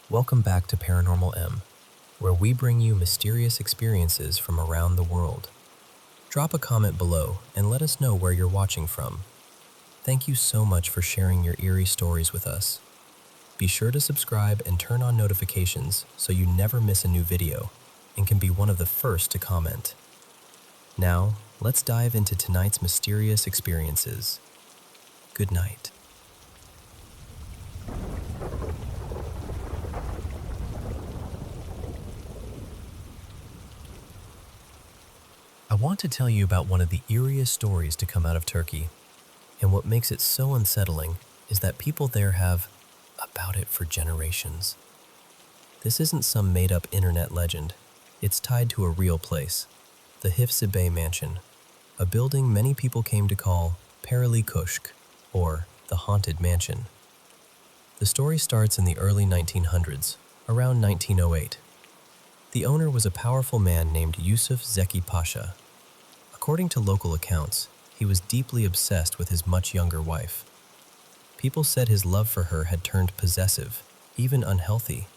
Welcome back to Paranormal M, where we bring you mysterious experiences from around the world. Drop a comment below and let us know where you're watching from. Thank you so much for sharing your eerie stories with us. Be sure to subscribe and turn on notifications so you never miss a new video and can be one of the first to comment. Now, let's dive into tonight's mysterious experiences. Good night. I want to tell you about one of the eeriest stories to come out of Turkey, and what makes it so unsettling is that people there have about it for generations. This isn't some made-up internet legend. It's tied to a real place, the Hifzibay Mansion, a building many people came to call Paralı Köşk, or the Haunted Mansion. The story starts in the early 1900s, around 1908. The owner was a powerful man named Yusuf Zeki Pasha. According to local accounts, he was deeply obsessed with his much younger wife. People said his love for her had turned possessive, even unhealthy.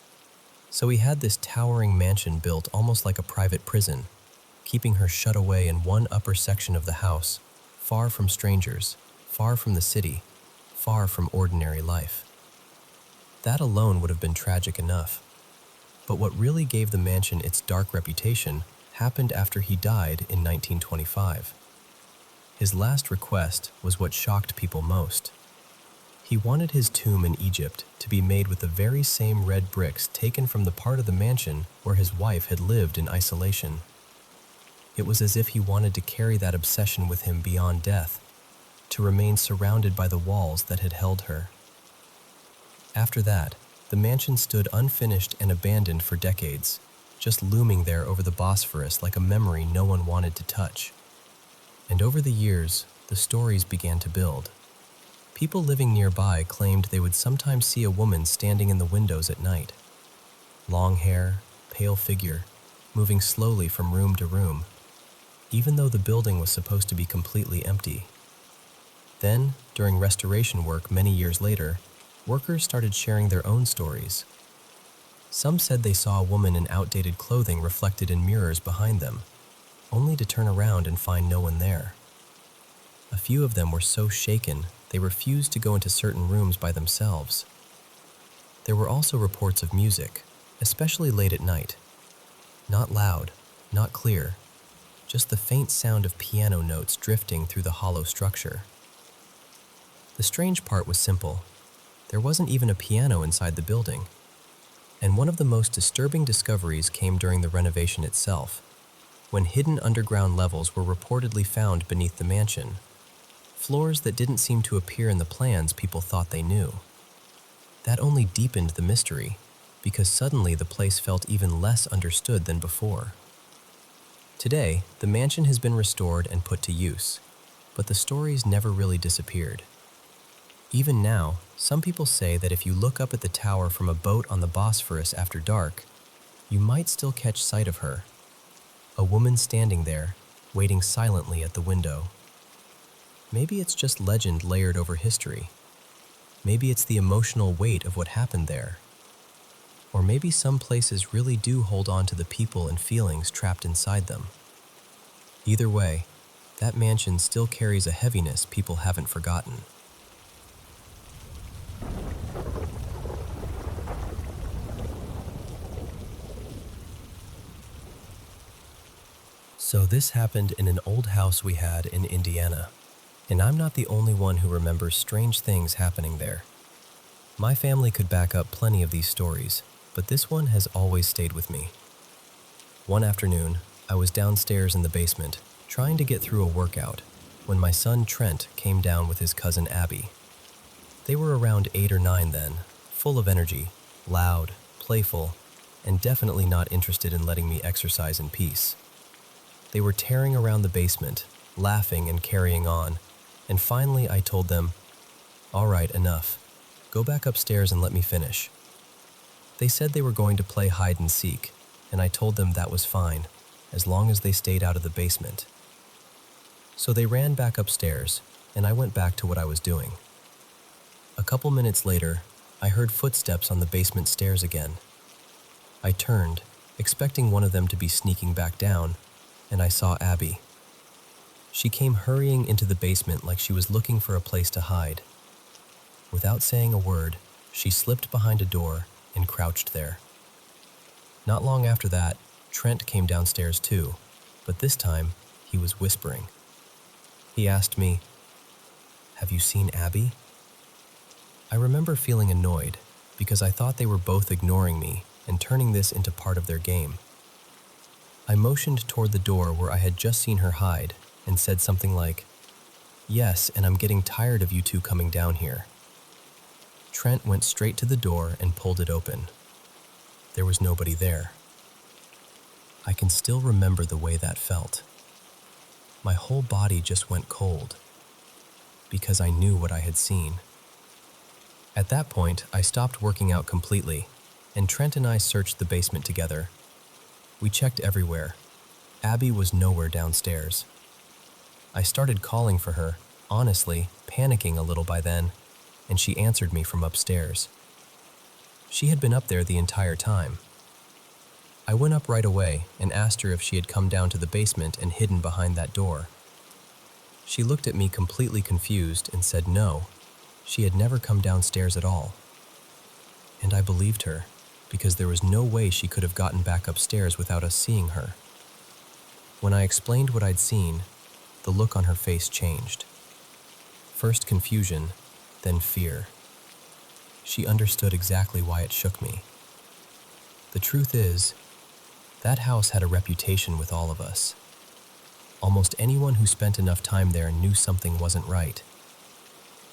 So he had this towering mansion built almost like a private prison, keeping her shut away in one upper section of the house, far from strangers, far from the city, far from ordinary life. That alone would have been tragic enough. But what really gave the mansion its dark reputation happened after he died in 1925. His last request was what shocked people most. He wanted his tomb in Egypt to be made with the very same red bricks taken from the part of the mansion where his wife had lived in isolation. It was as if he wanted to carry that obsession with him beyond death, to remain surrounded by the walls that had held her. After that, the mansion stood unfinished and abandoned for decades, just looming there over the Bosphorus like a memory no one wanted to touch. And over the years, the stories began to build. People living nearby claimed they would sometimes see a woman standing in the windows at night. Long hair, pale figure, moving slowly from room to room, even though the building was supposed to be completely empty. Then, during restoration work many years later, workers started sharing their own stories. Some said they saw a woman in outdated clothing reflected in mirrors behind them, only to turn around and find no one there. A few of them were so shaken they refused to go into certain rooms by themselves. There were also reports of music, especially late at night. Not loud, not clear, just the faint sound of piano notes drifting through the hollow structure. The strange part was simple. There wasn't even a piano inside the building. And one of the most disturbing discoveries came during the renovation itself, when hidden underground levels were reportedly found beneath the mansion, floors that didn't seem to appear in the plans people thought they knew. That only deepened the mystery, because suddenly the place felt even less understood than before. Today, the mansion has been restored and put to use, but the stories never really disappeared. Even now, some people say that if you look up at the tower from a boat on the Bosphorus after dark, you might still catch sight of her. A woman standing there, waiting silently at the window. Maybe it's just legend layered over history. Maybe it's the emotional weight of what happened there. Or maybe some places really do hold on to the people and feelings trapped inside them. Either way, that mansion still carries a heaviness people haven't forgotten. So this happened in an old house we had in Indiana, and I'm not the only one who remembers strange things happening there. My family could back up plenty of these stories, but this one has always stayed with me. One afternoon, I was downstairs in the basement, trying to get through a workout, when my son Trent came down with his cousin Abby. They were around 8 or 9 then, full of energy, loud, playful, and definitely not interested in letting me exercise in peace. They were tearing around the basement, laughing and carrying on, and finally I told them, "All right, enough. Go back upstairs and let me finish." They said they were going to play hide and seek, and I told them that was fine, as long as they stayed out of the basement. So they ran back upstairs, and I went back to what I was doing. A couple minutes later, I heard footsteps on the basement stairs again. I turned, expecting one of them to be sneaking back down, and I saw Abby. She came hurrying into the basement like she was looking for a place to hide. Without saying a word, she slipped behind a door and crouched there. Not long after that, Trent came downstairs too, but this time he was whispering. He asked me, "Have you seen Abby?" I remember feeling annoyed because I thought they were both ignoring me and turning this into part of their game. I motioned toward the door where I had just seen her hide and said something like, "Yes, and I'm getting tired of you two coming down here." Trent went straight to the door and pulled it open. There was nobody there. I can still remember the way that felt. My whole body just went cold because I knew what I had seen. At that point, I stopped working out completely, and Trent and I searched the basement together. We checked everywhere. Abby was nowhere downstairs. I started calling for her, honestly, panicking a little by then, and she answered me from upstairs. She had been up there the entire time. I went up right away and asked her if she had come down to the basement and hidden behind that door. She looked at me completely confused and said no, she had never come downstairs at all. And I believed her, because there was no way she could have gotten back upstairs without us seeing her. When I explained what I'd seen, the look on her face changed. First confusion, then fear. She understood exactly why it shook me. The truth is, that house had a reputation with all of us. Almost anyone who spent enough time there knew something wasn't right.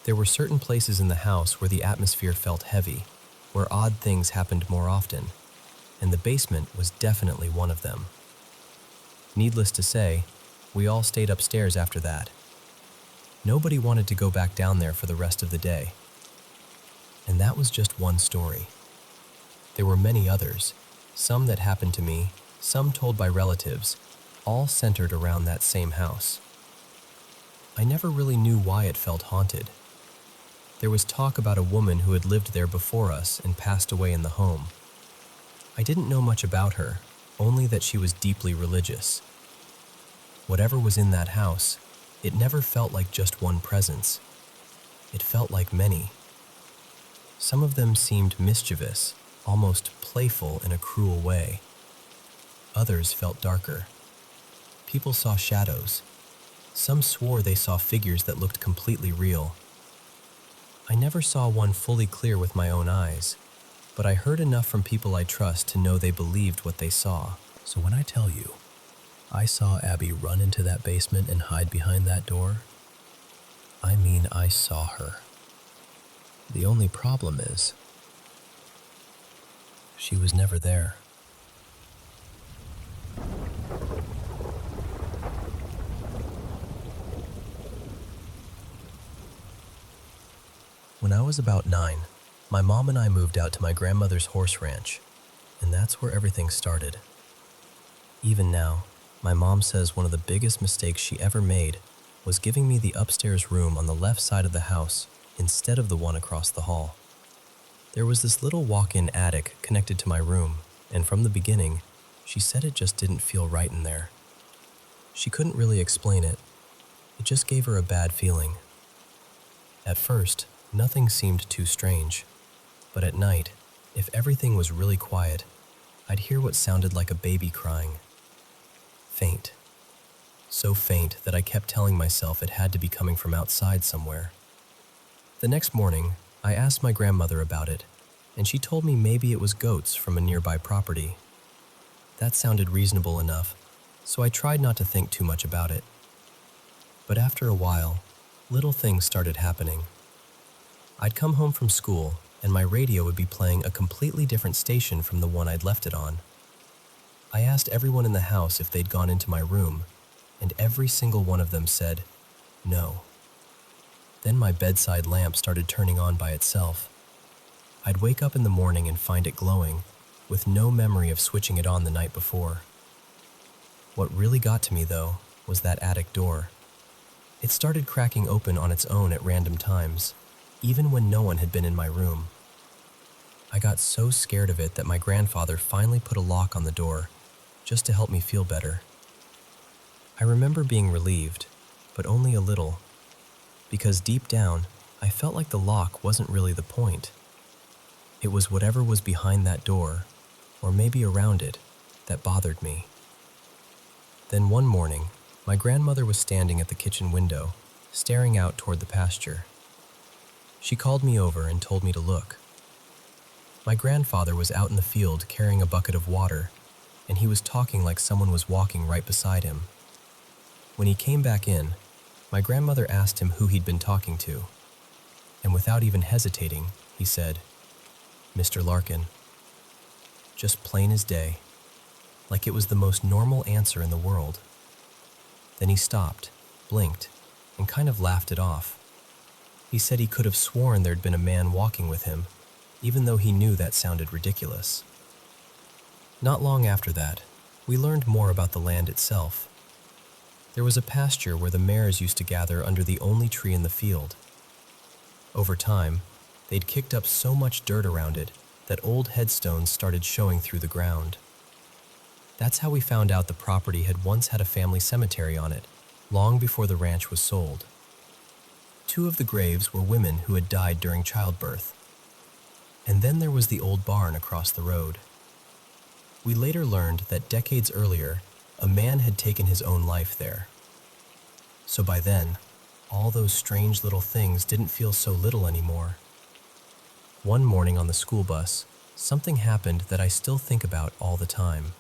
There were certain places in the house where the atmosphere felt heavy, where odd things happened more often, and the basement was definitely one of them. Needless to say, we all stayed upstairs after that. Nobody wanted to go back down there for the rest of the day. And that was just one story. There were many others, some that happened to me, some told by relatives, all centered around that same house. I never really knew why it felt haunted. There was talk about a woman who had lived there before us and passed away in the home. I didn't know much about her, only that she was deeply religious. Whatever was in that house, it never felt like just one presence. It felt like many. Some of them seemed mischievous, almost playful in a cruel way. Others felt darker. People saw shadows. Some swore they saw figures that looked completely real. I never saw one fully clear with my own eyes, but I heard enough from people I trust to know they believed what they saw. So when I tell you, I saw Abby run into that basement and hide behind that door, I mean I saw her. The only problem is, she was never there. When I was about 9, my mom and I moved out to my grandmother's horse ranch, and that's where everything started. Even now, my mom says one of the biggest mistakes she ever made was giving me the upstairs room on the left side of the house instead of the one across the hall. There was this little walk-in attic connected to my room, and from the beginning, she said it just didn't feel right in there. She couldn't really explain it. It just gave her a bad feeling. At first, nothing seemed too strange, but at night, if everything was really quiet, I'd hear what sounded like a baby crying. Faint. So faint that I kept telling myself it had to be coming from outside somewhere. The next morning, I asked my grandmother about it, and she told me maybe it was goats from a nearby property. That sounded reasonable enough, so I tried not to think too much about it. But after a while, little things started happening. I'd come home from school, and my radio would be playing a completely different station from the one I'd left it on. I asked everyone in the house if they'd gone into my room, and every single one of them said, no. Then my bedside lamp started turning on by itself. I'd wake up in the morning and find it glowing, with no memory of switching it on the night before. What really got to me, though, was that attic door. It started cracking open on its own at random times, even when no one had been in my room. I got so scared of it that my grandfather finally put a lock on the door, just to help me feel better. I remember being relieved, but only a little, because deep down, I felt like the lock wasn't really the point. It was whatever was behind that door, or maybe around it, that bothered me. Then one morning, my grandmother was standing at the kitchen window, staring out toward the pasture. She called me over and told me to look. My grandfather was out in the field carrying a bucket of water, and he was talking like someone was walking right beside him. When he came back in, my grandmother asked him who he'd been talking to, and without even hesitating, he said, "Mr. Larkin." Just plain as day, like it was the most normal answer in the world. Then he stopped, blinked, and kind of laughed it off. He said he could have sworn there'd been a man walking with him, even though he knew that sounded ridiculous. Not long after that, we learned more about the land itself. There was a pasture where the mares used to gather under the only tree in the field. Over time, they'd kicked up so much dirt around it that old headstones started showing through the ground. That's how we found out the property had once had a family cemetery on it, long before the ranch was sold. 2 of the graves were women who had died during childbirth. And then there was the old barn across the road. We later learned that decades earlier, a man had taken his own life there. So by then, all those strange little things didn't feel so little anymore. One morning on the school bus, something happened that I still think about all the time.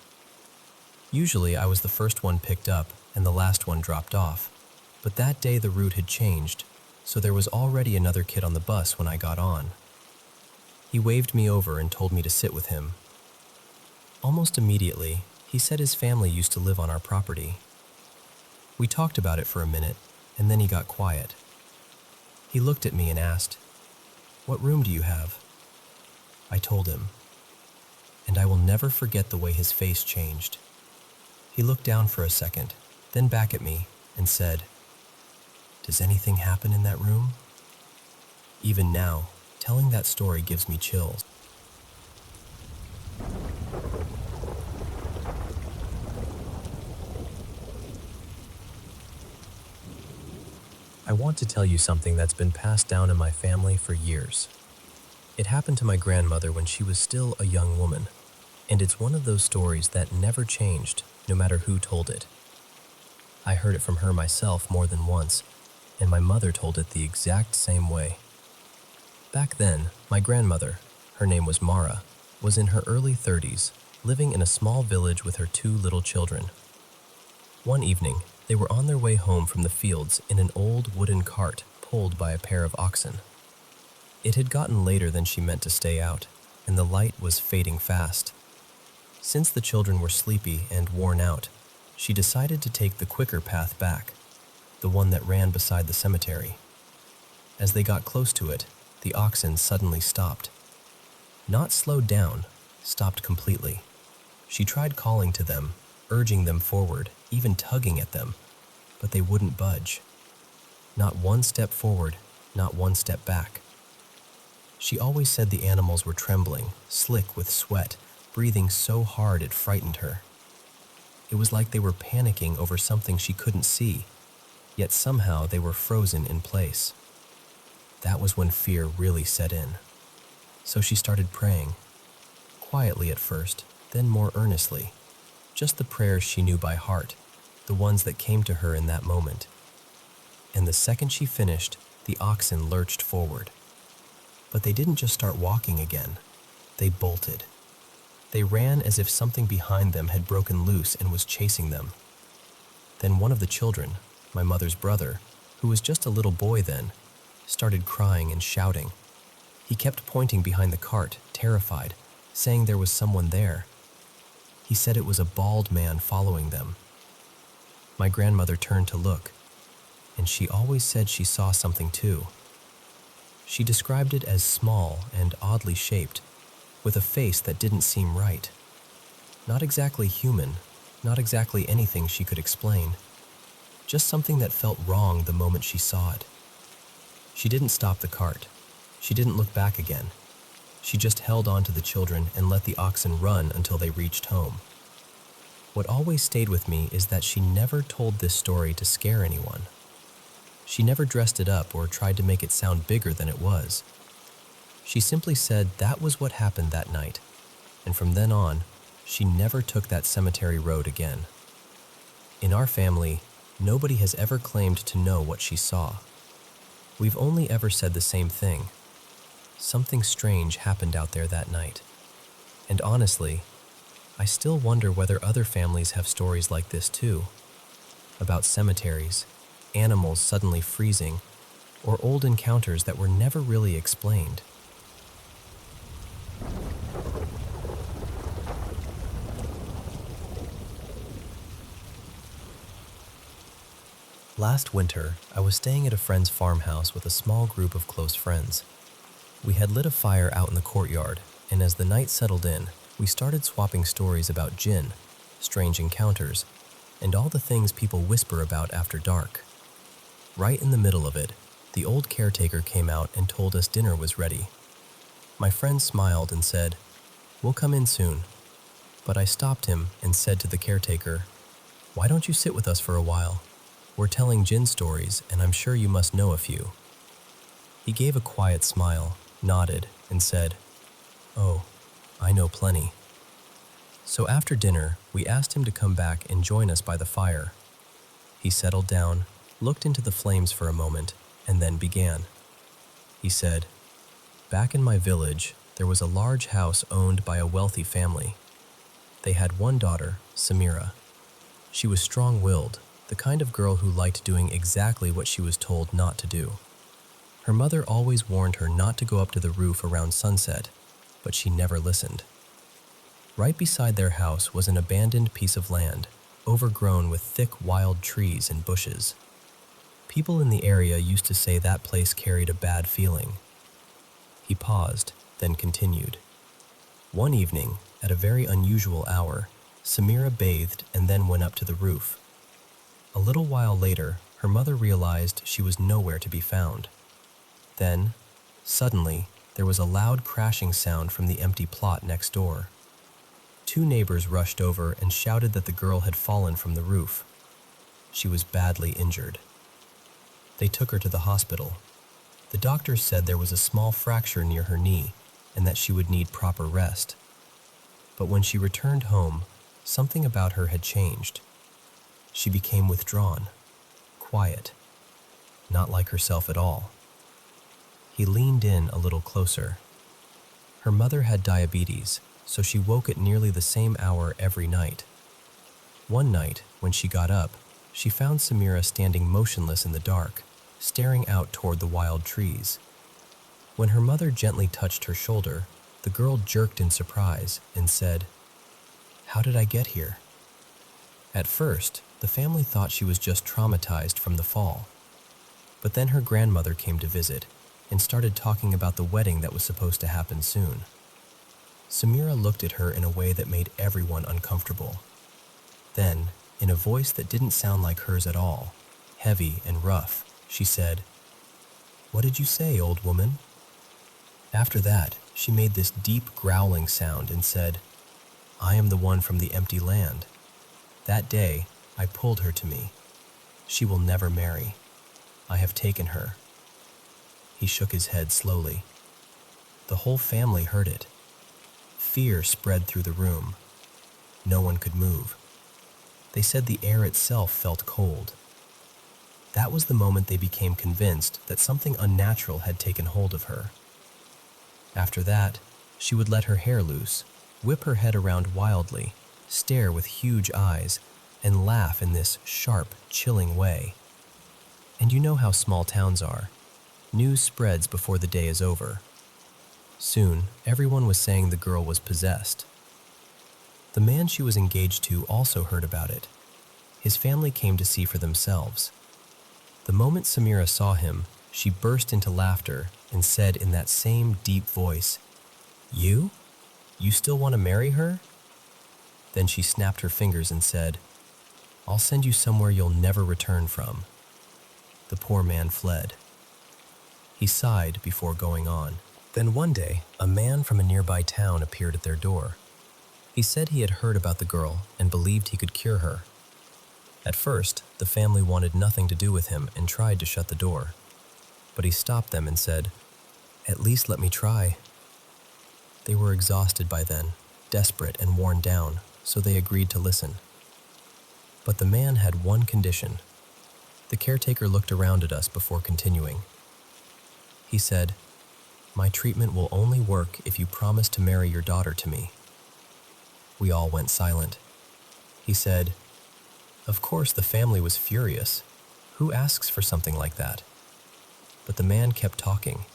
Usually I was the first one picked up and the last one dropped off, but that day the route had changed, so there was already another kid on the bus when I got on. He waved me over and told me to sit with him. Almost immediately, he said his family used to live on our property. We talked about it for a minute, and then he got quiet. He looked at me and asked, "What room do you have?" I told him, and I will never forget the way his face changed. He looked down for a second, then back at me, and said, "Does anything happen in that room?" Even now, telling that story gives me chills. I want to tell you something that's been passed down in my family for years. It happened to my grandmother when she was still a young woman, and it's one of those stories that never changed, no matter who told it. I heard it from her myself more than once, and my mother told it the exact same way. Back then, my grandmother, her name was Mara, was in her early 30s, living in a small village with her 2 little children. One evening, they were on their way home from the fields in an old wooden cart pulled by a pair of oxen. It had gotten later than she meant to stay out, and the light was fading fast. Since the children were sleepy and worn out, she decided to take the quicker path back, the one that ran beside the cemetery. As they got close to it, the oxen suddenly stopped. Not slowed down, stopped completely. She tried calling to them, urging them forward, even tugging at them, but they wouldn't budge. Not one step forward, not one step back. She always said the animals were trembling, slick with sweat, breathing so hard it frightened her. It was like they were panicking over something she couldn't see, yet somehow they were frozen in place. That was when fear really set in. So she started praying, quietly at first, then more earnestly. Just the prayers she knew by heart, the ones that came to her in that moment. And the second she finished, the oxen lurched forward. But they didn't just start walking again. They bolted. They ran as if something behind them had broken loose and was chasing them. Then one of the children, my mother's brother, who was just a little boy then, started crying and shouting. He kept pointing behind the cart, terrified, saying there was someone there. He said it was a bald man following them. My grandmother turned to look, and she always said she saw something too. She described it as small and oddly shaped, with a face that didn't seem right. Not exactly human, not exactly anything she could explain. Just something that felt wrong the moment she saw it. She didn't stop the cart. She didn't look back again. She just held on to the children and let the oxen run until they reached home. What always stayed with me is that she never told this story to scare anyone. She never dressed it up or tried to make it sound bigger than it was. She simply said that was what happened that night, and from then on, she never took that cemetery road again. In our family, nobody has ever claimed to know what she saw. We've only ever said the same thing. Something strange happened out there that night. And honestly, I still wonder whether other families have stories like this too, about cemeteries, animals suddenly freezing, or old encounters that were never really explained. Last winter, I was staying at a friend's farmhouse with a small group of close friends. We had lit a fire out in the courtyard, and as the night settled in, we started swapping stories about jinn, strange encounters, and all the things people whisper about after dark. Right in the middle of it, the old caretaker came out and told us dinner was ready. My friend smiled and said, "We'll come in soon." But I stopped him and said to the caretaker, "Why don't you sit with us for a while? We're telling jinn stories, and I'm sure you must know a few." He gave a quiet smile, nodded, and said, "Oh, I know plenty." So after dinner, we asked him to come back and join us by the fire. He settled down, looked into the flames for a moment, and then began. He said, "Back in my village, there was a large house owned by a wealthy family. They had one daughter, Samira. She was strong-willed, the kind of girl who liked doing exactly what she was told not to do. Her mother always warned her not to go up to the roof around sunset, but she never listened. Right beside their house was an abandoned piece of land, overgrown with thick wild trees and bushes. People in the area used to say that place carried a bad feeling." He paused, then continued. "One evening, at a very unusual hour, Samira bathed and then went up to the roof. A little while later, her mother realized she was nowhere to be found. Then, suddenly, there was a loud crashing sound from the empty plot next door. Two neighbors rushed over and shouted that the girl had fallen from the roof. She was badly injured. They took her to the hospital. The doctors said there was a small fracture near her knee and that she would need proper rest. But when she returned home, something about her had changed. She became withdrawn, quiet, not like herself at all." He leaned in a little closer. Her mother had diabetes, so she woke at nearly the same hour every night. One night, when she got up, she found Samira standing motionless in the dark, staring out toward the wild trees. When her mother gently touched her shoulder, the girl jerked in surprise and said, "How did I get here?" At first, the family thought she was just traumatized from the fall. But then her grandmother came to visit and started talking about the wedding that was supposed to happen soon. Samira looked at her in a way that made everyone uncomfortable. Then, in a voice that didn't sound like hers at all, heavy and rough, she said, "What did you say, old woman?" After that, she made this deep growling sound and said, "I am the one from the empty land. That day, I pulled her to me. She will never marry. I have taken her." He shook his head slowly. The whole family heard it. Fear spread through the room. No one could move. They said the air itself felt cold. That was the moment they became convinced that something unnatural had taken hold of her. After that, she would let her hair loose, whip her head around wildly, stare with huge eyes, and laugh in this sharp, chilling way. And you know how small towns are. News spreads before the day is over. Soon, everyone was saying the girl was possessed. The man she was engaged to also heard about it. His family came to see for themselves. The moment Samira saw him, she burst into laughter and said in that same deep voice, "You? You still want to marry her?" Then she snapped her fingers and said, "I'll send you somewhere you'll never return from." The poor man fled. He sighed before going on. Then one day, a man from a nearby town appeared at their door. He said he had heard about the girl and believed he could cure her. At first, the family wanted nothing to do with him and tried to shut the door. But he stopped them and said, "At least let me try." They were exhausted by then, desperate and worn down, so they agreed to listen. But the man had one condition. The caretaker looked around at us before continuing. He said, "My treatment will only work if you promise to marry your daughter to me." We all went silent. He said, "Of course the family was furious. Who asks for something like that?" But the man kept talking.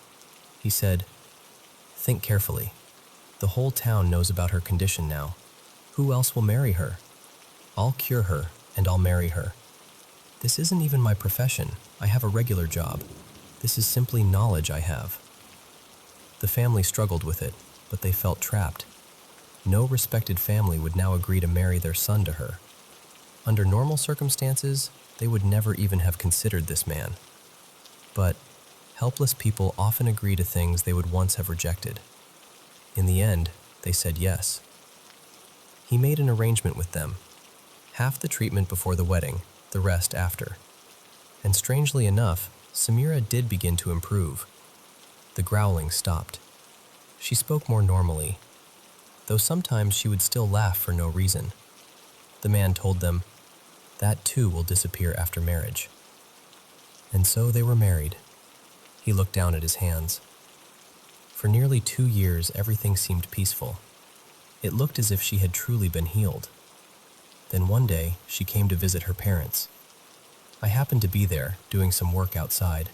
He said, "Think carefully. The whole town knows about her condition now. Who else will marry her? I'll cure her and I'll marry her. This isn't even my profession. I have a regular job. This is simply knowledge I have." The family struggled with it, but they felt trapped. No respected family would now agree to marry their son to her. Under normal circumstances, they would never even have considered this man. But helpless people often agree to things they would once have rejected. In the end, they said yes. He made an arrangement with them. Half the treatment before the wedding, the rest after. And strangely enough, Samira did begin to improve. The growling stopped. She spoke more normally, though sometimes she would still laugh for no reason. The man told them, that too will disappear after marriage. And so they were married. He looked down at his hands. For nearly 2 years, everything seemed peaceful. It looked as if she had truly been healed. Then one day, she came to visit her parents. I happened to be there, doing some work outside.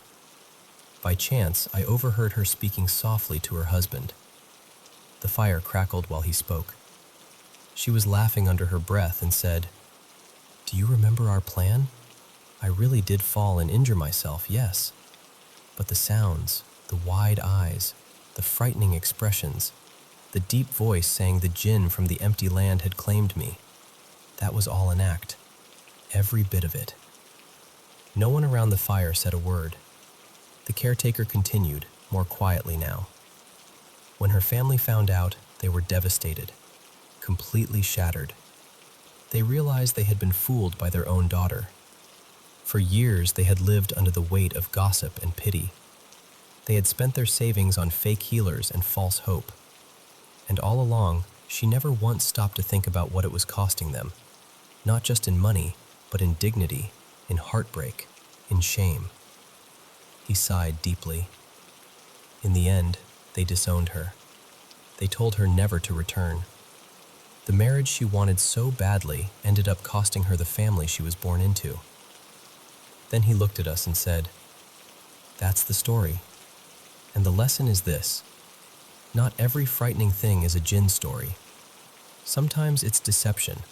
By chance, I overheard her speaking softly to her husband. The fire crackled while he spoke. She was laughing under her breath and said, "Do you remember our plan? I really did fall and injure myself, yes. But the sounds, the wide eyes, the frightening expressions, the deep voice saying the jinn from the empty land had claimed me. That was all an act. Every bit of it." No one around the fire said a word. The caretaker continued, more quietly now. When her family found out, they were devastated, completely shattered. They realized they had been fooled by their own daughter. For years, they had lived under the weight of gossip and pity. They had spent their savings on fake healers and false hope. And all along, she never once stopped to think about what it was costing them, not just in money, but in dignity, in heartbreak, in shame. He sighed deeply. In the end, they disowned her. They told her never to return. The marriage she wanted so badly ended up costing her the family she was born into. Then he looked at us and said, "That's the story. And the lesson is this. Not every frightening thing is a jinn story. Sometimes it's deception.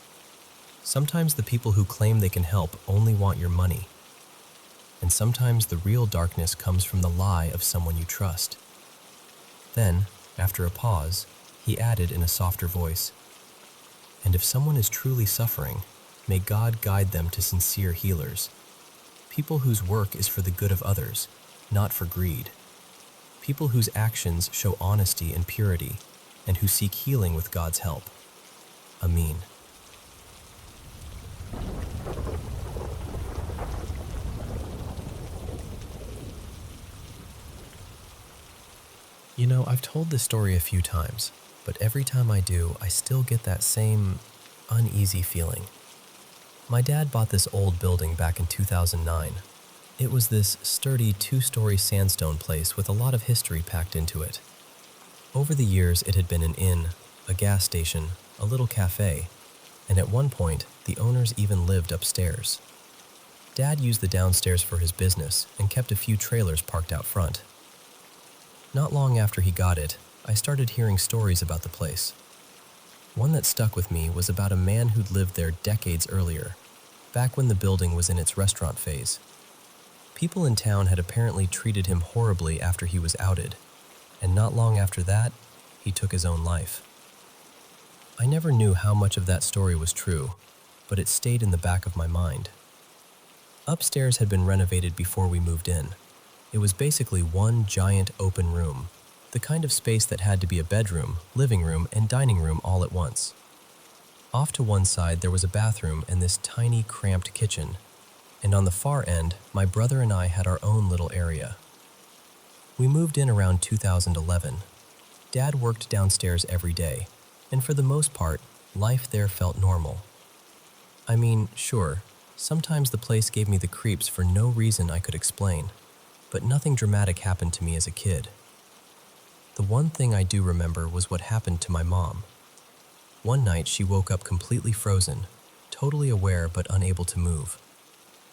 Sometimes the people who claim they can help only want your money. And sometimes the real darkness comes from the lie of someone you trust." Then, after a pause, he added in a softer voice, "And if someone is truly suffering, may God guide them to sincere healers. People whose work is for the good of others, not for greed. People whose actions show honesty and purity, and who seek healing with God's help. Amen." You know, I've told this story a few times, but every time I do, I still get that same uneasy feeling. My dad bought this old building back in 2009. It was this sturdy 2-story sandstone place with a lot of history packed into it. Over the years, it had been an inn, a gas station, a little cafe, and at one point, the owners even lived upstairs. Dad used the downstairs for his business and kept a few trailers parked out front. Not long after he got it, I started hearing stories about the place. One that stuck with me was about a man who'd lived there decades earlier, back when the building was in its restaurant phase. People in town had apparently treated him horribly after he was outed, and not long after that, he took his own life. I never knew how much of that story was true, but it stayed in the back of my mind. Upstairs had been renovated before we moved in. It was basically one giant open room, The kind of space that had to be a bedroom, living room, and dining room all at once. Off to one side there was a bathroom and this tiny, cramped kitchen, and on the far end, my brother and I had our own little area. We moved in around 2011. Dad worked downstairs every day, and for the most part, life there felt normal. I mean, sure, sometimes the place gave me the creeps for no reason I could explain, but nothing dramatic happened to me as a kid. The one thing I do remember was what happened to my mom. One night she woke up completely frozen, totally aware but unable to move.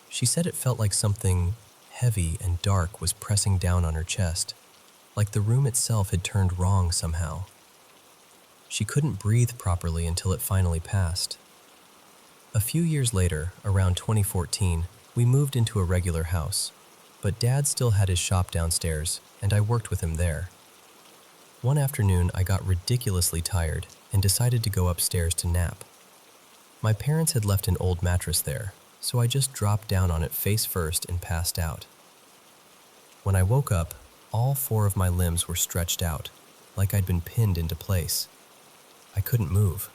She said it felt like something heavy and dark was pressing down on her chest, like the room itself had turned wrong somehow. She couldn't breathe properly until it finally passed. A few years later, around 2014, we moved into a regular house, but Dad still had his shop downstairs, and I worked with him there. One afternoon, I got ridiculously tired and decided to go upstairs to nap. My parents had left an old mattress there, so I just dropped down on it face first and passed out. When I woke up, all 4 of my limbs were stretched out, like I'd been pinned into place. I couldn't move.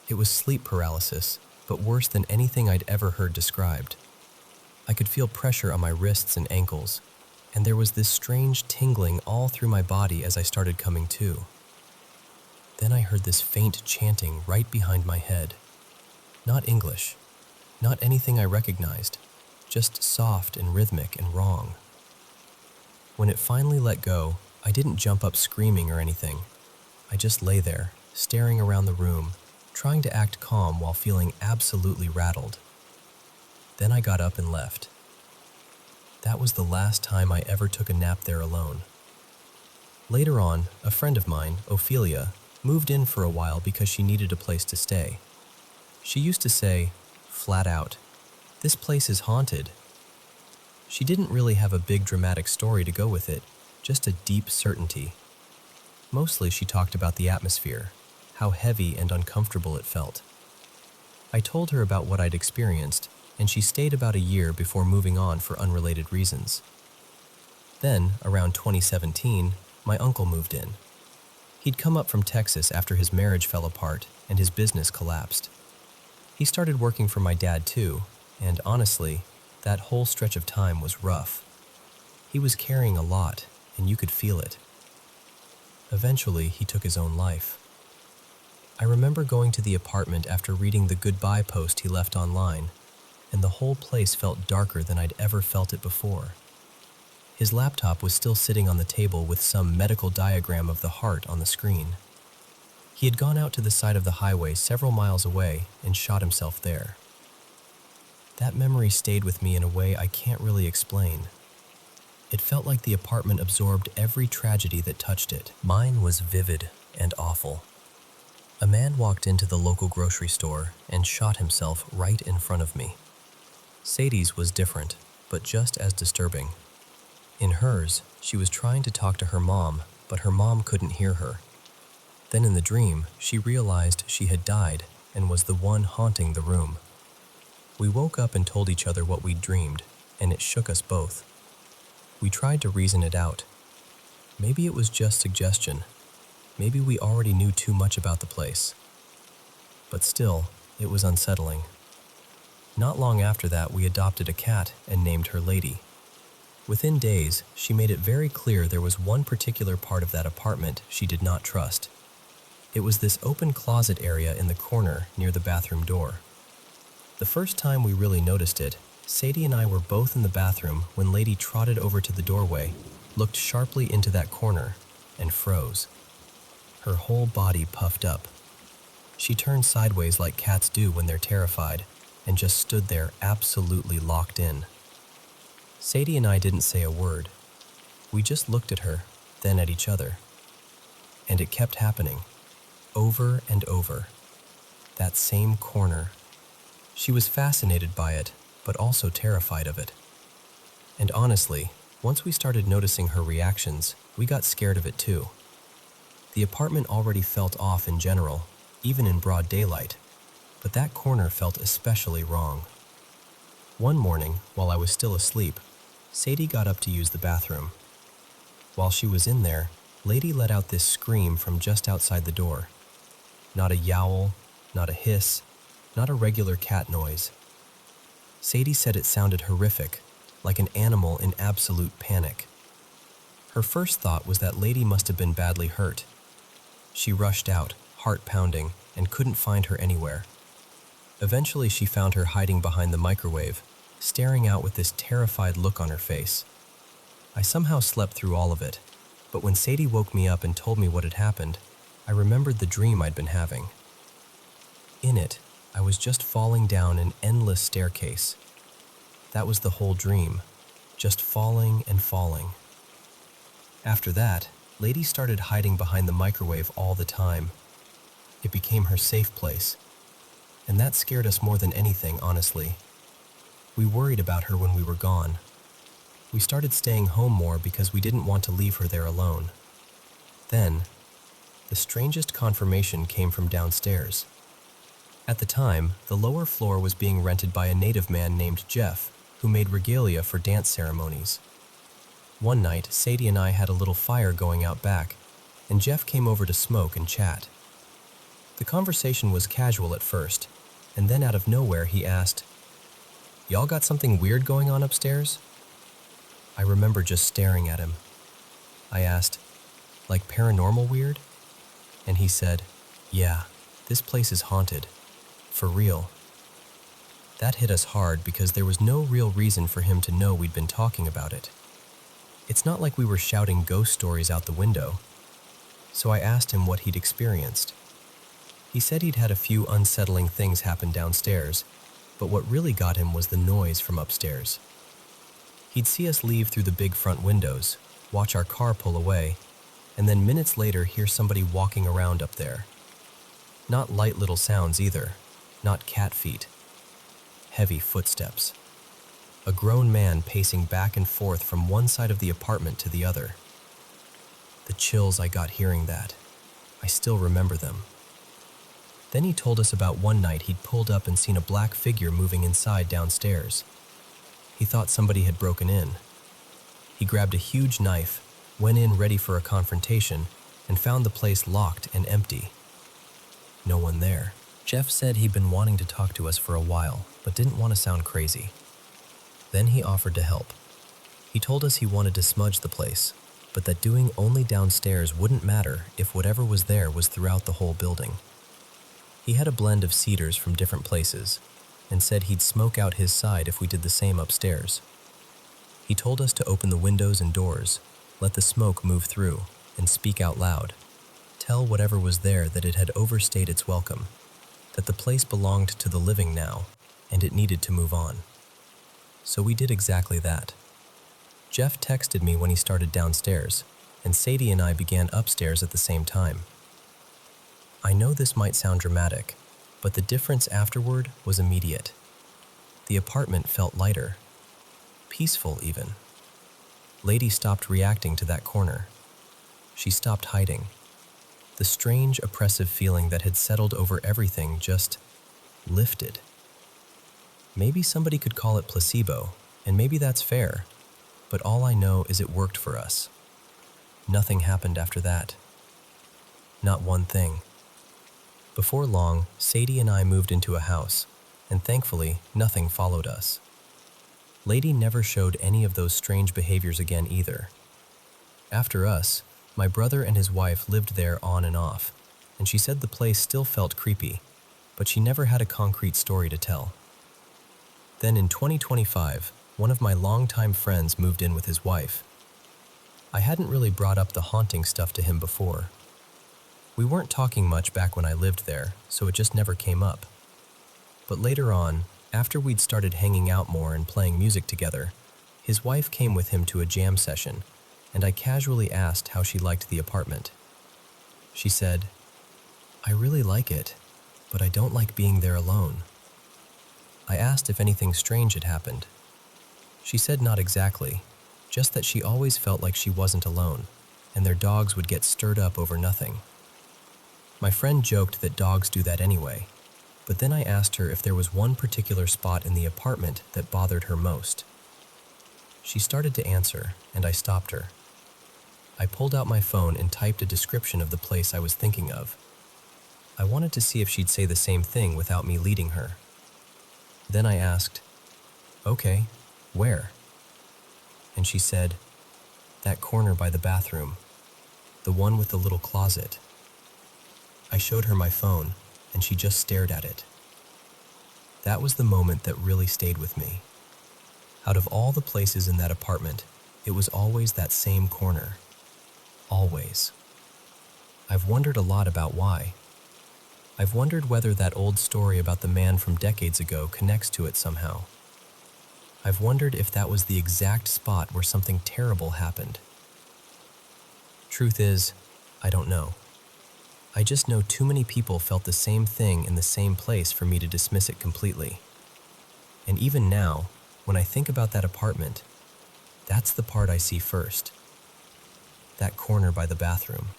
It was sleep paralysis, but worse than anything I'd ever heard described. I could feel pressure on my wrists and ankles, and there was this strange tingling all through my body as I started coming to. Then I heard this faint chanting right behind my head. Not English, not anything I recognized, just soft and rhythmic and wrong. When it finally let go, I didn't jump up screaming or anything. I just lay there, staring around the room, trying to act calm while feeling absolutely rattled. Then I got up and left. That was the last time I ever took a nap there alone. Later on, a friend of mine, Ophelia, moved in for a while because she needed a place to stay. She used to say, flat out, "This place is haunted." She didn't really have a big dramatic story to go with it, just a deep certainty. Mostly she talked about the atmosphere, how heavy and uncomfortable it felt. I told her about what I'd experienced, and she stayed about a year before moving on for unrelated reasons. Then, around 2017, my uncle moved in. He'd come up from Texas after his marriage fell apart and his business collapsed. He started working for my dad too, and honestly, that whole stretch of time was rough. He was carrying a lot, and you could feel it. Eventually, he took his own life. I remember going to the apartment after reading the goodbye post he left online, and the whole place felt darker than I'd ever felt it before. His laptop was still sitting on the table with some medical diagram of the heart on the screen. He had gone out to the side of the highway several miles away and shot himself there. That memory stayed with me in a way I can't really explain. It felt like the apartment absorbed every tragedy that touched it. Mine was vivid and awful. A man walked into the local grocery store and shot himself right in front of me. Sadie's was different, but just as disturbing. In hers, she was trying to talk to her mom, but her mom couldn't hear her. Then in the dream, she realized she had died and was the one haunting the room. We woke up and told each other what we'd dreamed, and it shook us both. We tried to reason it out. Maybe it was just suggestion. Maybe we already knew too much about the place. But still, it was unsettling. Not long after that, we adopted a cat and named her Lady. Within days, she made it very clear there was one particular part of that apartment she did not trust. It was this open closet area in the corner near the bathroom door. The first time we really noticed it, Sadie and I were both in the bathroom when Lady trotted over to the doorway, looked sharply into that corner, and froze. Her whole body puffed up. She turned sideways like cats do when they're terrified, and just stood there absolutely locked in. Sadie and I didn't say a word. We just looked at her, then at each other. And it kept happening, over and over. That same corner. She was fascinated by it, but also terrified of it. And honestly, once we started noticing her reactions, we got scared of it too. The apartment already felt off in general, even in broad daylight, but that corner felt especially wrong. One morning, while I was still asleep, Sadie got up to use the bathroom. While she was in there, Lady let out this scream from just outside the door. Not a yowl, not a hiss, not a regular cat noise. Sadie said it sounded horrific, like an animal in absolute panic. Her first thought was that Lady must have been badly hurt. She rushed out, heart pounding, and couldn't find her anywhere. Eventually she found her hiding behind the microwave, staring out with this terrified look on her face. I somehow slept through all of it, but when Sadie woke me up and told me what had happened, I remembered the dream I'd been having. In it, I was just falling down an endless staircase. That was the whole dream, just falling and falling. After that, Lady started hiding behind the microwave all the time. It became her safe place, and that scared us more than anything, honestly. We worried about her when we were gone. We started staying home more because we didn't want to leave her there alone. Then, the strangest confirmation came from downstairs. At the time, the lower floor was being rented by a native man named Jeff, who made regalia for dance ceremonies. One night, Sadie and I had a little fire going out back, and Jeff came over to smoke and chat. The conversation was casual at first, and then out of nowhere he asked, "Y'all got something weird going on upstairs?" I remember just staring at him. I asked, "Like paranormal weird?" And he said, "Yeah, this place is haunted. For real." That hit us hard because there was no real reason for him to know we'd been talking about it. It's not like we were shouting ghost stories out the window. So I asked him what he'd experienced. He said he'd had a few unsettling things happen downstairs, but what really got him was the noise from upstairs. He'd see us leave through the big front windows, watch our car pull away, and then minutes later hear somebody walking around up there. Not light little sounds either, not cat feet. Heavy footsteps. A grown man pacing back and forth from one side of the apartment to the other. The chills I got hearing that. I still remember them. Then he told us about one night he'd pulled up and seen a black figure moving inside downstairs. He thought somebody had broken in. He grabbed a huge knife, went in ready for a confrontation, and found the place locked and empty. No one there. Jeff said he'd been wanting to talk to us for a while, but didn't want to sound crazy. Then he offered to help. He told us he wanted to smudge the place, but that doing only downstairs wouldn't matter if whatever was there was throughout the whole building. He had a blend of cedars from different places, and said he'd smoke out his side if we did the same upstairs. He told us to open the windows and doors, let the smoke move through, and speak out loud. Tell whatever was there that it had overstayed its welcome, that the place belonged to the living now, and it needed to move on. So we did exactly that. Jeff texted me when he started downstairs, and Sadie and I began upstairs at the same time. I know this might sound dramatic, but the difference afterward was immediate. The apartment felt lighter, peaceful even. Lady stopped reacting to that corner. She stopped hiding. The strange, oppressive feeling that had settled over everything just lifted. Maybe somebody could call it placebo, and maybe that's fair, but all I know is it worked for us. Nothing happened after that. Not one thing. Before long, Sadie and I moved into a house, and thankfully, nothing followed us. Lady never showed any of those strange behaviors again either. After us, my brother and his wife lived there on and off, and she said the place still felt creepy, but she never had a concrete story to tell. Then in 2025, one of my longtime friends moved in with his wife. I hadn't really brought up the haunting stuff to him before. We weren't talking much back when I lived there, so it just never came up. But later on, after we'd started hanging out more and playing music together, his wife came with him to a jam session, and I casually asked how she liked the apartment. She said, "I really like it, but I don't like being there alone." I asked if anything strange had happened. She said not exactly, just that she always felt like she wasn't alone, and their dogs would get stirred up over nothing. My friend joked that dogs do that anyway, but then I asked her if there was one particular spot in the apartment that bothered her most. She started to answer, and I stopped her. I pulled out my phone and typed a description of the place I was thinking of. I wanted to see if she'd say the same thing without me leading her. Then I asked, "Okay, where?" And she said, "That corner by the bathroom, the one with the little closet." I showed her my phone, and she just stared at it. That was the moment that really stayed with me. Out of all the places in that apartment, it was always that same corner. Always. I've wondered a lot about why. I've wondered whether that old story about the man from decades ago connects to it somehow. I've wondered if that was the exact spot where something terrible happened. Truth is, I don't know. I just know too many people felt the same thing in the same place for me to dismiss it completely. And even now, when I think about that apartment, that's the part I see first. That corner by the bathroom.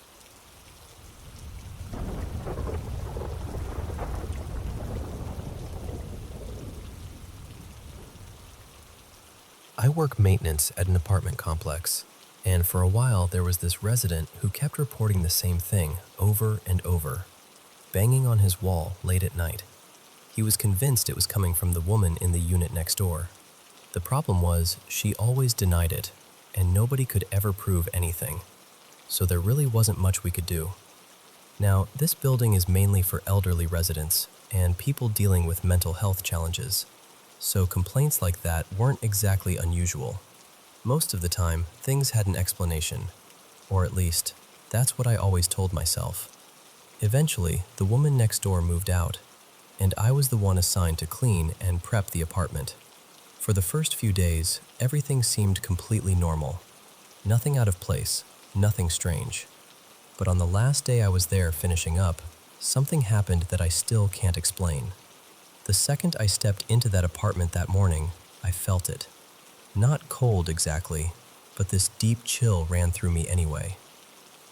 I work maintenance at an apartment complex, and for a while there was this resident who kept reporting the same thing over and over, banging on his wall late at night. He was convinced it was coming from the woman in the unit next door. The problem was she always denied it, and nobody could ever prove anything, so there really wasn't much we could do. Now, this building is mainly for elderly residents and people dealing with mental health challenges, so complaints like that weren't exactly unusual. Most of the time, things had an explanation, or at least, that's what I always told myself. Eventually, the woman next door moved out, and I was the one assigned to clean and prep the apartment. For the first few days, everything seemed completely normal. Nothing out of place, nothing strange. But on the last day I was there finishing up, something happened that I still can't explain. The second I stepped into that apartment that morning, I felt it. Not cold exactly, but this deep chill ran through me anyway.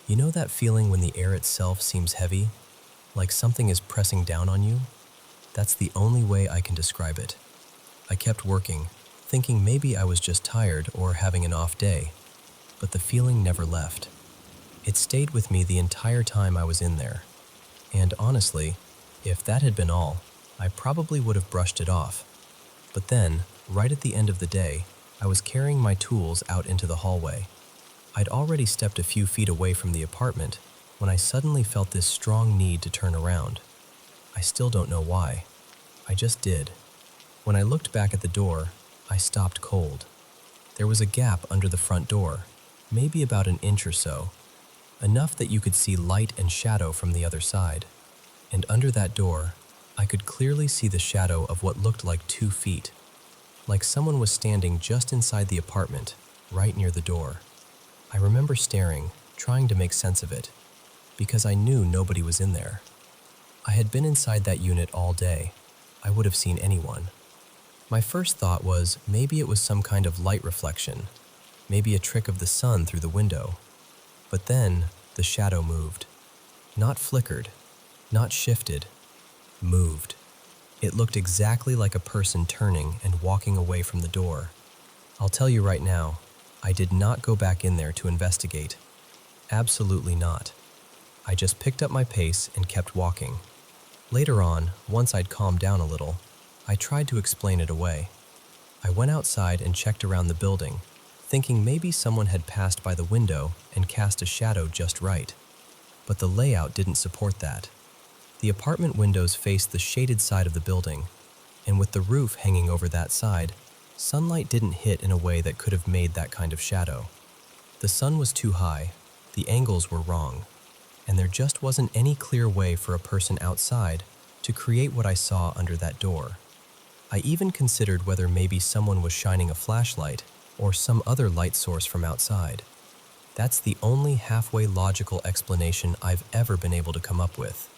You know that feeling when the air itself seems heavy, like something is pressing down on you? That's the only way I can describe it. I kept working, thinking maybe I was just tired or having an off day, but the feeling never left. It stayed with me the entire time I was in there. And honestly, if that had been all, I probably would have brushed it off. But then, right at the end of the day, I was carrying my tools out into the hallway. I'd already stepped a few feet away from the apartment when I suddenly felt this strong need to turn around. I still don't know why. I just did. When I looked back at the door, I stopped cold. There was a gap under the front door, maybe about an inch or so, enough that you could see light and shadow from the other side. And under that door, I could clearly see the shadow of what looked like 2 feet, like someone was standing just inside the apartment, right near the door. I remember staring, trying to make sense of it, because I knew nobody was in there. I had been inside that unit all day. I would have seen anyone. My first thought was maybe it was some kind of light reflection, maybe a trick of the sun through the window. But then, the shadow moved. Not flickered, not shifted, moved. It looked exactly like a person turning and walking away from the door. I'll tell you right now, I did not go back in there to investigate. Absolutely not. I just picked up my pace and kept walking. Later on, once I'd calmed down a little, I tried to explain it away. I went outside and checked around the building, thinking maybe someone had passed by the window and cast a shadow just right. But the layout didn't support that. The apartment windows faced the shaded side of the building, and with the roof hanging over that side, sunlight didn't hit in a way that could have made that kind of shadow. The sun was too high, the angles were wrong, and there just wasn't any clear way for a person outside to create what I saw under that door. I even considered whether maybe someone was shining a flashlight or some other light source from outside. That's the only halfway logical explanation I've ever been able to come up with.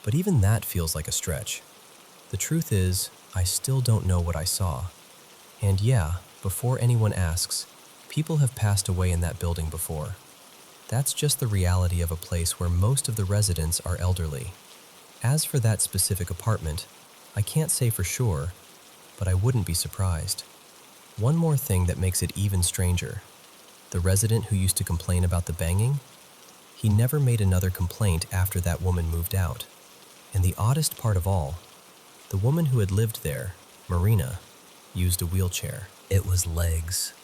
But even that feels like a stretch. The truth is, I still don't know what I saw. And yeah, before anyone asks, people have passed away in that building before. That's just the reality of a place where most of the residents are elderly. As for that specific apartment, I can't say for sure, but I wouldn't be surprised. One more thing that makes it even stranger. the resident who used to complain about the banging, he never made another complaint after that woman moved out. And the oddest part of all, the woman who had lived there, Marina, used a wheelchair. It was legs.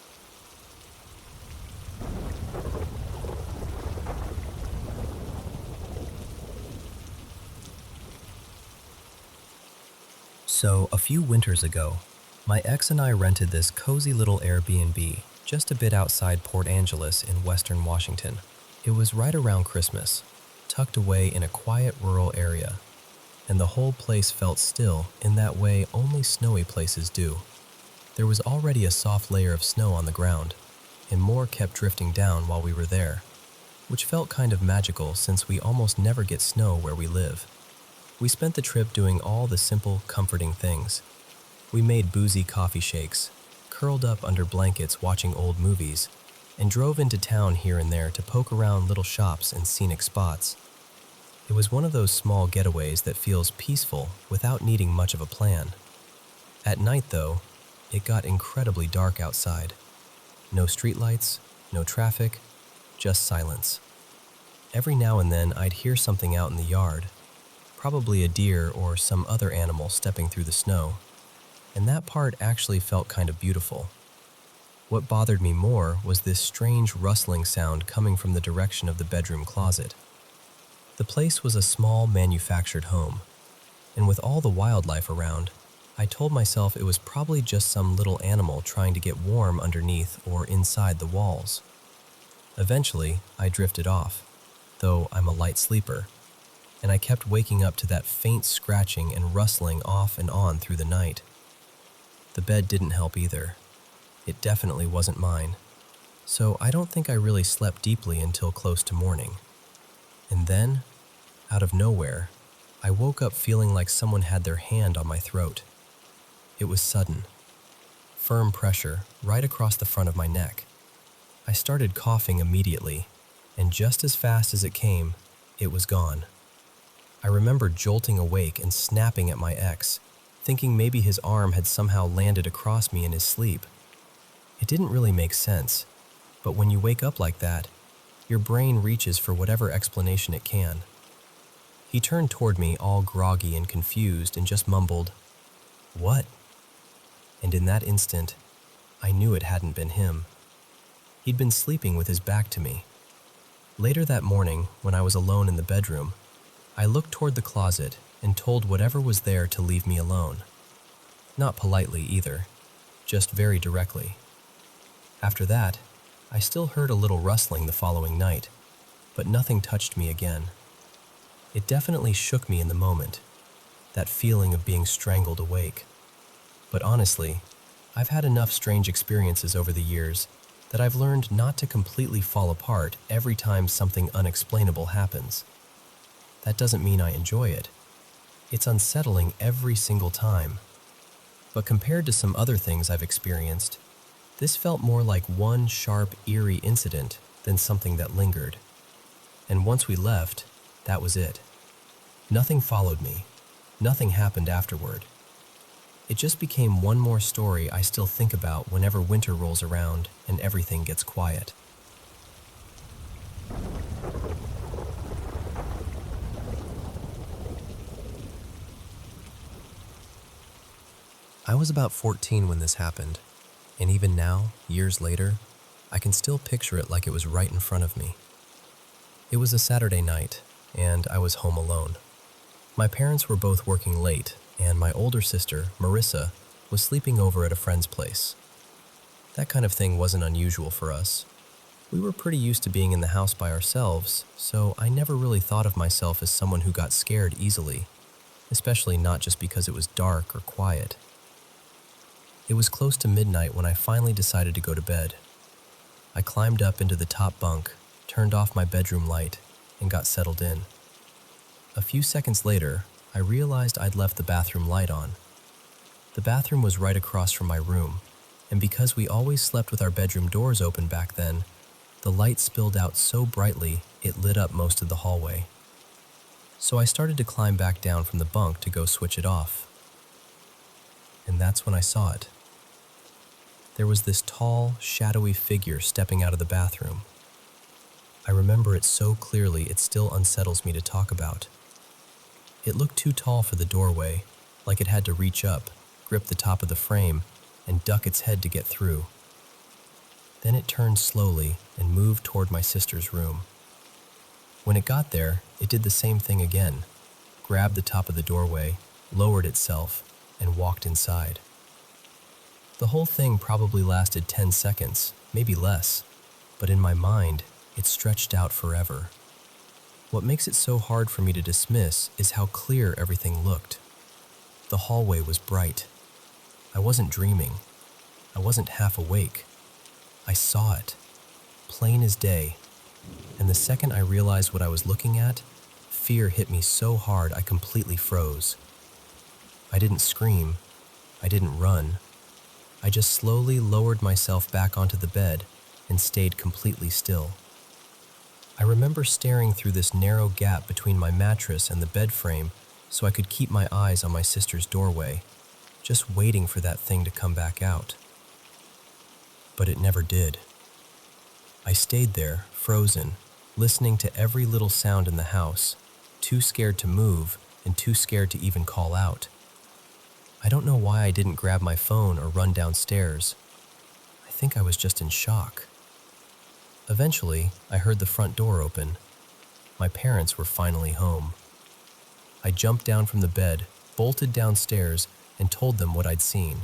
So, a few winters ago, my ex and I rented this cozy little Airbnb just a bit outside Port Angeles in western Washington. It was right around Christmas, tucked away in a quiet rural area, and the whole place felt still in that way only snowy places do. There was already a soft layer of snow on the ground, and more kept drifting down while we were there, which felt kind of magical since we almost never get snow where we live. We spent the trip doing all the simple, comforting things. We made boozy coffee shakes, curled up under blankets watching old movies, and drove into town here and there to poke around little shops and scenic spots. It was one of those small getaways that feels peaceful without needing much of a plan. At night, though, it got incredibly dark outside. No streetlights, no traffic, just silence. Every now and then I'd hear something out in the yard, probably a deer or some other animal stepping through the snow, and that part actually felt kind of beautiful. What bothered me more was this strange rustling sound coming from the direction of the bedroom closet. The place was a small manufactured home, and with all the wildlife around, I told myself it was probably just some little animal trying to get warm underneath or inside the walls. Eventually, I drifted off, though I'm a light sleeper, and I kept waking up to that faint scratching and rustling off and on through the night. The bed didn't help either. It definitely wasn't mine, so I don't think I really slept deeply until close to morning. And then, out of nowhere, I woke up feeling like someone had their hand on my throat. It was sudden, firm pressure right across the front of my neck. I started coughing immediately, and just as fast as it came, it was gone. I remember jolting awake and snapping at my ex, thinking maybe his arm had somehow landed across me in his sleep. It didn't really make sense, but when you wake up like that, your brain reaches for whatever explanation it can. He turned toward me all groggy and confused and just mumbled, "What?" And in that instant, I knew it hadn't been him. He'd been sleeping with his back to me. Later that morning, when I was alone in the bedroom, I looked toward the closet and told whatever was there to leave me alone. Not politely either, just very directly. After that, I still heard a little rustling the following night, but nothing touched me again. It definitely shook me in the moment, that feeling of being strangled awake. But honestly, I've had enough strange experiences over the years that I've learned not to completely fall apart every time something unexplainable happens. That doesn't mean I enjoy it. It's unsettling every single time. But compared to some other things I've experienced, this felt more like one sharp, eerie incident than something that lingered. And once we left, that was it. Nothing followed me. Nothing happened afterward. It just became one more story I still think about whenever winter rolls around and everything gets quiet. I was about 14 when this happened, and even now, years later, I can still picture it like it was right in front of me. It was a Saturday night, and I was home alone. My parents were both working late, and my older sister, Marissa, was sleeping over at a friend's place. That kind of thing wasn't unusual for us. We were pretty used to being in the house by ourselves, so I never really thought of myself as someone who got scared easily, especially not just because it was dark or quiet. It was close to midnight when I finally decided to go to bed. I climbed up into the top bunk, turned off my bedroom light, and got settled in. A few seconds later, I realized I'd left the bathroom light on. The bathroom was right across from my room, and because we always slept with our bedroom doors open back then, the light spilled out so brightly it lit up most of the hallway. So I started to climb back down from the bunk to go switch it off. And that's when I saw it. there was this tall, shadowy figure stepping out of the bathroom. I remember it so clearly it still unsettles me to talk about. It looked too tall for the doorway, like it had to reach up, grip the top of the frame, and duck its head to get through. Then it turned slowly and moved toward my sister's room. When it got there, it did the same thing again, grabbed the top of the doorway, lowered itself, and walked inside. The whole thing probably lasted 10 seconds, maybe less, but in my mind, it stretched out forever. What makes it so hard for me to dismiss is how clear everything looked. The hallway was bright. I wasn't dreaming. I wasn't half awake. I saw it, plain as day, and the second I realized what I was looking at, fear hit me so hard I completely froze. I didn't scream. I didn't run. I just slowly lowered myself back onto the bed and stayed completely still. I remember staring through this narrow gap between my mattress and the bed frame so I could keep my eyes on my sister's doorway, just waiting for that thing to come back out. But it never did. I stayed there, frozen, listening to every little sound in the house, too scared to move and too scared to even call out. I don't know why I didn't grab my phone or run downstairs. I think I was just in shock. Eventually, I heard the front door open. My parents were finally home. I jumped down from the bed, bolted downstairs, and told them what I'd seen.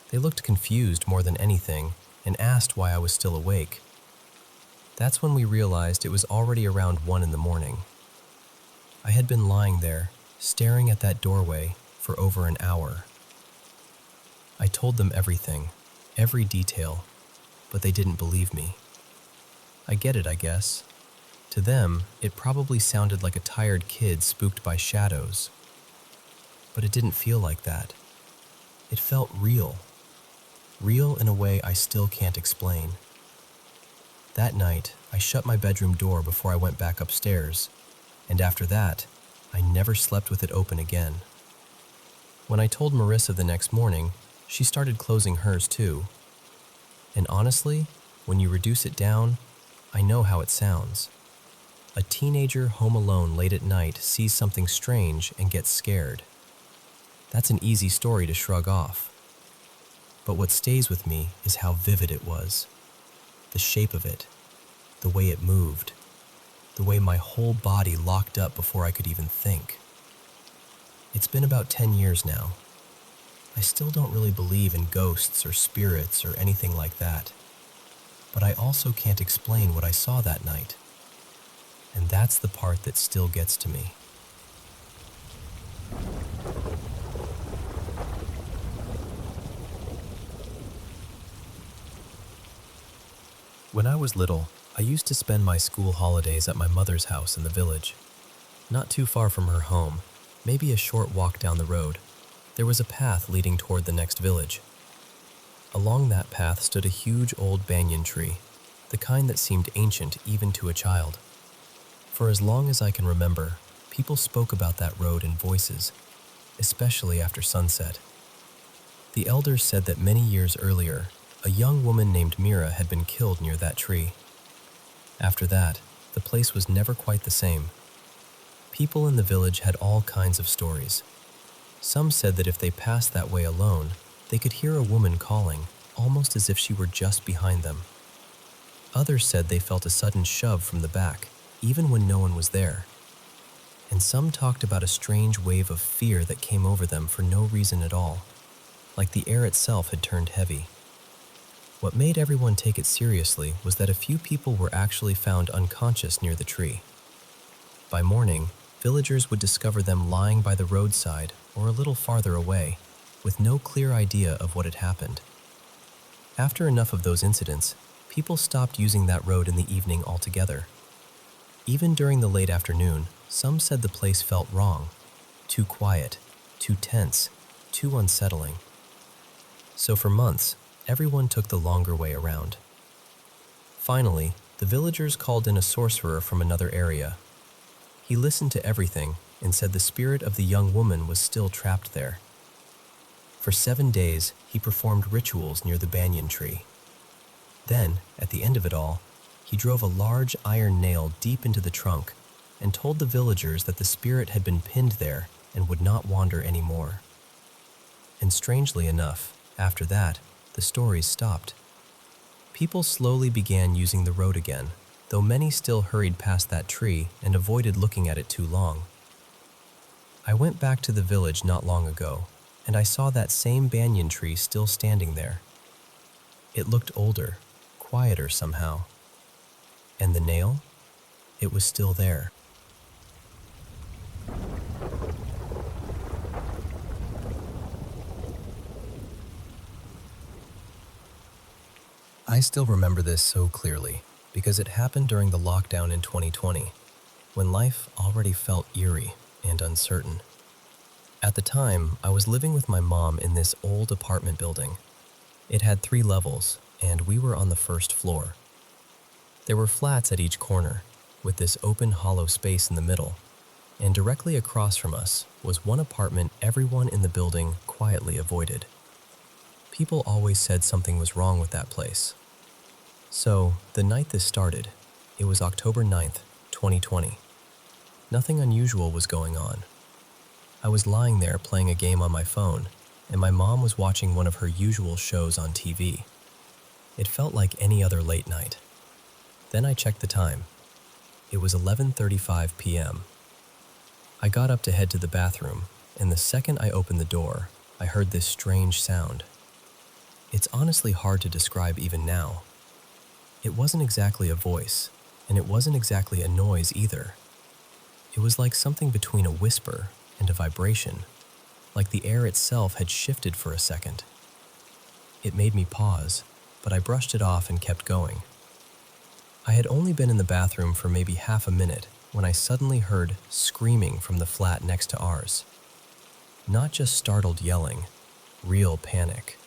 They looked confused more than anything and asked why I was still awake. That's when we realized it was already around 1 in the morning. I had been lying there, staring at that doorway, for over an hour. I told them everything, every detail, but they didn't believe me. I get it, I guess. To them, it probably sounded like a tired kid spooked by shadows. But it didn't feel like that. It felt real. Real in a way I still can't explain. That night, I shut my bedroom door before I went back upstairs, and after that, I never slept with it open again. When I told Marissa the next morning, she started closing hers too. And honestly, when you reduce it down, I know how it sounds. A teenager home alone late at night sees something strange and gets scared. That's an easy story to shrug off. But what stays with me is how vivid it was. The shape of it, the way it moved, the way my whole body locked up before I could even think. It's been about 10 years now. I still don't really believe in ghosts or spirits or anything like that. But I also can't explain what I saw that night. And that's the part that still gets to me. When I was little, I used to spend my school holidays at my mother's house in the village. Not too far from her home, maybe a short walk down the road, there was a path leading toward the next village. Along that path stood a huge old banyan tree, the kind that seemed ancient even to a child. For as long as I can remember, people spoke about that road in voices, especially after sunset. The elders said that many years earlier, a young woman named Mira had been killed near that tree. After that, the place was never quite the same. People in the village had all kinds of stories. Some said that if they passed that way alone, they could hear a woman calling, almost as if she were just behind them. Others said they felt a sudden shove from the back, even when no one was there. And some talked about a strange wave of fear that came over them for no reason at all, like the air itself had turned heavy. What made everyone take it seriously was that a few people were actually found unconscious near the tree. By morning, villagers would discover them lying by the roadside or a little farther away, with no clear idea of what had happened. After enough of those incidents, people stopped using that road in the evening altogether. Even during the late afternoon, some said the place felt wrong, too quiet, too tense, too unsettling. So for months, everyone took the longer way around. Finally, the villagers called in a sorcerer from another area. He listened to everything and said the spirit of the young woman was still trapped there. For 7 days, he performed rituals near the banyan tree. Then, at the end of it all, he drove a large iron nail deep into the trunk and told the villagers that the spirit had been pinned there and would not wander anymore. And strangely enough, after that, the stories stopped. People slowly began using the road again, though many still hurried past that tree and avoided looking at it too long. I went back to the village not long ago, and I saw that same banyan tree still standing there. It looked older, quieter somehow. And the nail? It was still there. I still remember this so clearly because it happened during the lockdown in 2020, when life already felt eerie and uncertain. At the time, I was living with my mom in this old apartment building. It had 3 levels, and we were on the first floor. There were flats at each corner, with this open hollow space in the middle, and directly across from us was one apartment everyone in the building quietly avoided. People always said something was wrong with that place. So, the night this started, it was October 9th, 2020. Nothing unusual was going on. I was lying there playing a game on my phone, and my mom was watching one of her usual shows on TV. It felt like any other late night. Then I checked the time. It was 11:35 p.m. I got up to head to the bathroom, and the second I opened the door, I heard this strange sound. It's honestly hard to describe even now. It wasn't exactly a voice, and it wasn't exactly a noise either. It was like something between a whisper and a vibration, like the air itself had shifted for a second. It made me pause, but I brushed it off and kept going. I had only been in the bathroom for maybe half a minute when I suddenly heard screaming from the flat next to ours. Not just startled yelling, real panic.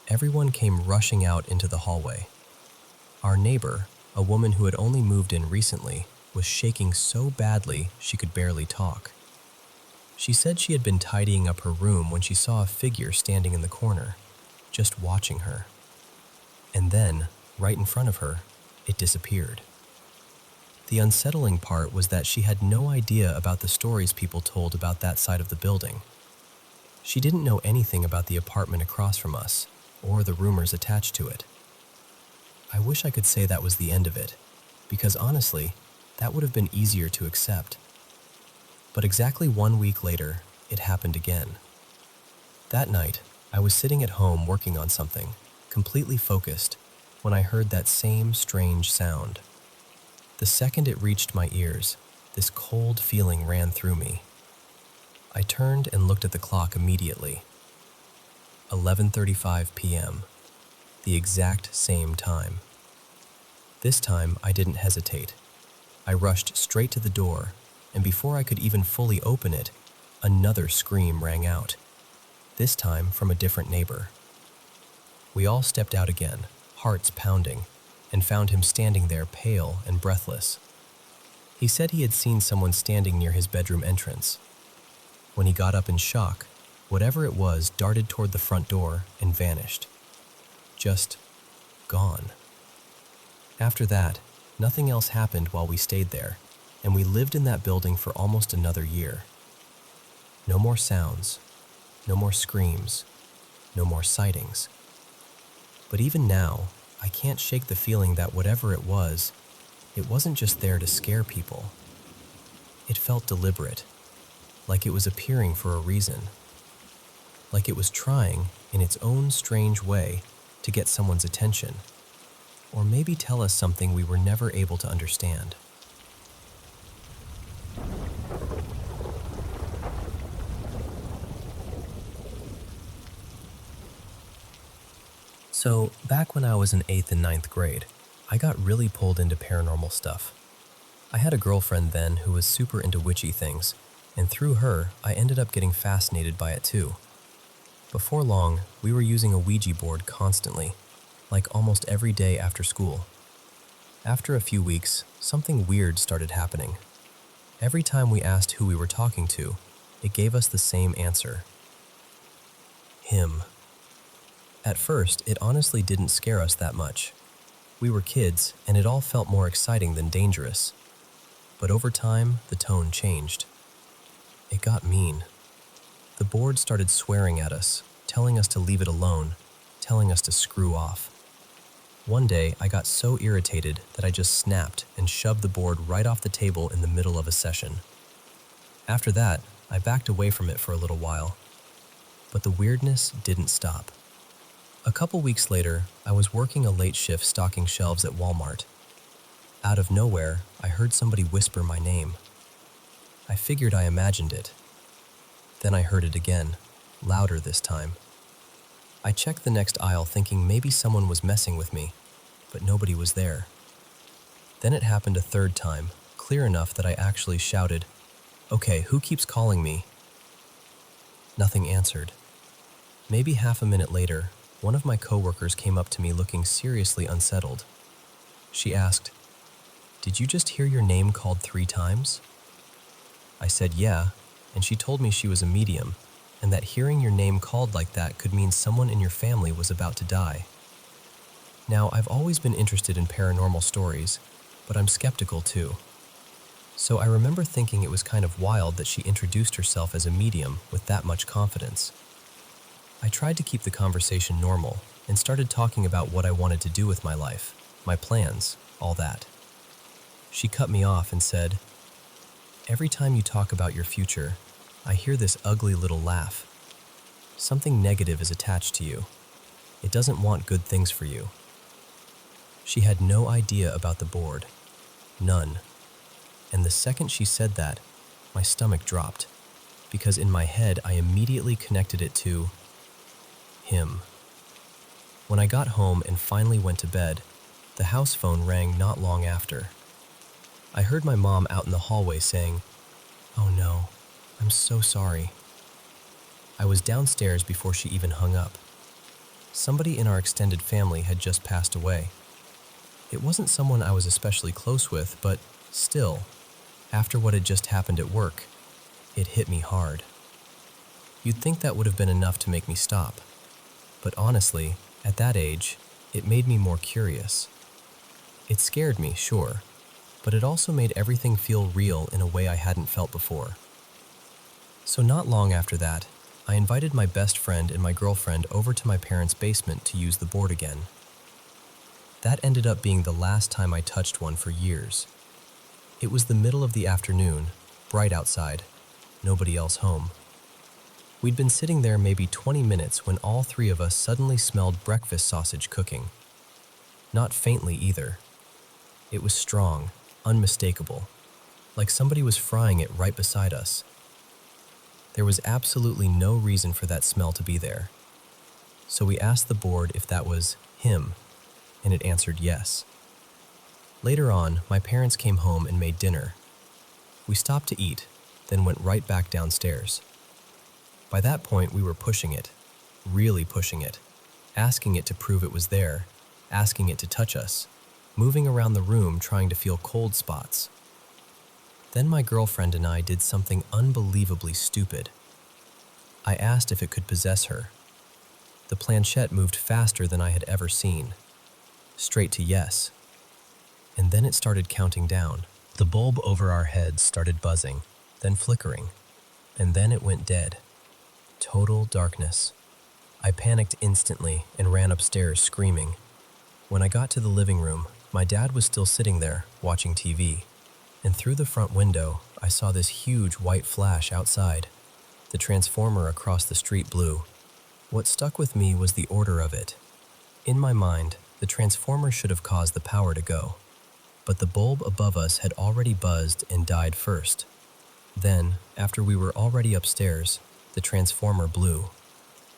Everyone came rushing out into the hallway. Our neighbor, a woman who had only moved in recently, was shaking so badly she could barely talk. She said she had been tidying up her room when she saw a figure standing in the corner, just watching her. And then, right in front of her, it disappeared. The unsettling part was that she had no idea about the stories people told about that side of the building. She didn't know anything about the apartment across from us, or the rumors attached to it. I wish I could say that was the end of it, because honestly, that would have been easier to accept. But exactly 1 week later, it happened again. That night, I was sitting at home working on something, completely focused, when I heard that same strange sound. The second it reached my ears, this cold feeling ran through me. I turned and looked at the clock immediately. 11:35 p.m., the exact same time. This time, I didn't hesitate. I rushed straight to the door, and before I could even fully open it, another scream rang out, this time from a different neighbor. We all stepped out again, hearts pounding, and found him standing there pale and breathless. He said he had seen someone standing near his bedroom entrance. When he got up in shock, whatever it was darted toward the front door and vanished. Just gone. After that, nothing else happened while we stayed there, and we lived in that building for almost another year. No more sounds, no more screams, no more sightings. But even now, I can't shake the feeling that whatever it wasn't just there to scare people. It felt deliberate, like it was appearing for a reason, like it was trying, in its own strange way, to get someone's attention, or maybe tell us something we were never able to understand. So, back when I was in 8th and 9th grade, I got really pulled into paranormal stuff. I had a girlfriend then who was super into witchy things, and through her, I ended up getting fascinated by it too. Before long, we were using a Ouija board constantly, like almost every day after school. After a few weeks, something weird started happening. Every time we asked who we were talking to, it gave us the same answer. Him. At first, it honestly didn't scare us that much. We were kids, and it all felt more exciting than dangerous. But over time, the tone changed. It got mean. The board started swearing at us, telling us to leave it alone, telling us to screw off. One day, I got so irritated that I just snapped and shoved the board right off the table in the middle of a session. After that, I backed away from it for a little while. But the weirdness didn't stop. A couple weeks later, I was working a late shift stocking shelves at Walmart. Out of nowhere, I heard somebody whisper my name. I figured I imagined it. Then I heard it again, louder this time. I checked the next aisle thinking maybe someone was messing with me, but nobody was there. Then it happened a third time, clear enough that I actually shouted, "Okay, who keeps calling me?" Nothing answered. Maybe half a minute later, one of my coworkers came up to me looking seriously unsettled. She asked, "Did you just hear your name called 3 times?" I said yeah, and she told me she was a medium, and that hearing your name called like that could mean someone in your family was about to die. Now, I've always been interested in paranormal stories, but I'm skeptical too. So I remember thinking it was kind of wild that she introduced herself as a medium with that much confidence. I tried to keep the conversation normal and started talking about what I wanted to do with my life, my plans, all that. She cut me off and said, "Every time you talk about your future, I hear this ugly little laugh. Something negative is attached to you. It doesn't want good things for you." She had no idea about the board. None. And the second she said that, my stomach dropped, because in my head I immediately connected it to him. When I got home and finally went to bed, the house phone rang not long after. I heard my mom out in the hallway saying, "Oh no, I'm so sorry." I was downstairs before she even hung up. Somebody in our extended family had just passed away. It wasn't someone I was especially close with, but still, after what had just happened at work, it hit me hard. You'd think that would have been enough to make me stop. But honestly, at that age, it made me more curious. It scared me, sure, but it also made everything feel real in a way I hadn't felt before. So not long after that, I invited my best friend and my girlfriend over to my parents' basement to use the board again. That ended up being the last time I touched one for years. It was the middle of the afternoon, bright outside, nobody else home. We'd been sitting there maybe 20 minutes when all 3 of us suddenly smelled breakfast sausage cooking. Not faintly either. It was strong, unmistakable, like somebody was frying it right beside us. There was absolutely no reason for that smell to be there. So we asked the board if that was him, and it answered yes. Later on, my parents came home and made dinner. We stopped to eat, then went right back downstairs. By that point, we were pushing it, really pushing it, asking it to prove it was there, asking it to touch us, moving around the room trying to feel cold spots. Then my girlfriend and I did something unbelievably stupid. I asked if it could possess her. The planchette moved faster than I had ever seen. Straight to yes. And then it started counting down. The bulb over our heads started buzzing, then flickering, and then it went dead. Total darkness. I panicked instantly and ran upstairs screaming. When I got to the living room, my dad was still sitting there, watching TV. And through the front window, I saw this huge white flash outside. The transformer across the street blew. What stuck with me was the order of it. In my mind, the transformer should have caused the power to go. But the bulb above us had already buzzed and died first. Then, after we were already upstairs, the transformer blew.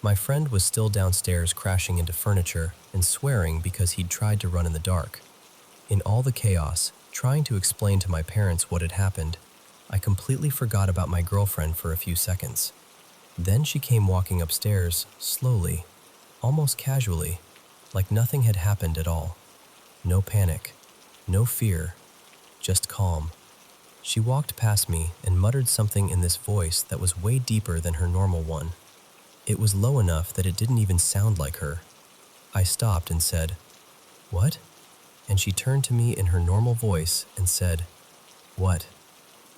My friend was still downstairs crashing into furniture and swearing because he'd tried to run in the dark. In all the chaos, trying to explain to my parents what had happened, I completely forgot about my girlfriend for a few seconds. Then she came walking upstairs, slowly, almost casually, like nothing had happened at all. No panic, no fear, just calm. She walked past me and muttered something in this voice that was way deeper than her normal one. It was low enough that it didn't even sound like her. I stopped and said, "What?" And she turned to me in her normal voice and said, "What?"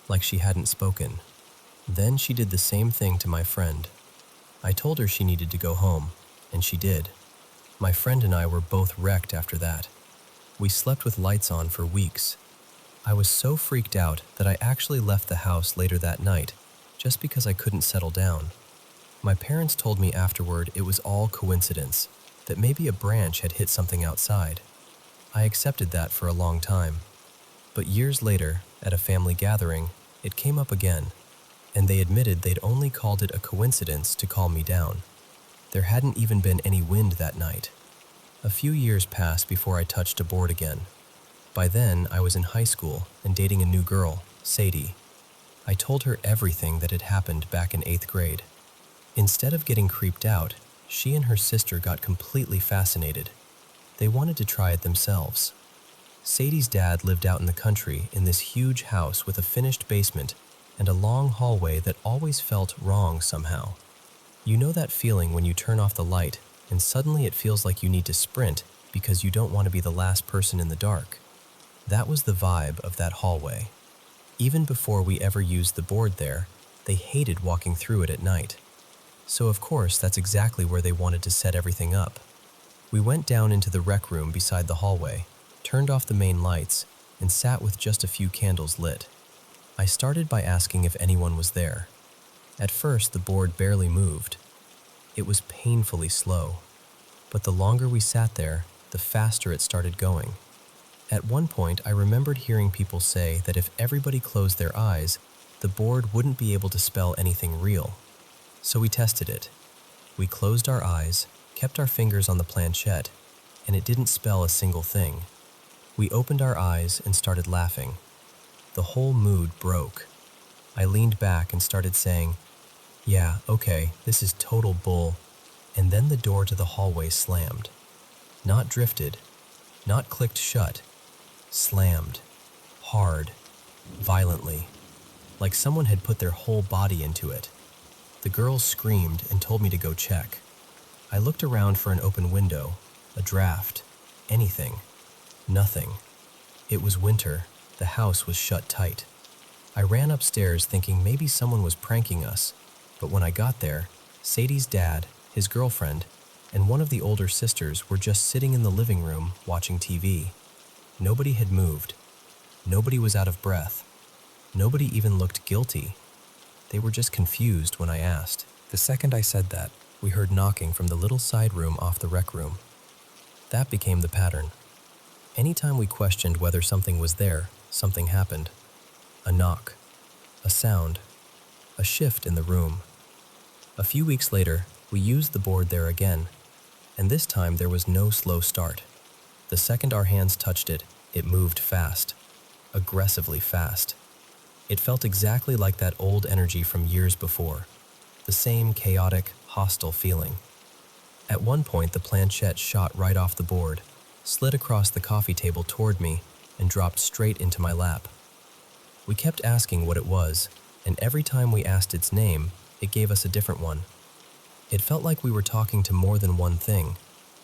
like she hadn't spoken. Then she did the same thing to my friend. I told her she needed to go home, and she did. My friend and I were both wrecked after that. We slept with lights on for weeks. I was so freaked out that I actually left the house later that night, just because I couldn't settle down. My parents told me afterward it was all coincidence, that maybe a branch had hit something outside. I accepted that for a long time. But years later, at a family gathering, it came up again, and they admitted they'd only called it a coincidence to calm me down. There hadn't even been any wind that night. A few years passed before I touched a board again. By then, I was in high school and dating a new girl, Sadie. I told her everything that had happened back in 8th grade. Instead of getting creeped out, she and her sister got completely fascinated. They wanted to try it themselves. Sadie's dad lived out in the country in this huge house with a finished basement and a long hallway that always felt wrong somehow. You know that feeling when you turn off the light and suddenly it feels like you need to sprint because you don't want to be the last person in the dark? That was the vibe of that hallway. Even before we ever used the board there, they hated walking through it at night. So of course, that's exactly where they wanted to set everything up. We went down into the rec room beside the hallway, turned off the main lights, and sat with just a few candles lit. I started by asking if anyone was there. At first, the board barely moved. It was painfully slow, but the longer we sat there, the faster it started going. At one point, I remembered hearing people say that if everybody closed their eyes, the board wouldn't be able to spell anything real. So we tested it. We closed our eyes, kept our fingers on the planchette, and it didn't spell a single thing. We opened our eyes and started laughing. The whole mood broke. I leaned back and started saying, "Yeah, okay, this is total bull," and then the door to the hallway slammed. Not drifted, not clicked shut, slammed, hard, violently, like someone had put their whole body into it. The girls screamed and told me to go check. I looked around for an open window, a draft, anything. Nothing. It was winter. The house was shut tight. I ran upstairs thinking maybe someone was pranking us, but when I got there, Sadie's dad, his girlfriend, and one of the older sisters were just sitting in the living room watching TV. Nobody had moved. Nobody was out of breath. Nobody even looked guilty. They were just confused when I asked. The second I said that, we heard knocking from the little side room off the rec room. That became the pattern. Anytime we questioned whether something was there, something happened. A knock, a sound, a shift in the room. A few weeks later, we used the board there again, and this time there was no slow start. The second our hands touched it, it moved fast, aggressively fast. It felt exactly like that old energy from years before, the same chaotic, hostile feeling. At one point, the planchette shot right off the board, slid across the coffee table toward me, and dropped straight into my lap. We kept asking what it was, and every time we asked its name, it gave us a different one. It felt like we were talking to more than one thing,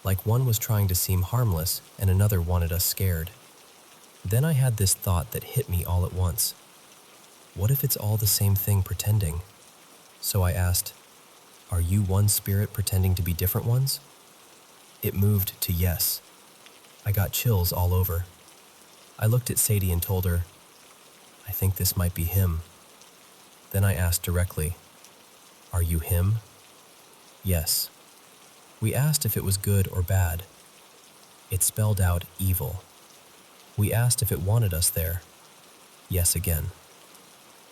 like one was trying to seem harmless and another wanted us scared. Then I had this thought that hit me all at once. What if it's all the same thing pretending? So I asked, "Are you one spirit pretending to be different ones?" It moved to yes. I got chills all over. I looked at Sadie and told her, "I think this might be him." Then I asked directly, "Are you him?" Yes. We asked if it was good or bad. It spelled out evil. We asked if it wanted us there. Yes again.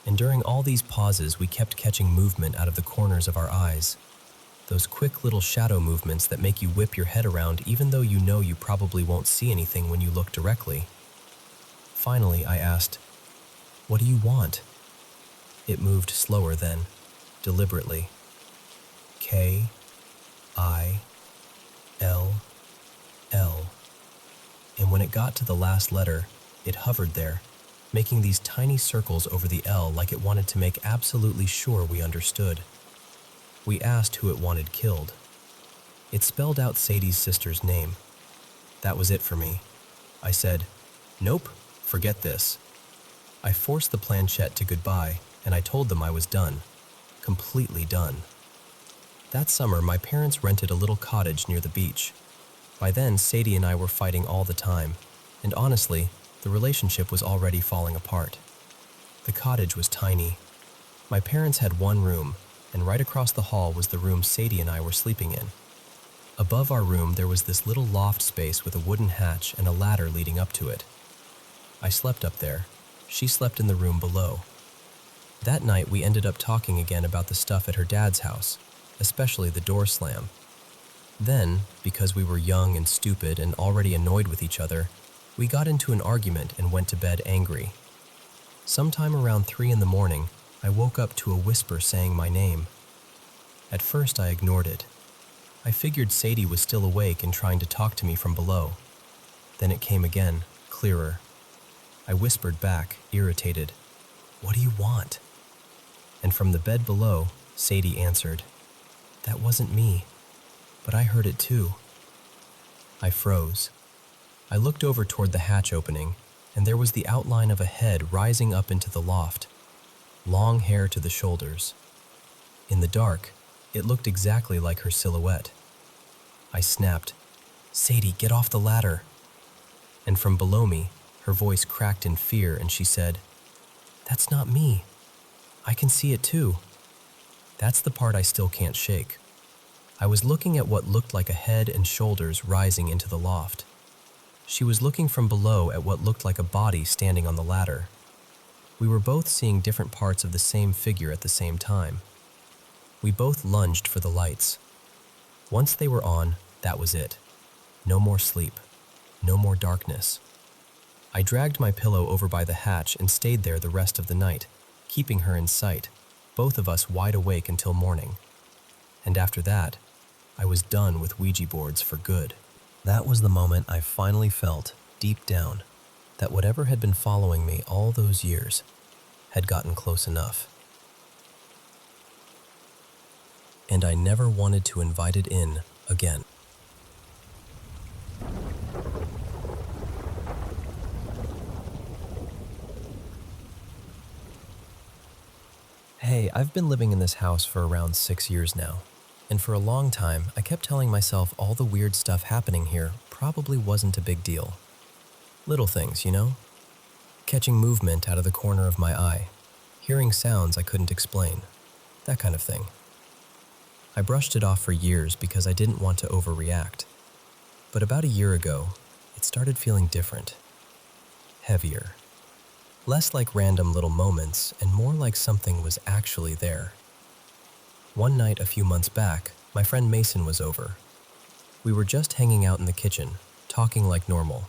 And during all these pauses, we kept catching movement out of the corners of our eyes. Those quick little shadow movements that make you whip your head around even though you know you probably won't see anything when you look directly. Finally, I asked, "What do you want?" It moved slower then, deliberately. K-I-L-L. And when it got to the last letter, it hovered there, making these tiny circles over the L like it wanted to make absolutely sure we understood. We asked who it wanted killed. It spelled out Sadie's sister's name. That was it for me. I said, "Nope, forget this." I forced the planchette to goodbye, and I told them I was done. Completely done. That summer, my parents rented a little cottage near the beach. By then, Sadie and I were fighting all the time, and honestly, the relationship was already falling apart. The cottage was tiny. My parents had one room, and right across the hall was the room Sadie and I were sleeping in. Above our room, there was this little loft space with a wooden hatch and a ladder leading up to it. I slept up there. She slept in the room below. That night, we ended up talking again about the stuff at her dad's house, especially the door slam. Then, because we were young and stupid and already annoyed with each other, we got into an argument and went to bed angry. Sometime around 3 in the morning, I woke up to a whisper saying my name. At first, I ignored it. I figured Sadie was still awake and trying to talk to me from below. Then it came again, clearer. I whispered back, irritated, "What do you want?" And from the bed below, Sadie answered, "That wasn't me, but I heard it too." I froze. I looked over toward the hatch opening, and there was the outline of a head rising up into the loft, long hair to the shoulders. In the dark, it looked exactly like her silhouette. I snapped, "Sadie, get off the ladder." And from below me, her voice cracked in fear and she said, "That's not me. I can see it too." That's the part I still can't shake. I was looking at what looked like a head and shoulders rising into the loft. She was looking from below at what looked like a body standing on the ladder. We were both seeing different parts of the same figure at the same time. We both lunged for the lights. Once they were on, that was it. No more sleep. No more darkness. I dragged my pillow over by the hatch and stayed there the rest of the night, keeping her in sight, both of us wide awake until morning. And after that, I was done with Ouija boards for good. That was the moment I finally felt, deep down, that whatever had been following me all those years had gotten close enough. And I never wanted to invite it in again. Hey, I've been living in this house for around 6 years now, and for a long time, I kept telling myself all the weird stuff happening here probably wasn't a big deal. Little things, you know? Catching movement out of the corner of my eye, hearing sounds I couldn't explain, that kind of thing. I brushed it off for years because I didn't want to overreact. But about a year ago, it started feeling different. Heavier. Less like random little moments and more like something was actually there. One night a few months back, my friend Mason was over. We were just hanging out in the kitchen, talking like normal,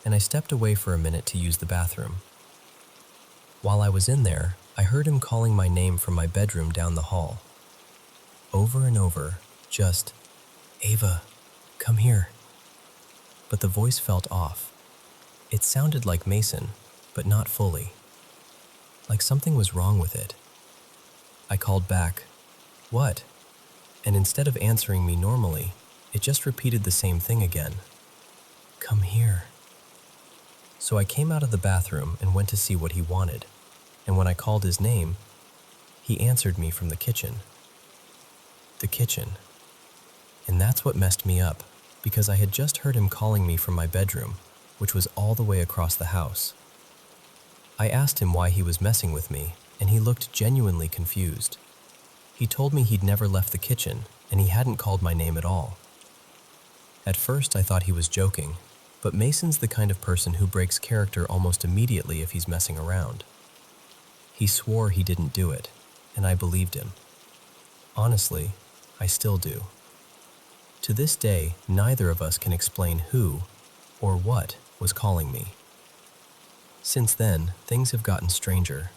and I stepped away for a minute to use the bathroom. While I was in there, I heard him calling my name from my bedroom down the hall. Over and over, just, "Ava, come here." But the voice felt off. It sounded like Mason, but not fully. Like something was wrong with it. I called back, "What?" And instead of answering me normally, it just repeated the same thing again. "Come here." So I came out of the bathroom and went to see what he wanted, and when I called his name, he answered me from the kitchen. The kitchen. And that's what messed me up, because I had just heard him calling me from my bedroom, which was all the way across the house. I asked him why he was messing with me, and he looked genuinely confused. He told me he'd never left the kitchen, and he hadn't called my name at all. At first, I thought he was joking, but Mason's the kind of person who breaks character almost immediately if he's messing around. He swore he didn't do it, and I believed him. Honestly, I still do. To this day, neither of us can explain who or what was calling me. Since then, things have gotten stranger.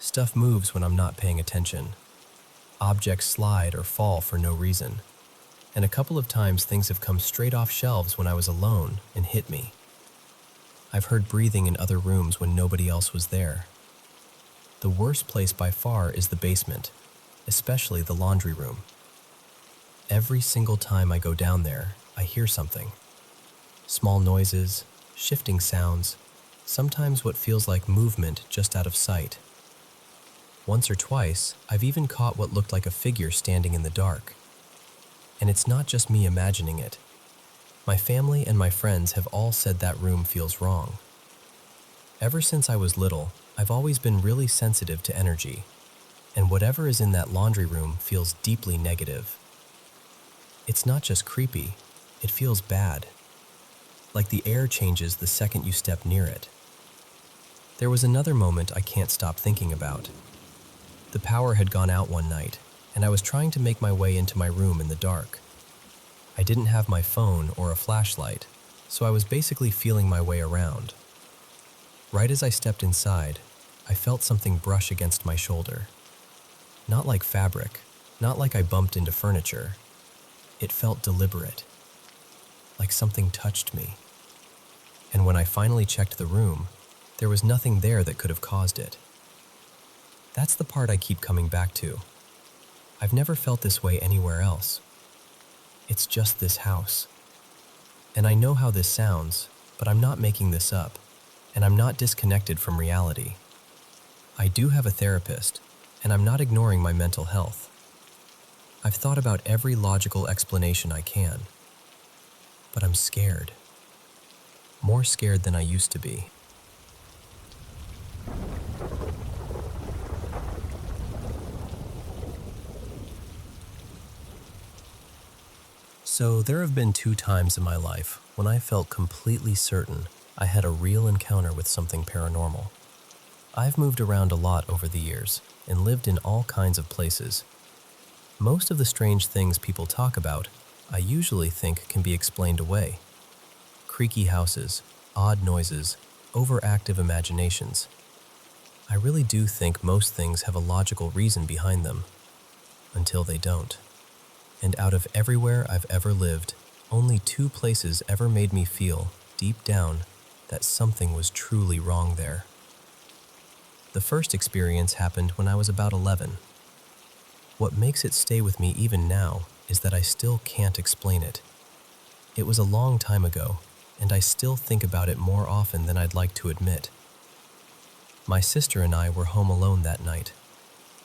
Stuff moves when I'm not paying attention. Objects slide or fall for no reason. And a couple of times things have come straight off shelves when I was alone and hit me. I've heard breathing in other rooms when nobody else was there. The worst place by far is the basement, especially the laundry room. Every single time I go down there, I hear something. Small noises, shifting sounds, sometimes what feels like movement just out of sight. Once or twice, I've even caught what looked like a figure standing in the dark. And it's not just me imagining it. My family and my friends have all said that room feels wrong. Ever since I was little, I've always been really sensitive to energy, and whatever is in that laundry room feels deeply negative. It's not just creepy, it feels bad. Like the air changes the second you step near it. There was another moment I can't stop thinking about. The power had gone out one night, and I was trying to make my way into my room in the dark. I didn't have my phone or a flashlight, so I was basically feeling my way around. Right as I stepped inside, I felt something brush against my shoulder. Not like fabric, not like I bumped into furniture. It felt deliberate, like something touched me. And when I finally checked the room, there was nothing there that could have caused it. That's the part I keep coming back to. I've never felt this way anywhere else. It's just this house. And I know how this sounds, but I'm not making this up, and I'm not disconnected from reality. I do have a therapist, and I'm not ignoring my mental health. I've thought about every logical explanation I can, but I'm scared. More scared than I used to be. So there have been 2 times in my life when I felt completely certain I had a real encounter with something paranormal. I've moved around a lot over the years and lived in all kinds of places. Most of the strange things people talk about, I usually think can be explained away. Creaky houses, odd noises, overactive imaginations. I really do think most things have a logical reason behind them, until they don't. And out of everywhere I've ever lived, only 2 places ever made me feel, deep down, that something was truly wrong there. The first experience happened when I was about 11. What makes it stay with me even now is that I still can't explain it. It was a long time ago, and I still think about it more often than I'd like to admit. My sister and I were home alone that night.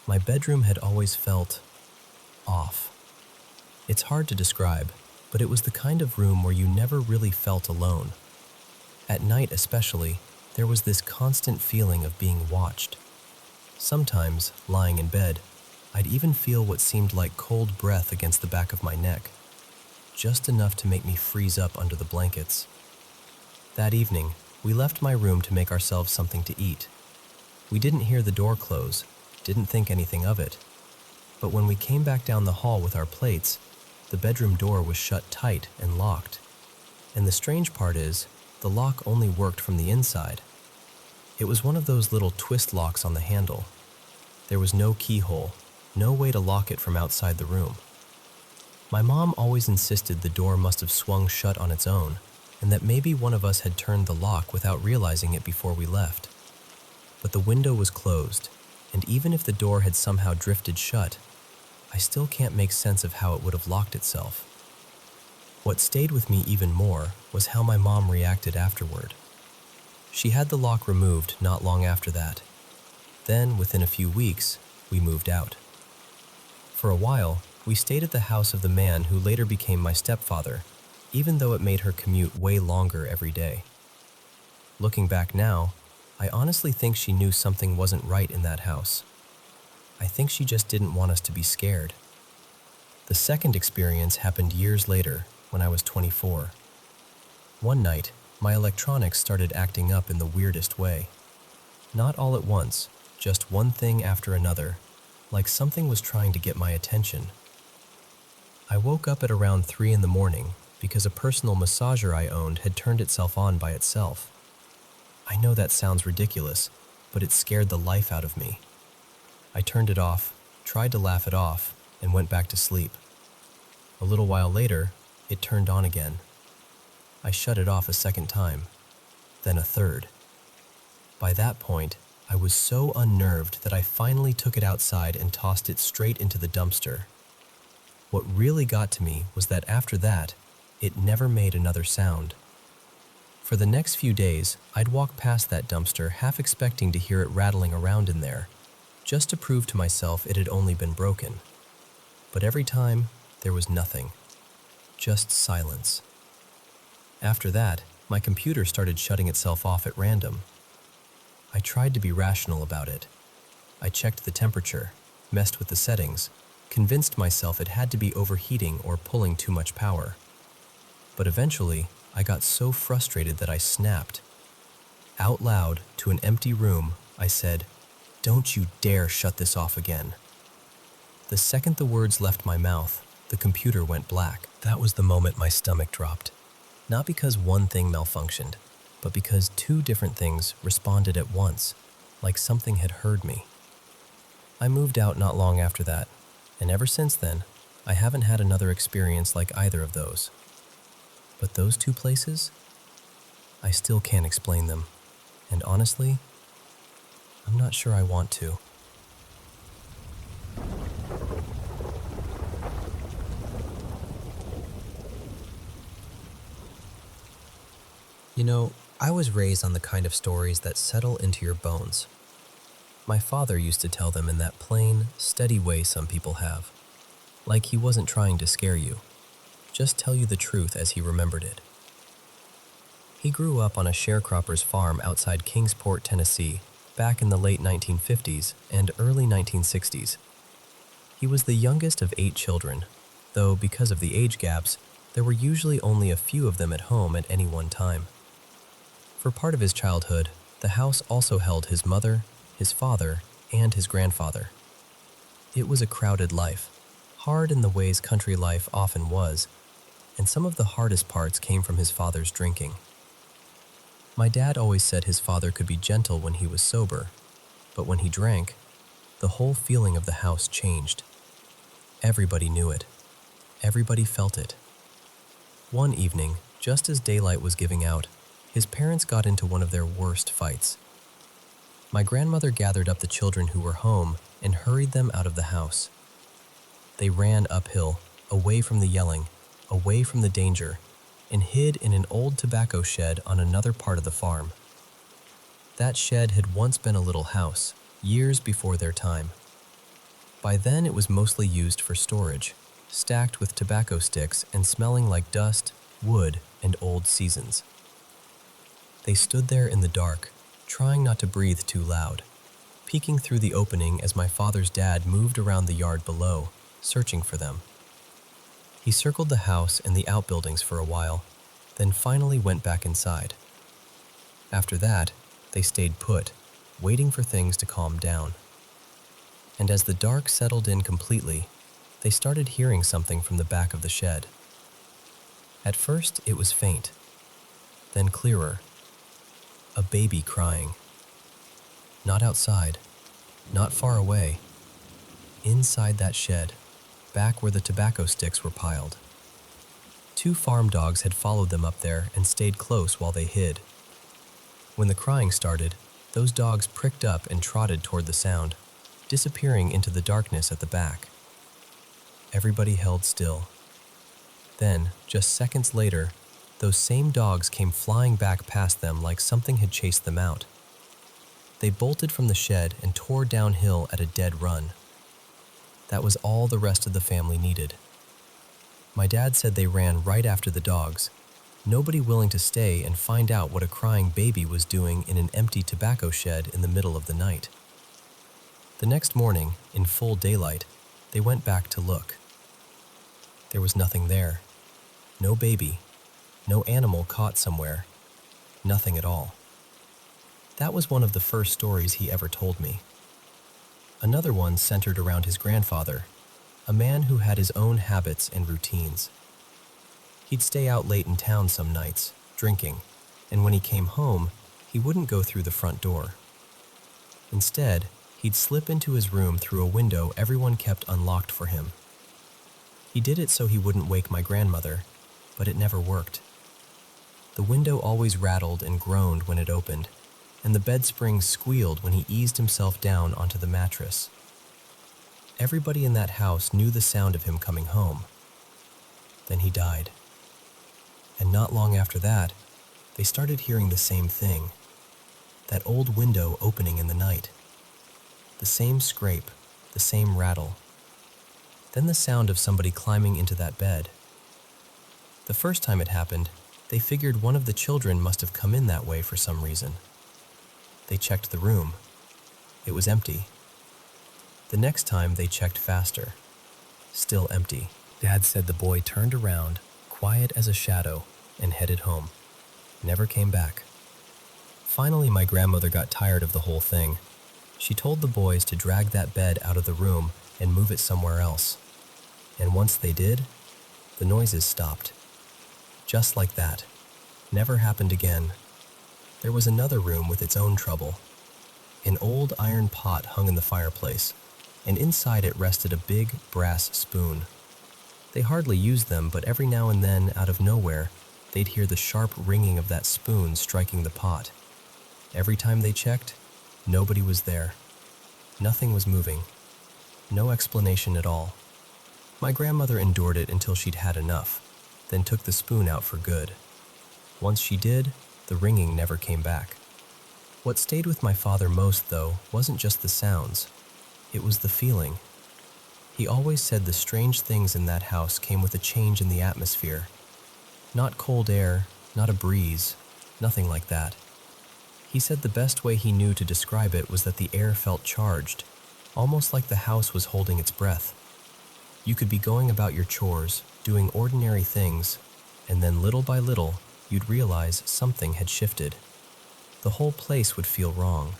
My bedroom had always felt off. It's hard to describe, but it was the kind of room where you never really felt alone. At night especially, there was this constant feeling of being watched. Sometimes, lying in bed, I'd even feel what seemed like cold breath against the back of my neck, just enough to make me freeze up under the blankets. That evening, we left my room to make ourselves something to eat. We didn't hear the door close, didn't think anything of it. But when we came back down the hall with our plates, the bedroom door was shut tight and locked. And the strange part is, the lock only worked from the inside. It was one of those little twist locks on the handle. There was no keyhole, no way to lock it from outside the room. My mom always insisted the door must have swung shut on its own, and that maybe one of us had turned the lock without realizing it before we left. But the window was closed, and even if the door had somehow drifted shut, I still can't make sense of how it would have locked itself. What stayed with me even more was how my mom reacted afterward. She had the lock removed not long after that. Then, within a few weeks, we moved out. For a while, we stayed at the house of the man who later became my stepfather, even though it made her commute way longer every day. Looking back now, I honestly think she knew something wasn't right in that house. I think she just didn't want us to be scared. The second experience happened years later, when I was 24. One night, my electronics started acting up in the weirdest way. Not all at once, just one thing after another, like something was trying to get my attention. I woke up at around 3 in the morning because a personal massager I owned had turned itself on by itself. I know that sounds ridiculous, but it scared the life out of me. I turned it off, tried to laugh it off, and went back to sleep. A little while later, it turned on again. I shut it off a second time, then a third. By that point, I was so unnerved that I finally took it outside and tossed it straight into the dumpster. What really got to me was that after that, it never made another sound. For the next few days, I'd walk past that dumpster half expecting to hear it rattling around in there, just to prove to myself it had only been broken. But every time, there was nothing. Just silence. After that, my computer started shutting itself off at random. I tried to be rational about it. I checked the temperature, messed with the settings, convinced myself it had to be overheating or pulling too much power. But eventually, I got so frustrated that I snapped. Out loud, to an empty room, I said, "Don't you dare shut this off again." The second the words left my mouth, the computer went black. That was the moment my stomach dropped. Not because one thing malfunctioned, but because two different things responded at once, like something had heard me. I moved out not long after that, and ever since then, I haven't had another experience like either of those. But those two places, I still can't explain them, and honestly, I'm not sure I want to. You know, I was raised on the kind of stories that settle into your bones. My father used to tell them in that plain, steady way some people have. Like he wasn't trying to scare you, just tell you the truth as he remembered it. He grew up on a sharecropper's farm outside Kingsport, Tennessee, back in the late 1950s and early 1960s. He was the youngest of 8 children, though because of the age gaps, there were usually only a few of them at home at any one time. For part of his childhood, the house also held his mother, his father, and his grandfather. It was a crowded life, hard in the ways country life often was, and some of the hardest parts came from his father's drinking. My dad always said his father could be gentle when he was sober, but when he drank, the whole feeling of the house changed. Everybody knew it. Everybody felt it. One evening, just as daylight was giving out, his parents got into one of their worst fights. My grandmother gathered up the children who were home and hurried them out of the house. They ran uphill, away from the yelling, away from the danger, and hid in an old tobacco shed on another part of the farm. That shed had once been a little house, years before their time. By then it was mostly used for storage, stacked with tobacco sticks and smelling like dust, wood, and old seasons. They stood there in the dark, trying not to breathe too loud, peeking through the opening as my father's dad moved around the yard below, searching for them. He circled the house and the outbuildings for a while, then finally went back inside. After that, they stayed put, waiting for things to calm down. And as the dark settled in completely, they started hearing something from the back of the shed. At first, it was faint, then clearer. A baby crying. Not outside, not far away. Inside that shed, back where the tobacco sticks were piled. 2 farm dogs had followed them up there and stayed close while they hid. When the crying started, those dogs pricked up and trotted toward the sound, disappearing into the darkness at the back. Everybody held still. Then, just seconds later, those same dogs came flying back past them like something had chased them out. They bolted from the shed and tore downhill at a dead run. That was all the rest of the family needed. My dad said they ran right after the dogs, nobody willing to stay and find out what a crying baby was doing in an empty tobacco shed in the middle of the night. The next morning, in full daylight, they went back to look. There was nothing there. No baby. No animal caught somewhere. Nothing at all. That was one of the first stories he ever told me. Another one centered around his grandfather, a man who had his own habits and routines. He'd stay out late in town some nights, drinking, and when he came home, he wouldn't go through the front door. Instead, he'd slip into his room through a window everyone kept unlocked for him. He did it so he wouldn't wake my grandmother, but it never worked. The window always rattled and groaned when it opened, and the bed springs squealed when he eased himself down onto the mattress. Everybody in that house knew the sound of him coming home. Then he died. And not long after that, they started hearing the same thing. That old window opening in the night. The same scrape, the same rattle. Then the sound of somebody climbing into that bed. The first time it happened, they figured one of the children must have come in that way for some reason. They checked the room. It was empty. The next time they checked faster. Still empty. Dad said the boy turned around, quiet as a shadow, and headed home. Never came back. Finally, my grandmother got tired of the whole thing. She told the boys to drag that bed out of the room and move it somewhere else. And once they did, the noises stopped. Just like that. Never happened again. There was another room with its own trouble. An old iron pot hung in the fireplace, and inside it rested a big brass spoon. They hardly used them, but every now and then, out of nowhere, they'd hear the sharp ringing of that spoon striking the pot. Every time they checked, nobody was there. Nothing was moving. No explanation at all. My grandmother endured it until she'd had enough, then took the spoon out for good. Once she did, the ringing never came back. What stayed with my father most, though, wasn't just the sounds. It was the feeling. He always said the strange things in that house came with a change in the atmosphere. Not cold air, not a breeze, nothing like that. He said the best way he knew to describe it was that the air felt charged, almost like the house was holding its breath. You could be going about your chores, doing ordinary things, and then little by little, you'd realize something had shifted. The whole place would feel wrong.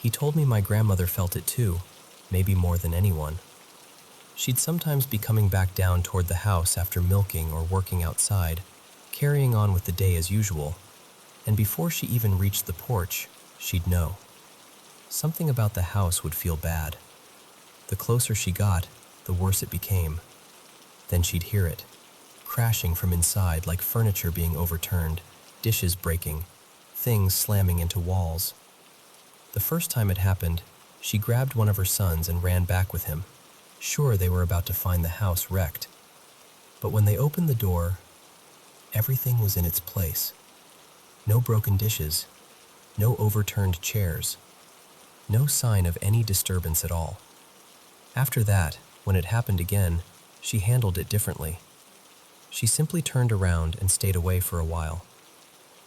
He told me my grandmother felt it too, maybe more than anyone. She'd sometimes be coming back down toward the house after milking or working outside, carrying on with the day as usual, and before she even reached the porch, she'd know. Something about the house would feel bad. The closer she got, the worse it became. Then she'd hear it, crashing from inside like furniture being overturned, dishes breaking, things slamming into walls. The first time it happened, she grabbed one of her sons and ran back with him, sure they were about to find the house wrecked. But when they opened the door, everything was in its place. No broken dishes, no overturned chairs, no sign of any disturbance at all. After that, when it happened again, she handled it differently. She simply turned around and stayed away for a while.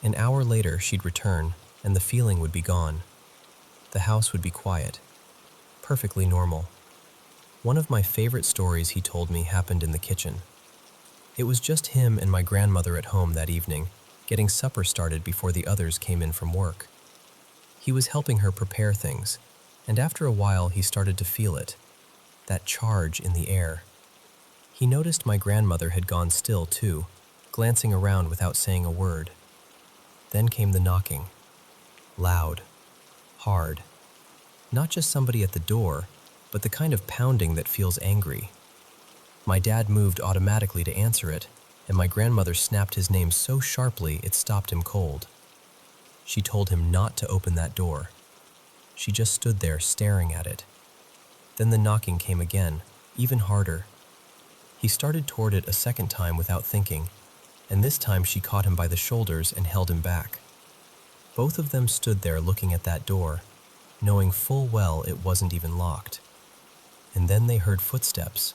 An hour later, she'd return, and the feeling would be gone. The house would be quiet, perfectly normal. One of my favorite stories he told me happened in the kitchen. It was just him and my grandmother at home that evening, getting supper started before the others came in from work. He was helping her prepare things, and after a while he started to feel it, that charge in the air. He noticed my grandmother had gone still too, glancing around without saying a word. Then came the knocking. Loud, hard. Not just somebody at the door, but the kind of pounding that feels angry. My dad moved automatically to answer it, and my grandmother snapped his name so sharply it stopped him cold. She told him not to open that door. She just stood there staring at it. Then the knocking came again, even harder. He started toward it a second time without thinking, and this time she caught him by the shoulders and held him back. Both of them stood there looking at that door, knowing full well it wasn't even locked. And then they heard footsteps,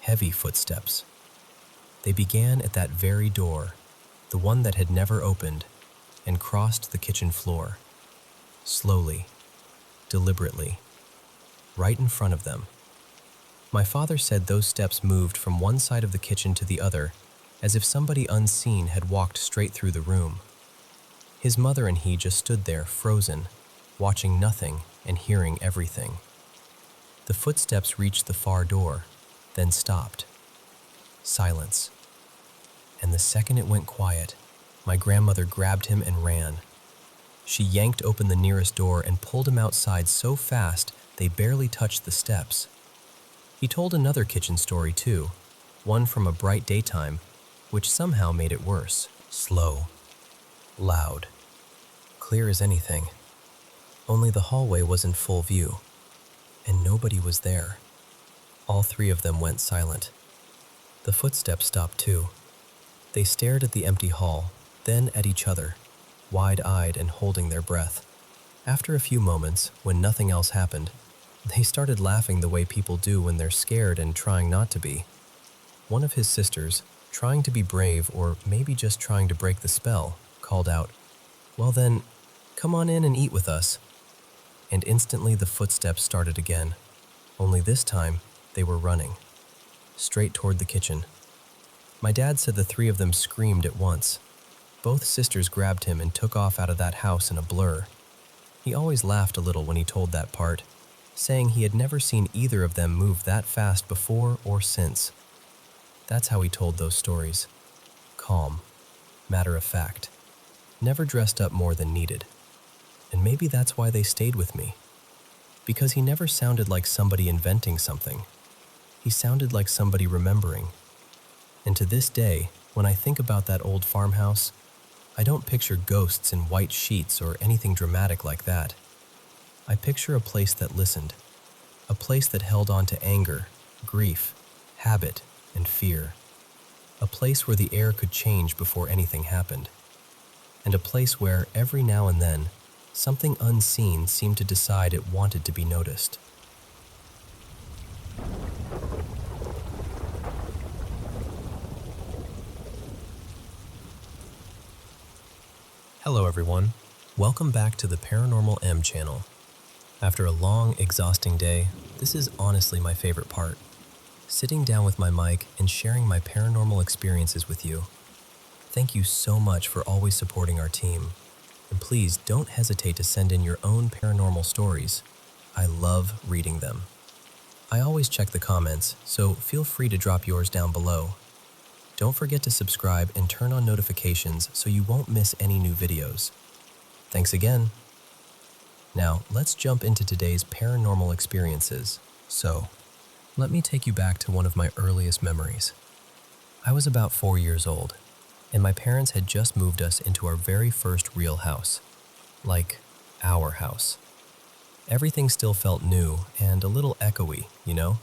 heavy footsteps. They began at that very door, the one that had never opened, and crossed the kitchen floor. Slowly, deliberately, right in front of them. My father said those steps moved from one side of the kitchen to the other, as if somebody unseen had walked straight through the room. His mother and he just stood there, frozen, watching nothing and hearing everything. The footsteps reached the far door, then stopped. Silence. And the second it went quiet, my grandmother grabbed him and ran. She yanked open the nearest door and pulled him outside so fast they barely touched the steps. He told another kitchen story too, one from a bright daytime, which somehow made it worse. Slow, loud, clear as anything. Only the hallway was in full view, and nobody was there. All three of them went silent. The footsteps stopped too. They stared at the empty hall, then at each other, wide-eyed and holding their breath. After a few moments, when nothing else happened, they started laughing the way people do when they're scared and trying not to be. One of his sisters, trying to be brave or maybe just trying to break the spell, called out, "Well then, come on in and eat with us." And instantly the footsteps started again, only this time they were running, straight toward the kitchen. My dad said the three of them screamed at once. Both sisters grabbed him and took off out of that house in a blur. He always laughed a little when he told that part, saying he had never seen either of them move that fast before or since. That's how he told those stories. Calm, matter of fact, never dressed up more than needed. And maybe that's why they stayed with me. Because he never sounded like somebody inventing something. He sounded like somebody remembering. And to this day, when I think about that old farmhouse, I don't picture ghosts in white sheets or anything dramatic like that. I picture a place that listened, a place that held on to anger, grief, habit, and fear. A place where the air could change before anything happened. And a place where, every now and then, something unseen seemed to decide it wanted to be noticed. Hello everyone, welcome back to the Paranormal M channel. After a long, exhausting day, this is honestly my favorite part. Sitting down with my mic and sharing my paranormal experiences with you. Thank you so much for always supporting our team. And please don't hesitate to send in your own paranormal stories. I love reading them. I always check the comments, so feel free to drop yours down below. Don't forget to subscribe and turn on notifications so you won't miss any new videos. Thanks again. Now, let's jump into today's paranormal experiences. So, let me take you back to one of my earliest memories. I was about 4 years old, and my parents had just moved us into our very first real house. Like, our house. Everything still felt new and a little echoey, you know?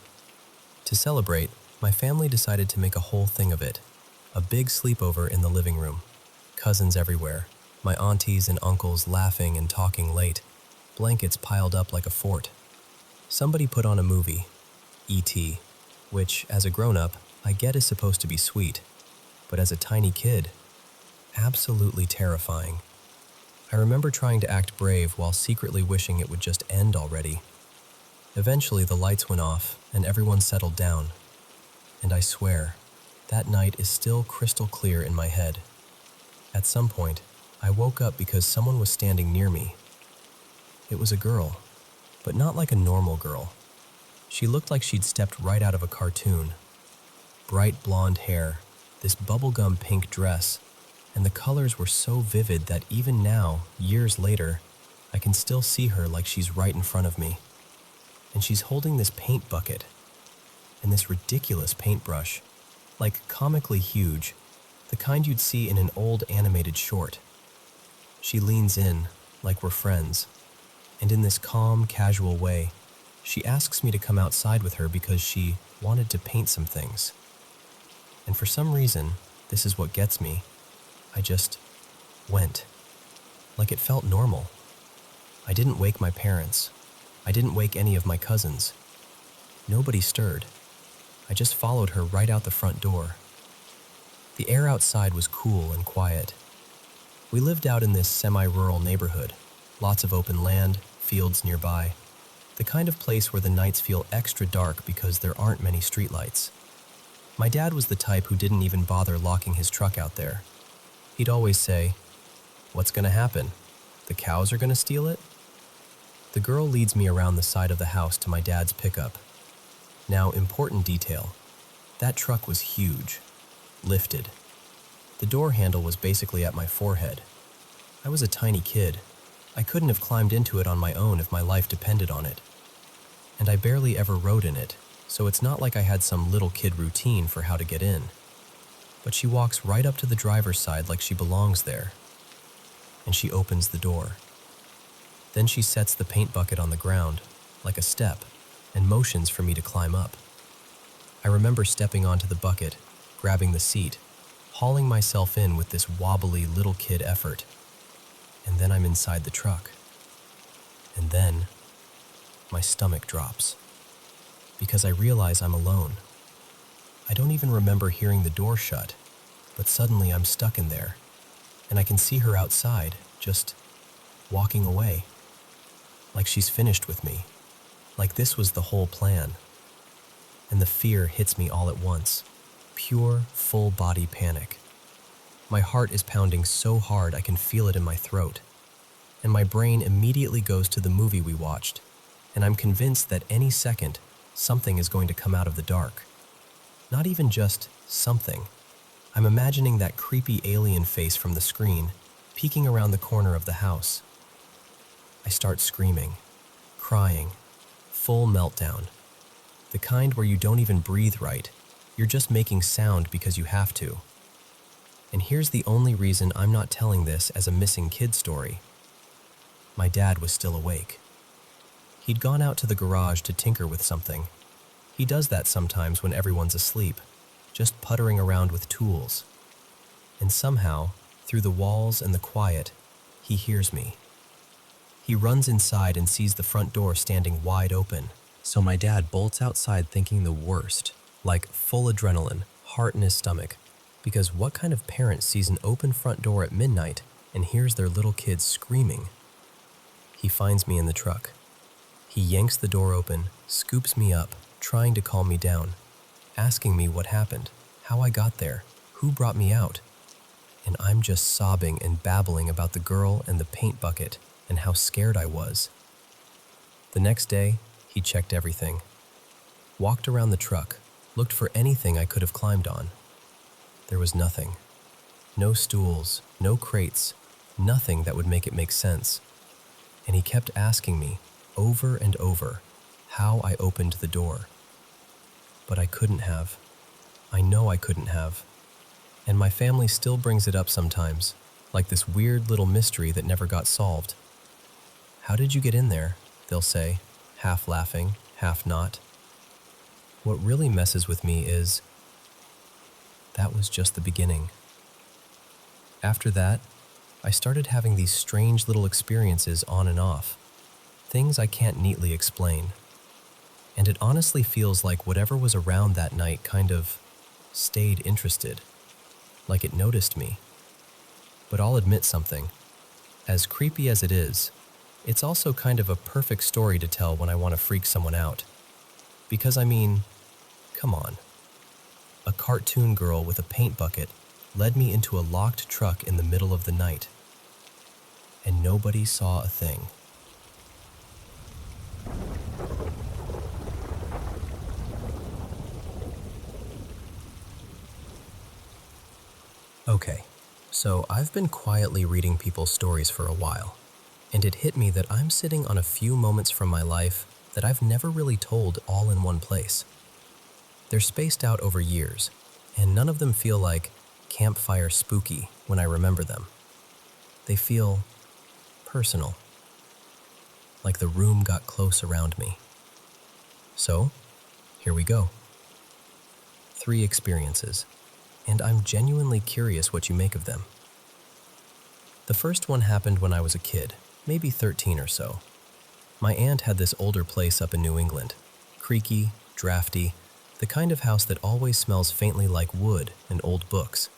To celebrate, my family decided to make a whole thing of it. A big sleepover in the living room. Cousins everywhere, my aunties and uncles laughing and talking late, blankets piled up like a fort. Somebody put on a movie, E.T., which, as a grown-up, I get is supposed to be sweet, but as a tiny kid, absolutely terrifying. I remember trying to act brave while secretly wishing it would just end already. Eventually, the lights went off and everyone settled down. And I swear, that night is still crystal clear in my head. At some point, I woke up because someone was standing near me. It was a girl, but not like a normal girl. She looked like she'd stepped right out of a cartoon. Bright blonde hair, this bubblegum pink dress, and the colors were so vivid that even now, years later, I can still see her like she's right in front of me. And she's holding this paint bucket and this ridiculous paintbrush, like comically huge, the kind you'd see in an old animated short. She leans in, like we're friends, and in this calm, casual way, she asks me to come outside with her because she wanted to paint some things. And for some reason, this is what gets me, I just went, like it felt normal. I didn't wake my parents. I didn't wake any of my cousins. Nobody stirred. I just followed her right out the front door. The air outside was cool and quiet. We lived out in this semi-rural neighborhood, lots of open land, fields nearby, the kind of place where the nights feel extra dark because there aren't many streetlights. My dad was the type who didn't even bother locking his truck out there. He'd always say, "What's gonna happen? The cows are gonna steal it?" The girl leads me around the side of the house to my dad's pickup. Now, important detail. That truck was huge, lifted. The door handle was basically at my forehead. I was a tiny kid. I couldn't have climbed into it on my own if my life depended on it. And I barely ever rode in it, so it's not like I had some little kid routine for how to get in. But she walks right up to the driver's side like she belongs there. and she opens the door. Then she sets the paint bucket on the ground, like a step, and motions for me to climb up. I remember stepping onto the bucket, grabbing the seat, hauling myself in with this wobbly little kid effort. And then I'm inside the truck. And then my stomach drops, because I realize I'm alone. I don't even remember hearing the door shut, but suddenly I'm stuck in there, and I can see her outside, just walking away. Like she's finished with me, like this was the whole plan. And the fear hits me all at once, pure, full-body panic. My heart is pounding so hard I can feel it in my throat, and my brain immediately goes to the movie we watched, and I'm convinced that any second, something is going to come out of the dark. Not even just something. I'm imagining that creepy alien face from the screen, peeking around the corner of the house. I start screaming, crying, full meltdown. The kind where you don't even breathe right, you're just making sound because you have to. And here's the only reason I'm not telling this as a missing kid story. My dad was still awake. He'd gone out to the garage to tinker with something. He does that sometimes when everyone's asleep, just puttering around with tools. And somehow, through the walls and the quiet, he hears me. He runs inside and sees the front door standing wide open. So my dad bolts outside thinking the worst, like full adrenaline, heart in his stomach, because what kind of parent sees an open front door at midnight and hears their little kids screaming? He finds me in the truck. He yanks the door open, scoops me up, trying to calm me down, asking me what happened, how I got there, who brought me out. And I'm just sobbing and babbling about the girl and the paint bucket and how scared I was. The next day, he checked everything, walked around the truck, looked for anything I could have climbed on. There was nothing. No stools, no crates, nothing that would make it make sense. And he kept asking me, over and over, how I opened the door. But I couldn't have. I know I couldn't have. And my family still brings it up sometimes, like this weird little mystery that never got solved. How did you get in there? They'll say, half laughing, half not. What really messes with me is that was just the beginning. After that, I started having these strange little experiences on and off, things I can't neatly explain. And it honestly feels like whatever was around that night kind of stayed interested, like it noticed me. But I'll admit something. As creepy as it is, it's also kind of a perfect story to tell when I want to freak someone out. Because I mean, come on. A cartoon girl with a paint bucket led me into a locked truck in the middle of the night. And nobody saw a thing. Okay, so I've been quietly reading people's stories for a while, and it hit me that I'm sitting on a few moments from my life that I've never really told all in one place. They're spaced out over years, and none of them feel like campfire spooky when I remember them. They feel personal, like the room got close around me. So, here we go. 3 experiences, and I'm genuinely curious what you make of them. The first one happened when I was a kid, maybe 13 or so. My aunt had this older place up in New England, creaky, drafty, the kind of house that always smells faintly like wood and old books.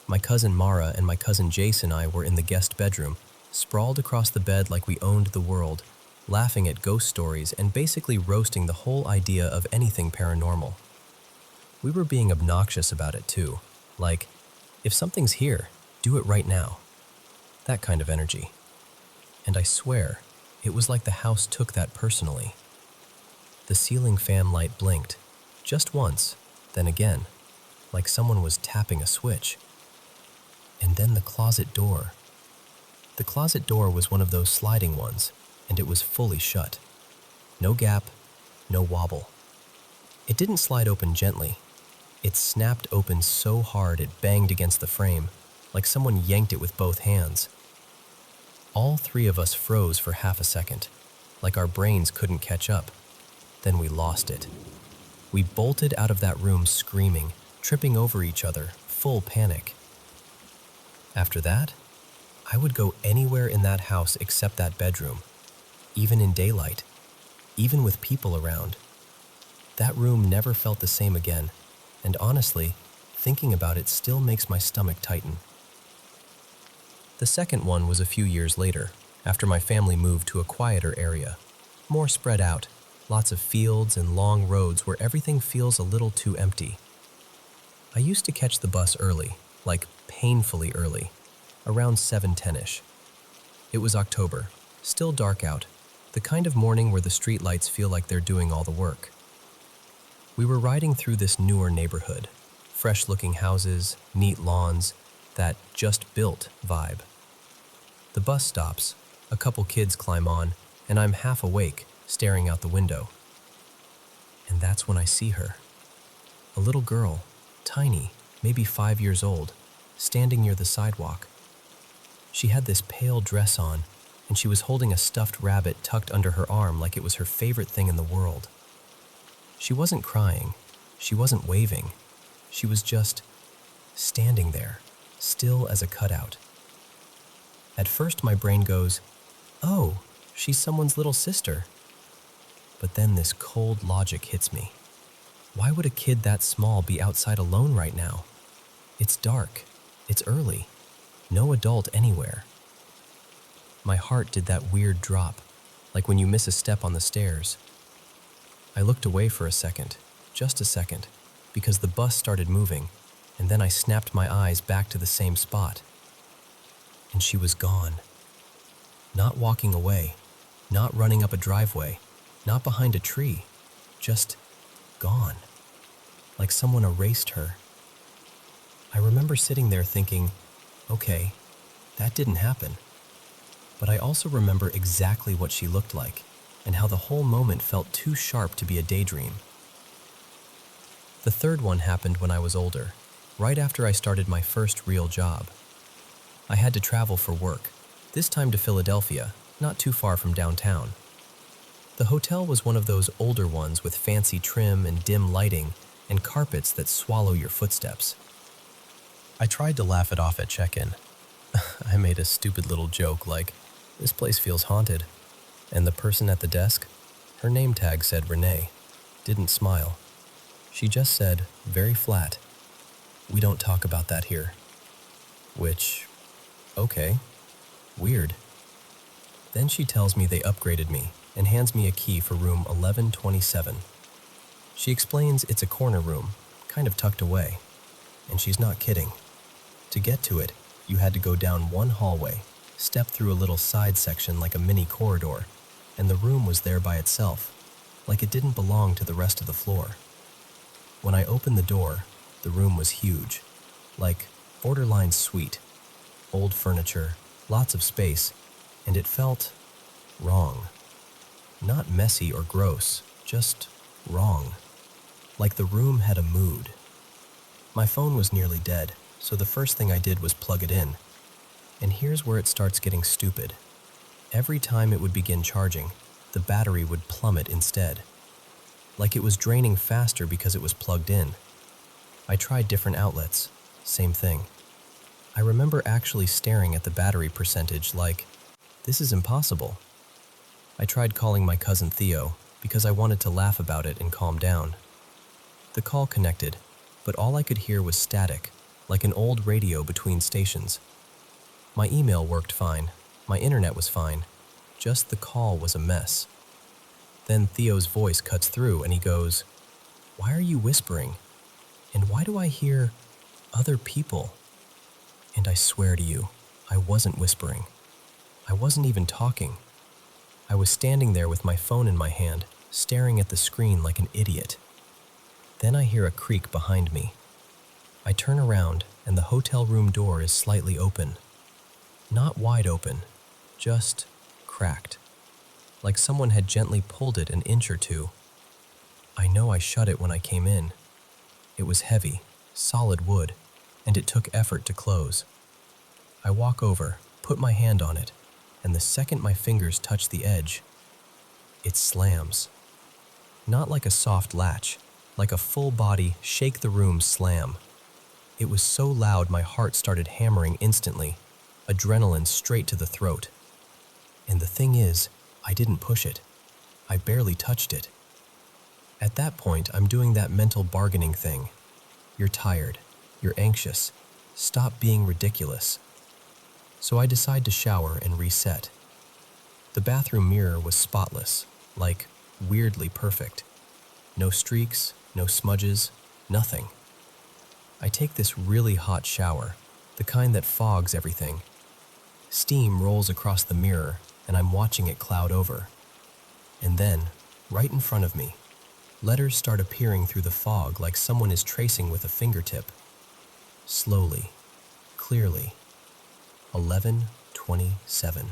My cousin Mara and my cousin Jace and I were in the guest bedroom, sprawled across the bed like we owned the world, laughing at ghost stories and basically roasting the whole idea of anything paranormal. We were being obnoxious about it too, like, if something's here, do it right now. That kind of energy. And I swear, it was like the house took that personally. The ceiling fan light blinked, just once, then again, like someone was tapping a switch. And then the closet door. The closet door was one of those sliding ones, and it was fully shut. No gap, no wobble. It didn't slide open gently. It snapped open so hard it banged against the frame, like someone yanked it with both hands. All three of us froze for half a second, like our brains couldn't catch up. Then we lost it. We bolted out of that room screaming, tripping over each other, full panic. After that, I would go anywhere in that house except that bedroom, even in daylight, even with people around. That room never felt the same again, and honestly, thinking about it still makes my stomach tighten. The second one was a few years later, after my family moved to a quieter area, more spread out, lots of fields and long roads where everything feels a little too empty. I used to catch the bus early, like painfully early, around 7:10ish. It was October, still dark out, the kind of morning where the streetlights feel like they're doing all the work. We were riding through this newer neighborhood, fresh-looking houses, neat lawns, that just-built vibe. The bus stops, a couple kids climb on, and I'm half awake, staring out the window. And that's when I see her. A little girl, tiny, maybe 5 years old, standing near the sidewalk. She had this pale dress on, and she was holding a stuffed rabbit tucked under her arm like it was her favorite thing in the world. She wasn't crying, she wasn't waving, she was just standing there, still as a cutout. At first my brain goes, oh, she's someone's little sister. But then this cold logic hits me. Why would a kid that small be outside alone right now? It's dark, it's early, no adult anywhere. My heart did that weird drop, like when you miss a step on the stairs. I looked away for a second, just a second, because the bus started moving, and then I snapped my eyes back to the same spot. And she was gone. Not walking away, not running up a driveway, not behind a tree, just gone. Like someone erased her. I remember sitting there thinking, okay, that didn't happen. But I also remember exactly what she looked like, and how the whole moment felt too sharp to be a daydream. The third one happened when I was older, right after I started my first real job. I had to travel for work, this time to Philadelphia, not too far from downtown. The hotel was one of those older ones with fancy trim and dim lighting and carpets that swallow your footsteps. I tried to laugh it off at check-in. I made a stupid little joke like, this place feels haunted. And the person at the desk, her name tag said Renee, didn't smile. She just said, very flat, we don't talk about that here. Which, okay, weird. Then she tells me they upgraded me and hands me a key for room 1127. She explains it's a corner room, kind of tucked away. And she's not kidding. To get to it, you had to go down one hallway, step through a little side section like a mini corridor, and the room was there by itself, like it didn't belong to the rest of the floor. When I opened the door, the room was huge, like borderline suite, old furniture, lots of space, and it felt wrong. Not messy or gross, just wrong. Like the room had a mood. My phone was nearly dead, so the first thing I did was plug it in. And here's where it starts getting stupid. Every time it would begin charging, the battery would plummet instead. Like it was draining faster because it was plugged in. I tried different outlets, same thing. I remember actually staring at the battery percentage like, this is impossible. I tried calling my cousin Theo because I wanted to laugh about it and calm down. The call connected, but all I could hear was static, like an old radio between stations. My email worked fine, my internet was fine, just the call was a mess. Then Theo's voice cuts through and he goes, why are you whispering? And why do I hear other people? And I swear to you, I wasn't whispering. I wasn't even talking. I was standing there with my phone in my hand, staring at the screen like an idiot. Then I hear a creak behind me. I turn around and the hotel room door is slightly open. Not wide open, just cracked. Like someone had gently pulled it an inch or two. I know I shut it when I came in. It was heavy, solid wood, and it took effort to close. I walk over, put my hand on it, and the second my fingers touch the edge, it slams. Not like a soft latch, like a full-body, shake-the-room slam. It was so loud my heart started hammering instantly, adrenaline straight to the throat. And the thing is, I didn't push it. I barely touched it. At that point, I'm doing that mental bargaining thing. You're tired. You're anxious. Stop being ridiculous. So I decide to shower and reset. The bathroom mirror was spotless, like weirdly perfect. No streaks, no smudges, nothing. I take this really hot shower, the kind that fogs everything. Steam rolls across the mirror, and I'm watching it cloud over. And then, right in front of me, letters start appearing through the fog like someone is tracing with a fingertip. Slowly, clearly. 11:27.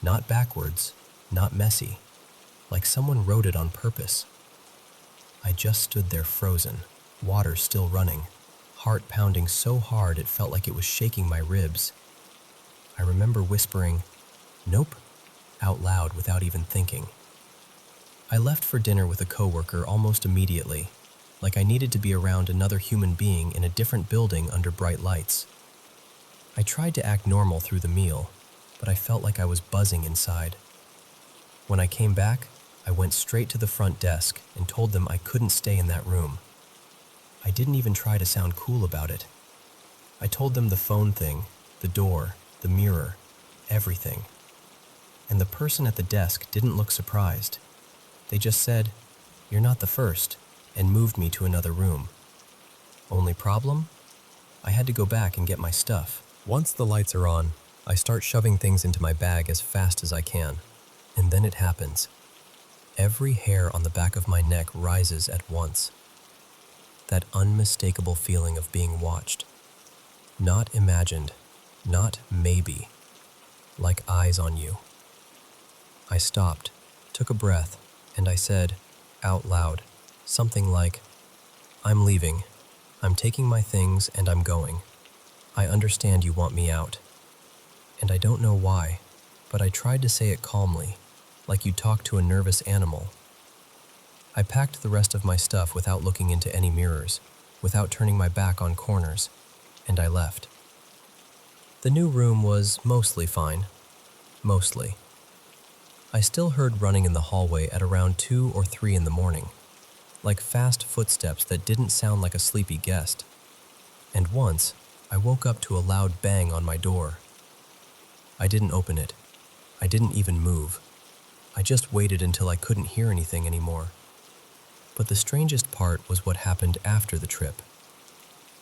Not backwards, not messy, like someone wrote it on purpose. I just stood there frozen, water still running, heart pounding so hard it felt like it was shaking my ribs. I remember whispering, "Nope," out loud without even thinking. I left for dinner with a coworker almost immediately, like I needed to be around another human being in a different building under bright lights. I tried to act normal through the meal, but I felt like I was buzzing inside. When I came back, I went straight to the front desk and told them I couldn't stay in that room. I didn't even try to sound cool about it. I told them the phone thing, the door, the mirror, everything. And the person at the desk didn't look surprised. They just said, "You're not the first," and moved me to another room. Only problem? I had to go back and get my stuff. Once the lights are on, I start shoving things into my bag as fast as I can. And then it happens. Every hair on the back of my neck rises at once. That unmistakable feeling of being watched. Not imagined, not maybe, like eyes on you. I stopped, took a breath, and I said, out loud, something like, "I'm leaving. I'm taking my things and I'm going. I understand you want me out." And I don't know why, but I tried to say it calmly, like you talk to a nervous animal. I packed the rest of my stuff without looking into any mirrors, without turning my back on corners, and I left. The new room was mostly fine. Mostly. I still heard running in the hallway at around 2 or 3 in the morning, like fast footsteps that didn't sound like a sleepy guest. And once, I woke up to a loud bang on my door. I didn't open it. I didn't even move. I just waited until I couldn't hear anything anymore. But the strangest part was what happened after the trip.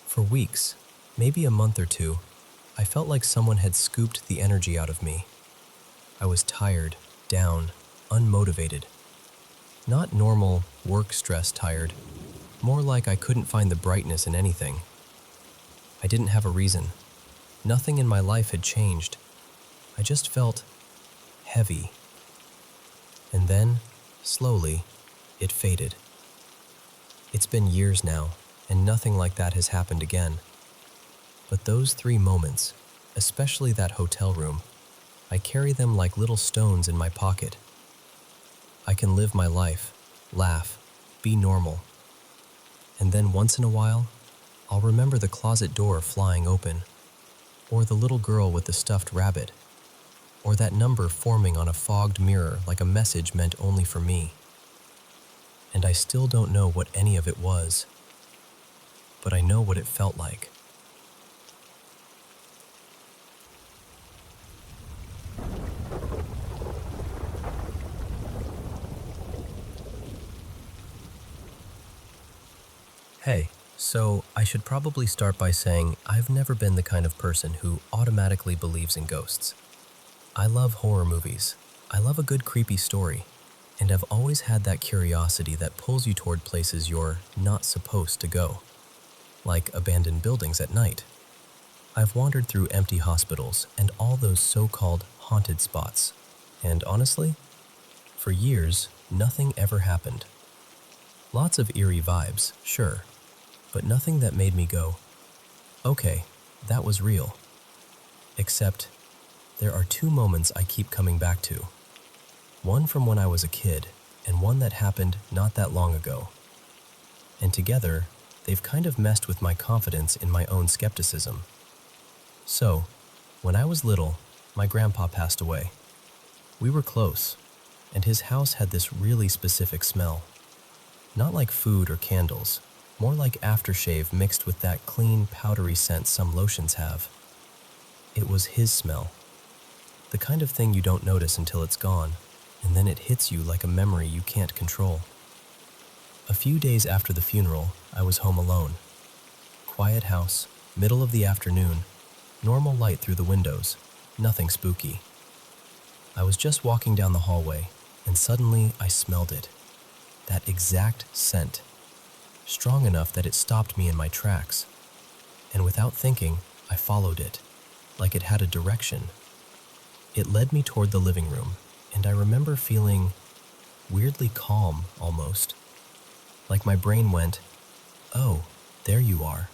For weeks, maybe a month or two, I felt like someone had scooped the energy out of me. I was tired, down, unmotivated. Not normal, work-stress tired, more like I couldn't find the brightness in anything. I didn't have a reason. Nothing in my life had changed. I just felt heavy. And then, slowly, it faded. It's been years now, and nothing like that has happened again. But those 3 moments, especially that hotel room, I carry them like little stones in my pocket. I can live my life, laugh, be normal. And then once in a while, I'll remember the closet door flying open, or the little girl with the stuffed rabbit, or that number forming on a fogged mirror like a message meant only for me. And I still don't know what any of it was, but I know what it felt like. Hey, so I should probably start by saying I've never been the kind of person who automatically believes in ghosts. I love horror movies. I love a good creepy story. And I've always had that curiosity that pulls you toward places you're not supposed to go, like abandoned buildings at night. I've wandered through empty hospitals and all those so-called haunted spots, and honestly, for years, nothing ever happened. Lots of eerie vibes, sure, but nothing that made me go, okay, that was real. Except There are two moments I keep coming back to. One from when I was a kid, and one that happened not that long ago. And together, they've kind of messed with my confidence in my own skepticism. So, when I was little, my grandpa passed away. We were close, and his house had this really specific smell. Not like food or candles, more like aftershave mixed with that clean, powdery scent some lotions have. It was his smell. The kind of thing you don't notice until it's gone, and then it hits you like a memory you can't control. A few days after the funeral, I was home alone. Quiet house, middle of the afternoon, normal light through the windows, nothing spooky. I was just walking down the hallway, and suddenly I smelled it. That exact scent. Strong enough that it stopped me in my tracks. And without thinking, I followed it, like it had a direction. It led me toward the living room, and I remember feeling weirdly calm almost. Like my brain went, "Oh, there you are."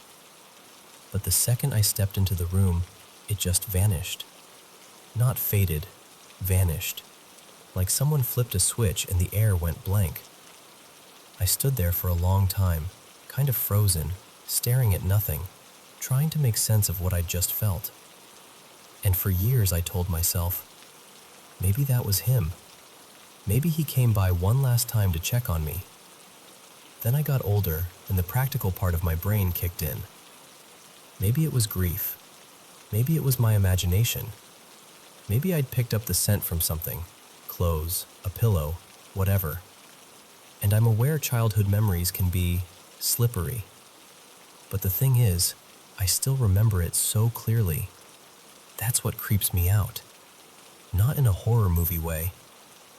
But the second I stepped into the room, it just vanished. Not faded, vanished. Like someone flipped a switch and the air went blank. I stood there for a long time, kind of frozen, staring at nothing, trying to make sense of what I'd just felt. And for years I told myself, maybe that was him. Maybe he came by one last time to check on me. Then I got older and the practical part of my brain kicked in. Maybe it was grief. Maybe it was my imagination. Maybe I'd picked up the scent from something, clothes, a pillow, whatever. And I'm aware childhood memories can be slippery. But the thing is, I still remember it so clearly. That's what creeps me out. Not in a horror movie way,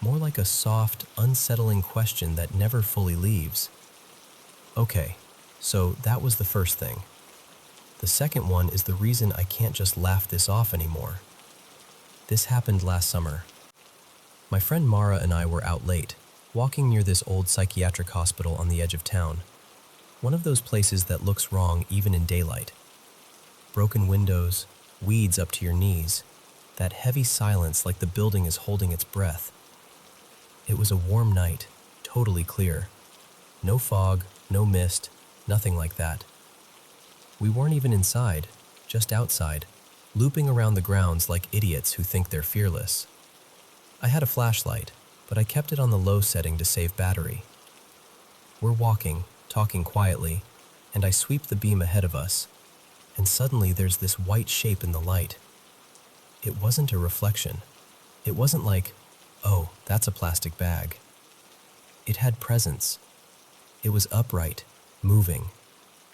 more like a soft, unsettling question that never fully leaves. Okay, so that was the first thing. The second one is the reason I can't just laugh this off anymore. This happened last summer. My friend Mara and I were out late, walking near this old psychiatric hospital on the edge of town. One of those places that looks wrong even in daylight. Broken windows, weeds up to your knees, that heavy silence like the building is holding its breath. It was a warm night, totally clear. No fog, no mist, nothing like that. We weren't even inside, just outside, looping around the grounds like idiots who think they're fearless. I had a flashlight, but I kept it on the low setting to save battery. We're walking, talking quietly, and I sweep the beam ahead of us, and suddenly there's this white shape in the light. It wasn't a reflection. It wasn't like, oh, that's a plastic bag. It had presence. It was upright, moving,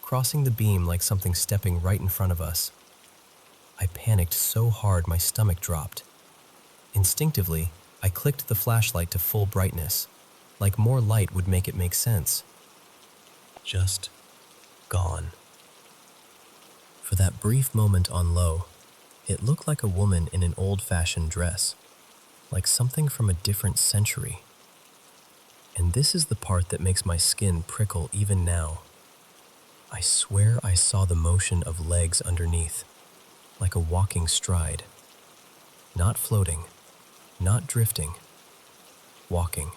crossing the beam like something stepping right in front of us. I panicked so hard my stomach dropped. Instinctively, I clicked the flashlight to full brightness, like more light would make it make sense. Just gone. For that brief moment on low, it looked like a woman in an old-fashioned dress, like something from a different century. And this is the part that makes my skin prickle even now. I swear I saw the motion of legs underneath, like a walking stride. Not floating, not drifting, walking.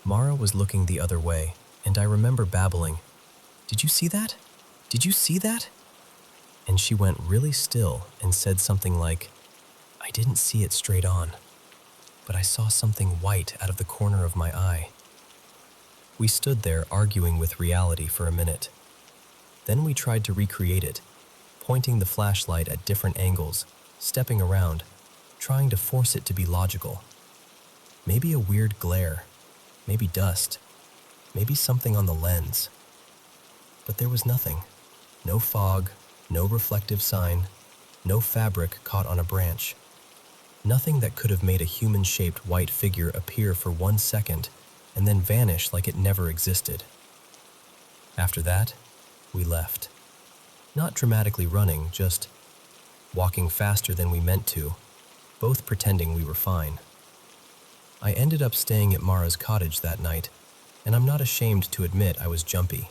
Mara was looking the other way, and I remember babbling, "Did you see that? Did you see that?" And she went really still and said something like, "I didn't see it straight on, but I saw something white out of the corner of my eye." We stood there arguing with reality for a minute. Then we tried to recreate it, pointing the flashlight at different angles, stepping around, trying to force it to be logical. Maybe a weird glare, maybe dust, maybe something on the lens. But there was nothing. No fog, no reflective sign, no fabric caught on a branch. Nothing that could have made a human-shaped white figure appear for 1 second and then vanish like it never existed. After that, we left. Not dramatically running, just walking faster than we meant to, both pretending we were fine. I ended up staying at Mara's cottage that night, and I'm not ashamed to admit I was jumpy.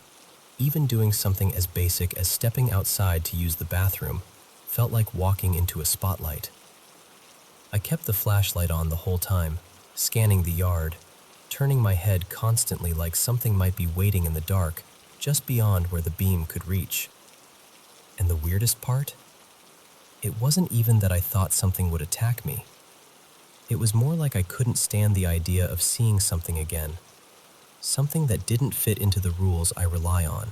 Even doing something as basic as stepping outside to use the bathroom felt like walking into a spotlight. I kept the flashlight on the whole time, scanning the yard, turning my head constantly like something might be waiting in the dark, just beyond where the beam could reach. And the weirdest part? It wasn't even that I thought something would attack me. It was more like I couldn't stand the idea of seeing something again, something that didn't fit into the rules I rely on.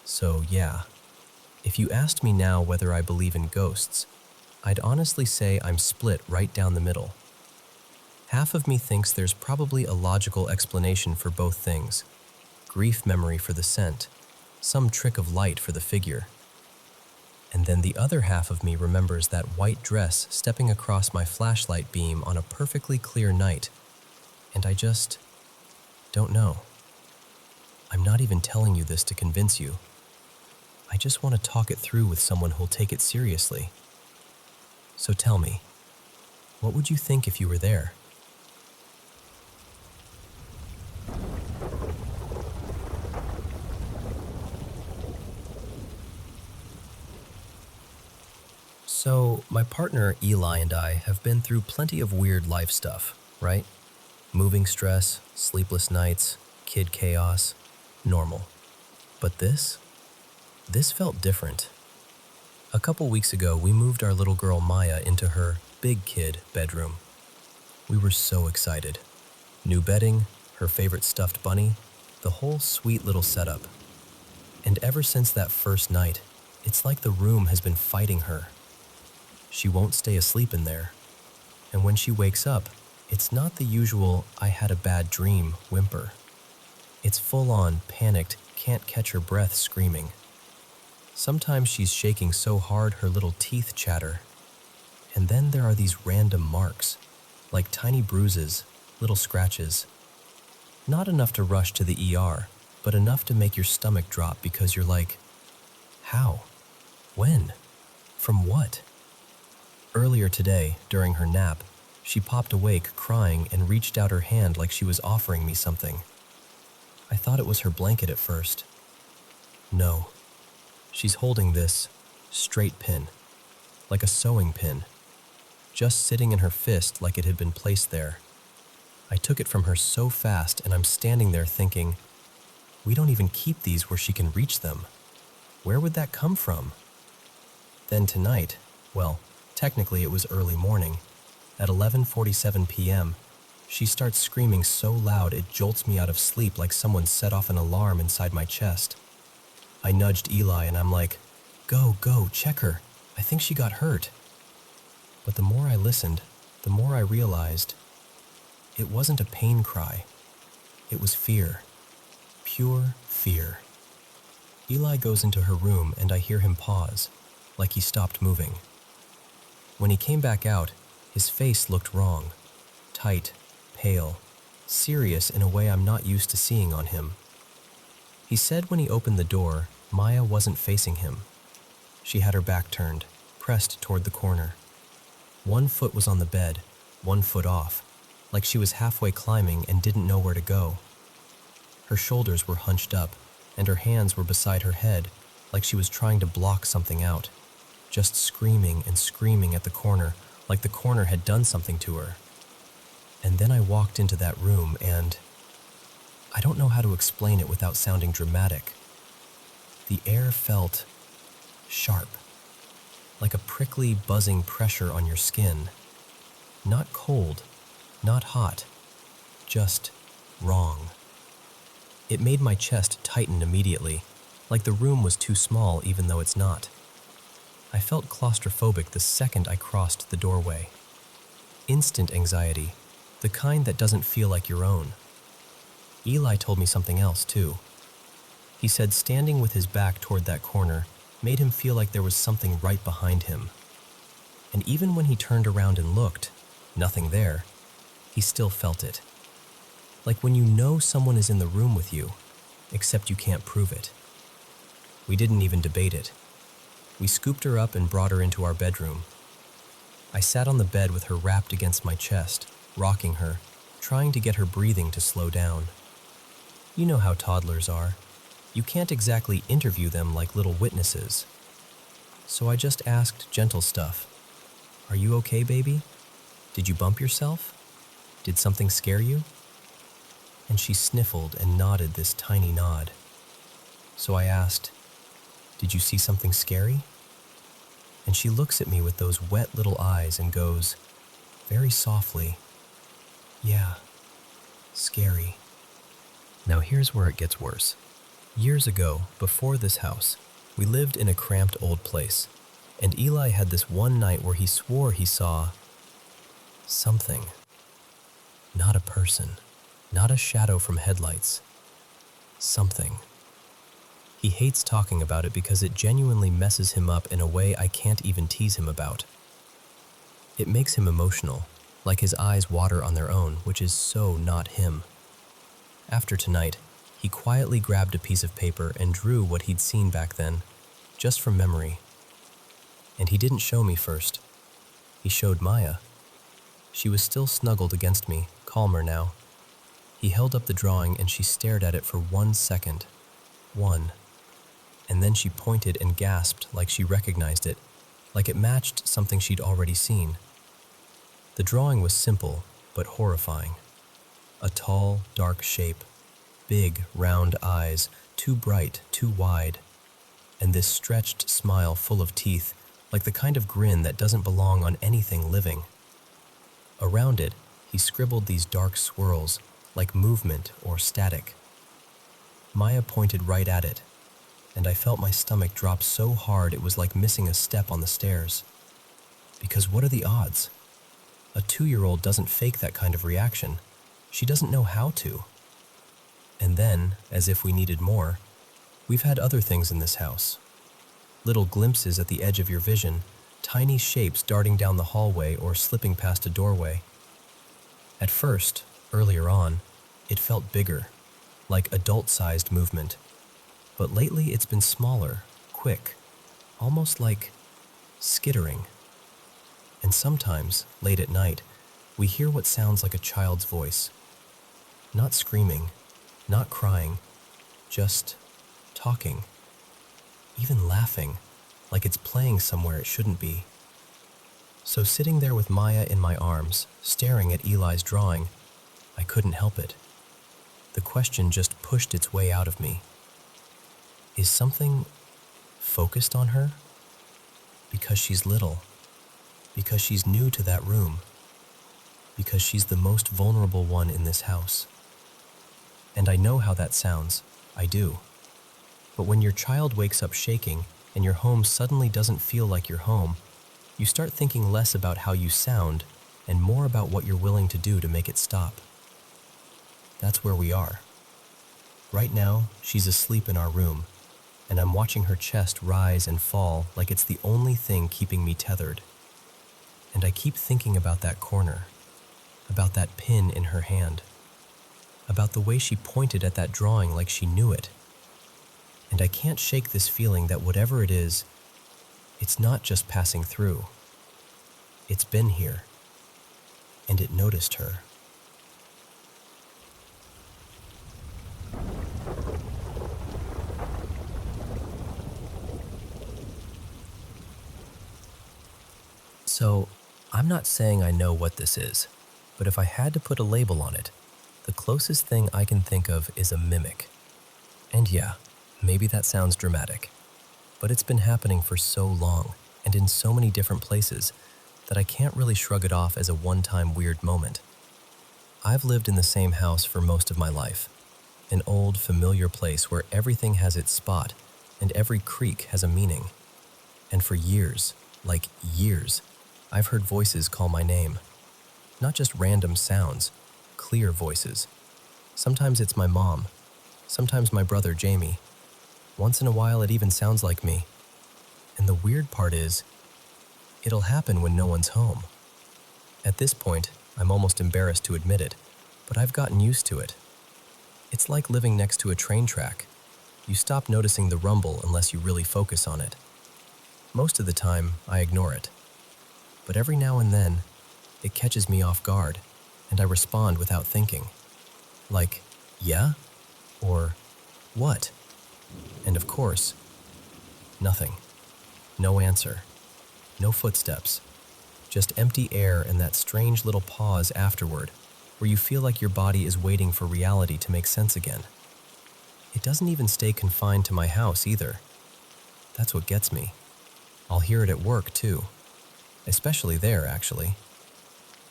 So yeah, if you asked me now whether I believe in ghosts, I'd honestly say I'm split right down the middle. Half of me thinks there's probably a logical explanation for both things: grief memory for the scent, some trick of light for the figure. And then the other half of me remembers that white dress stepping across my flashlight beam on a perfectly clear night, and I just don't know. I'm not even telling you this to convince you. I just want to talk it through with someone who'll take it seriously. So tell me, what would you think if you were there? So, my partner Eli and I have been through plenty of weird life stuff, right? Moving stress, sleepless nights, kid chaos, normal. But this felt different. A couple weeks ago, we moved our little girl Maya into her big kid bedroom. We were so excited. New bedding, her favorite stuffed bunny, the whole sweet little setup. And ever since that first night, it's like the room has been fighting her. She won't stay asleep in there. And when she wakes up, it's not the usual "I had a bad dream" whimper. It's full-on, panicked, can't catch her breath screaming. Sometimes she's shaking so hard her little teeth chatter. And then there are these random marks, like tiny bruises, little scratches. Not enough to rush to the ER, but enough to make your stomach drop because you're like, how? When? From what? Earlier today, during her nap, she popped awake crying and reached out her hand like she was offering me something. I thought it was her blanket at first. No. She's holding this straight pin, like a sewing pin, just sitting in her fist like it had been placed there. I took it from her so fast and I'm standing there thinking, we don't even keep these where she can reach them. Where would that come from? Then tonight, well, technically it was early morning. At 11:47 p.m., she starts screaming so loud it jolts me out of sleep like someone set off an alarm inside my chest. I nudged Eli and I'm like, go, check her. I think she got hurt. But the more I listened, the more I realized it wasn't a pain cry. It was fear. Pure fear. Eli goes into her room and I hear him pause, like he stopped moving. When he came back out, his face looked wrong. Tight, pale, serious in a way I'm not used to seeing on him. He said when he opened the door, Maya wasn't facing him. She had her back turned, pressed toward the corner. One foot was on the bed, one foot off, like she was halfway climbing and didn't know where to go. Her shoulders were hunched up, and her hands were beside her head, like she was trying to block something out, just screaming and screaming at the corner, like the corner had done something to her. And then I walked into that room and I don't know how to explain it without sounding dramatic. The air felt sharp, like a prickly, buzzing pressure on your skin. Not cold, not hot, just wrong. It made my chest tighten immediately, like the room was too small even though it's not. I felt claustrophobic the second I crossed the doorway. Instant anxiety, the kind that doesn't feel like your own. Eli told me something else, too. He said standing with his back toward that corner made him feel like there was something right behind him. And even when he turned around and looked, nothing there, he still felt it. Like when you know someone is in the room with you, except you can't prove it. We didn't even debate it. We scooped her up and brought her into our bedroom. I sat on the bed with her wrapped against my chest, rocking her, trying to get her breathing to slow down. You know how toddlers are. You can't exactly interview them like little witnesses. So I just asked gentle stuff. Are you okay, baby? Did you bump yourself? Did something scare you?" And she sniffled and nodded this tiny nod. So I asked, "Did you see something scary?" And she looks at me with those wet little eyes and goes, very softly, "Yeah, scary." Now here's where it gets worse. Years ago, before this house, we lived in a cramped old place, and Eli had this one night where he swore he saw something. Not a person, not a shadow from headlights. Something. He hates talking about it because it genuinely messes him up in a way I can't even tease him about. It makes him emotional, like his eyes water on their own, which is so not him. After tonight, he quietly grabbed a piece of paper and drew what he'd seen back then, just from memory. And he didn't show me first. He showed Maya. She was still snuggled against me, calmer now. He held up the drawing and she stared at it for 1 second. One. And then she pointed and gasped like she recognized it, like it matched something she'd already seen. The drawing was simple, but horrifying. A tall, dark shape, big, round eyes, too bright, too wide, and this stretched smile full of teeth, like the kind of grin that doesn't belong on anything living. Around it, he scribbled these dark swirls, like movement or static. Maya pointed right at it, and I felt my stomach drop so hard it was like missing a step on the stairs. Because what are the odds? A 2-year-old doesn't fake that kind of reaction. She doesn't know how to. And then, as if we needed more, we've had other things in this house. Little glimpses at the edge of your vision, tiny shapes darting down the hallway or slipping past a doorway. At first, earlier on, it felt bigger, like adult-sized movement. But lately it's been smaller, quick, almost like skittering. And sometimes, late at night, we hear what sounds like a child's voice. Not screaming, not crying, just talking. Even laughing, like it's playing somewhere it shouldn't be. So sitting there with Maya in my arms, staring at Eli's drawing, I couldn't help it. The question just pushed its way out of me. Is something focused on her? Because she's little. Because she's new to that room. Because she's the most vulnerable one in this house. And I know how that sounds. I do. But when your child wakes up shaking and your home suddenly doesn't feel like your home, you start thinking less about how you sound and more about what you're willing to do to make it stop. That's where we are. Right now, she's asleep in our room, and I'm watching her chest rise and fall like it's the only thing keeping me tethered. And I keep thinking about that corner, about that pin in her hand, about the way she pointed at that drawing like she knew it. And I can't shake this feeling that whatever it is, it's not just passing through. It's been here, and it noticed her. So, I'm not saying I know what this is, but if I had to put a label on it, the closest thing I can think of is a mimic. And yeah, maybe that sounds dramatic, but it's been happening for so long and in so many different places that I can't really shrug it off as a one-time weird moment. I've lived in the same house for most of my life, an old, familiar place where everything has its spot and every creak has a meaning. And for years, like years, I've heard voices call my name. Not just random sounds, clear voices. Sometimes it's my mom, sometimes my brother Jame. Once in a while it even sounds like me. And the weird part is, it'll happen when no one's home. At this point, I'm almost embarrassed to admit it, but I've gotten used to it. It's like living next to a train track. You stop noticing the rumble unless you really focus on it. Most of the time, I ignore it. But every now and then, it catches me off guard, and I respond without thinking. Like, yeah? Or, what? And of course, nothing. No answer. No footsteps. Just empty air and that strange little pause afterward, where you feel like your body is waiting for reality to make sense again. It doesn't even stay confined to my house either. That's what gets me. I'll hear it at work too. Especially there, actually.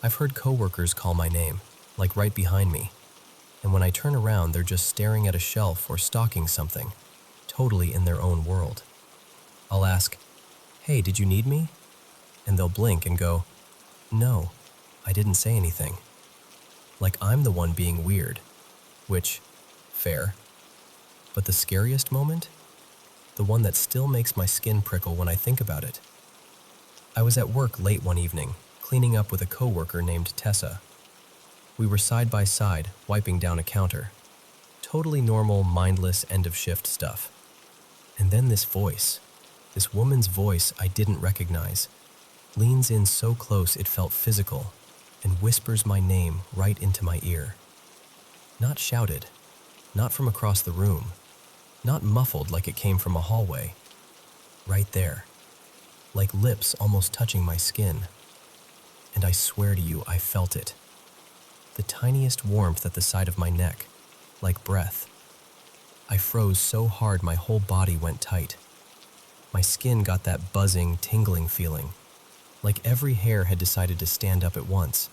I've heard coworkers call my name, like right behind me. And when I turn around, they're just staring at a shelf or stalking something, totally in their own world. I'll ask, "Hey, did you need me?" And they'll blink and go, "No, I didn't say anything." Like I'm the one being weird, which, fair. But the scariest moment? The one that still makes my skin prickle when I think about it. I was at work late one evening, cleaning up with a coworker named Tessa. We were side by side, wiping down a counter. Totally normal, mindless, end-of-shift stuff. And then this voice, this woman's voice I didn't recognize, leans in so close it felt physical and whispers my name right into my ear. Not shouted, not from across the room, not muffled like it came from a hallway. Right there, like lips almost touching my skin. And I swear to you, I felt it. The tiniest warmth at the side of my neck, like breath. I froze so hard my whole body went tight. My skin got that buzzing, tingling feeling, like every hair had decided to stand up at once.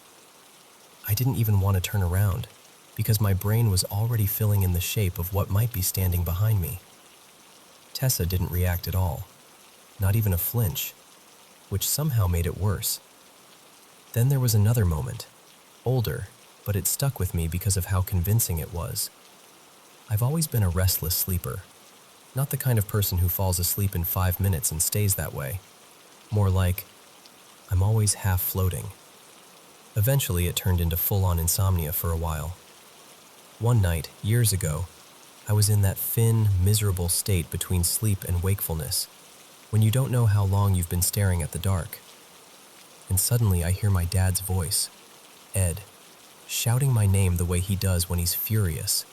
I didn't even want to turn around, because my brain was already filling in the shape of what might be standing behind me. Tessa didn't react at all, not even a flinch, which somehow made it worse. Then there was another moment, older, but it stuck with me because of how convincing it was. I've always been a restless sleeper, not the kind of person who falls asleep in 5 minutes and stays that way. More like, I'm always half floating. Eventually, it turned into full-on insomnia for a while. One night, years ago, I was in that thin, miserable state between sleep and wakefulness, when you don't know how long you've been staring at the dark. And suddenly I hear my dad's voice, Ed, shouting my name the way he does when he's furious.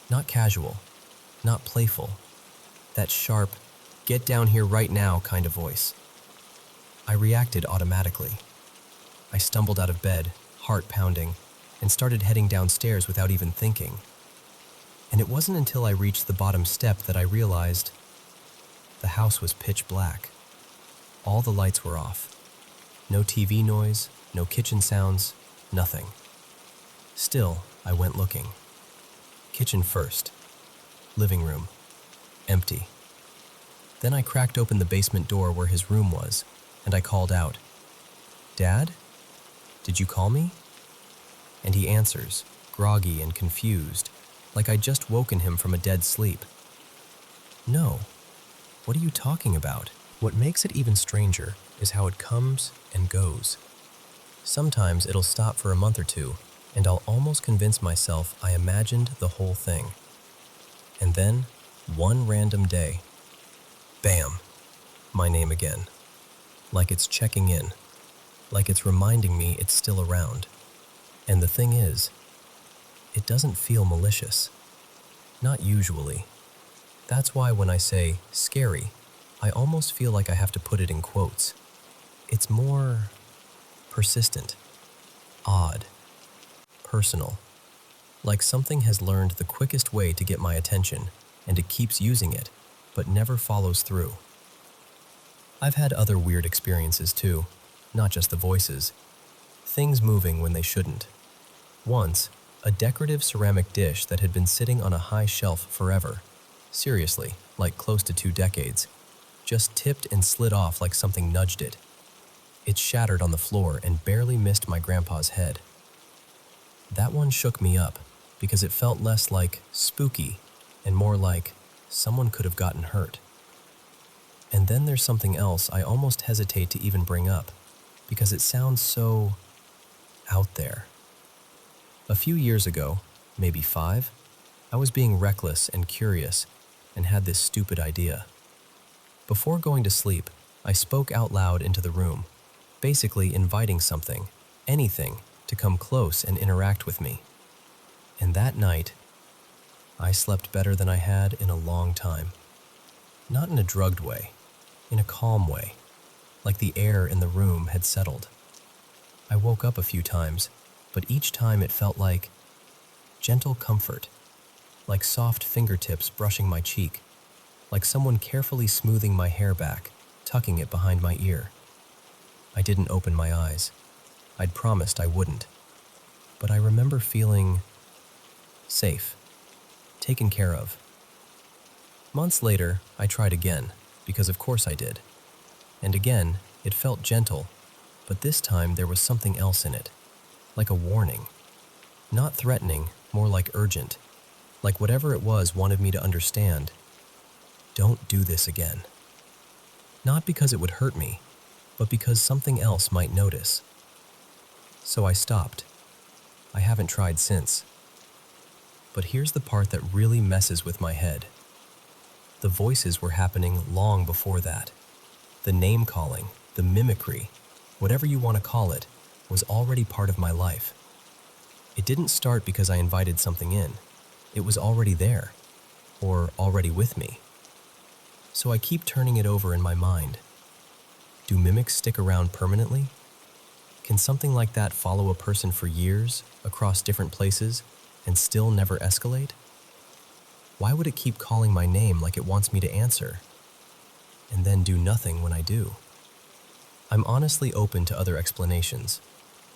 Not casual, not playful, that sharp, get down here right now kind of voice. I reacted automatically. I stumbled out of bed, heart pounding, and started heading downstairs without even thinking. And it wasn't until I reached the bottom step that I realized the house was pitch black. All the lights were off. No TV noise, no kitchen sounds, nothing. Still, I went looking. Kitchen first. Living room. Empty. Then I cracked open the basement door where his room was, and I called out, "Dad? Did you call me?" And he answers, groggy and confused, like I'd just woken him from a dead sleep. "No. What are you talking about?" What makes it even stranger is how it comes and goes. Sometimes it'll stop for a month or two, and I'll almost convince myself I imagined the whole thing. And then, one random day, bam, my name again. Like it's checking in, like it's reminding me it's still around. And the thing is, it doesn't feel malicious. Not usually. That's why when I say scary, I almost feel like I have to put it in quotes. It's more persistent, odd, personal. Like something has learned the quickest way to get my attention, and it keeps using it, but never follows through. I've had other weird experiences too, not just the voices. Things moving when they shouldn't. Once, a decorative ceramic dish that had been sitting on a high shelf forever, seriously, like close to 2 decades, just tipped and slid off like something nudged it. It shattered on the floor and barely missed my grandpa's head. That one shook me up because it felt less like spooky and more like someone could have gotten hurt. And then there's something else I almost hesitate to even bring up because it sounds so out there. A few years ago, maybe 5, I was being reckless and curious and had this stupid idea. Before going to sleep, I spoke out loud into the room, basically inviting something, anything, to come close and interact with me. And that night, I slept better than I had in a long time. Not in a drugged way, in a calm way, like the air in the room had settled. I woke up a few times, but each time it felt like gentle comfort, like soft fingertips brushing my cheek, like someone carefully smoothing my hair back, tucking it behind my ear. I didn't open my eyes. I'd promised I wouldn't. But I remember feeling safe, taken care of. Months later, I tried again, because of course I did. And again, it felt gentle, but this time there was something else in it, like a warning. Not threatening, more like urgent, like whatever it was wanted me to understand. Don't do this again. Not because it would hurt me, but because something else might notice. So I stopped. I haven't tried since. But here's the part that really messes with my head. The voices were happening long before that. The name-calling, the mimicry, whatever you want to call it, was already part of my life. It didn't start because I invited something in. It was already there, or already with me. So I keep turning it over in my mind. Do mimics stick around permanently? Can something like that follow a person for years, across different places, and still never escalate? Why would it keep calling my name like it wants me to answer, and then do nothing when I do? I'm honestly open to other explanations.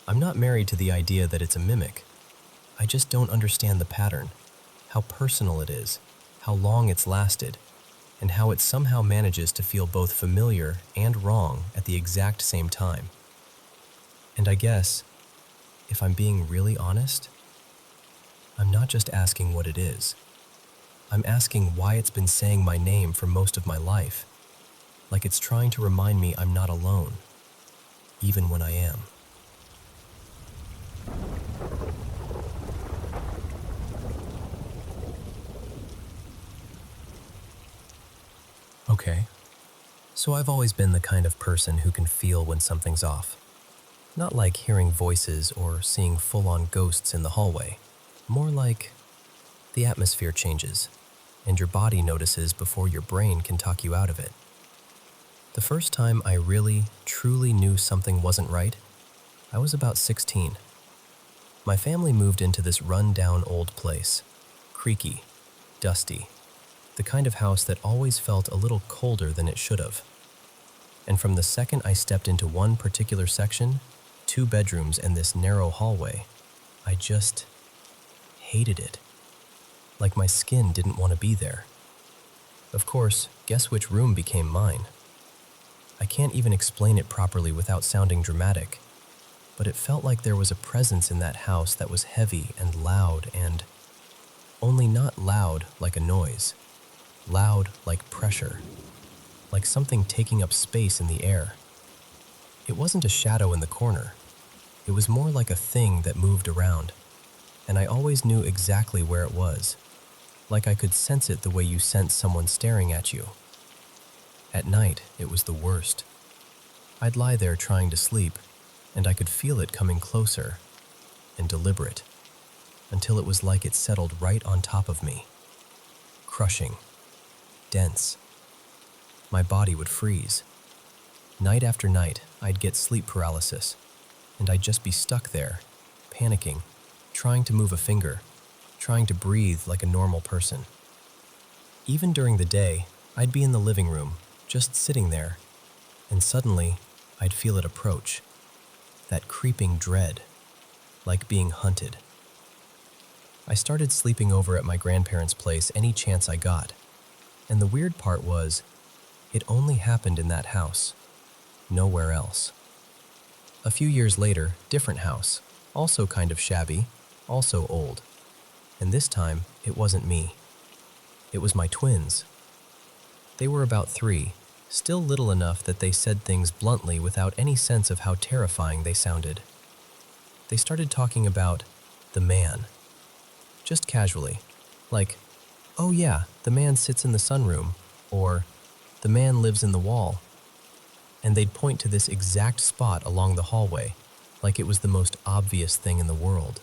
I'm not married to the idea that it's a mimic. I just don't understand the pattern, how personal it is, how long it's lasted, and how it somehow manages to feel both familiar and wrong at the exact same time. And I guess, if I'm being really honest, I'm not just asking what it is. I'm asking why it's been saying my name for most of my life, like it's trying to remind me I'm not alone, even when I am. Okay, so I've always been the kind of person who can feel when something's off. Not like hearing voices or seeing full-on ghosts in the hallway. More like the atmosphere changes, and your body notices before your brain can talk you out of it. The first time I really, truly knew something wasn't right, I was about 16. My family moved into this run-down old place, creaky, dusty, the kind of house that always felt a little colder than it should have. And from the second I stepped into one particular section, 2 bedrooms and this narrow hallway, I just hated it. Like my skin didn't want to be there. Of course, guess which room became mine? I can't even explain it properly without sounding dramatic, but it felt like there was a presence in that house that was heavy and loud and only not loud like a noise. Loud like pressure, like something taking up space in the air. It wasn't a shadow in the corner. It was more like a thing that moved around, and I always knew exactly where it was, like I could sense it the way you sense someone staring at you. At night, it was the worst. I'd lie there trying to sleep, and I could feel it coming closer and deliberate, until it was like it settled right on top of me, crushing, dense. My body would freeze. Night after night, I'd get sleep paralysis, and I'd just be stuck there, panicking, trying to move a finger, trying to breathe like a normal person. Even during the day, I'd be in the living room, just sitting there, and suddenly, I'd feel it approach. That creeping dread, like being hunted. I started sleeping over at my grandparents' place any chance I got. And the weird part was, it only happened in that house, nowhere else. A few years later, different house, also kind of shabby, also old. And this time, it wasn't me. It was my twins. They were about 3, still little enough that they said things bluntly without any sense of how terrifying they sounded. They started talking about the man, just casually, like, "Oh yeah, the man sits in the sunroom," or "The man lives in the wall." And they'd point to this exact spot along the hallway, like it was the most obvious thing in the world.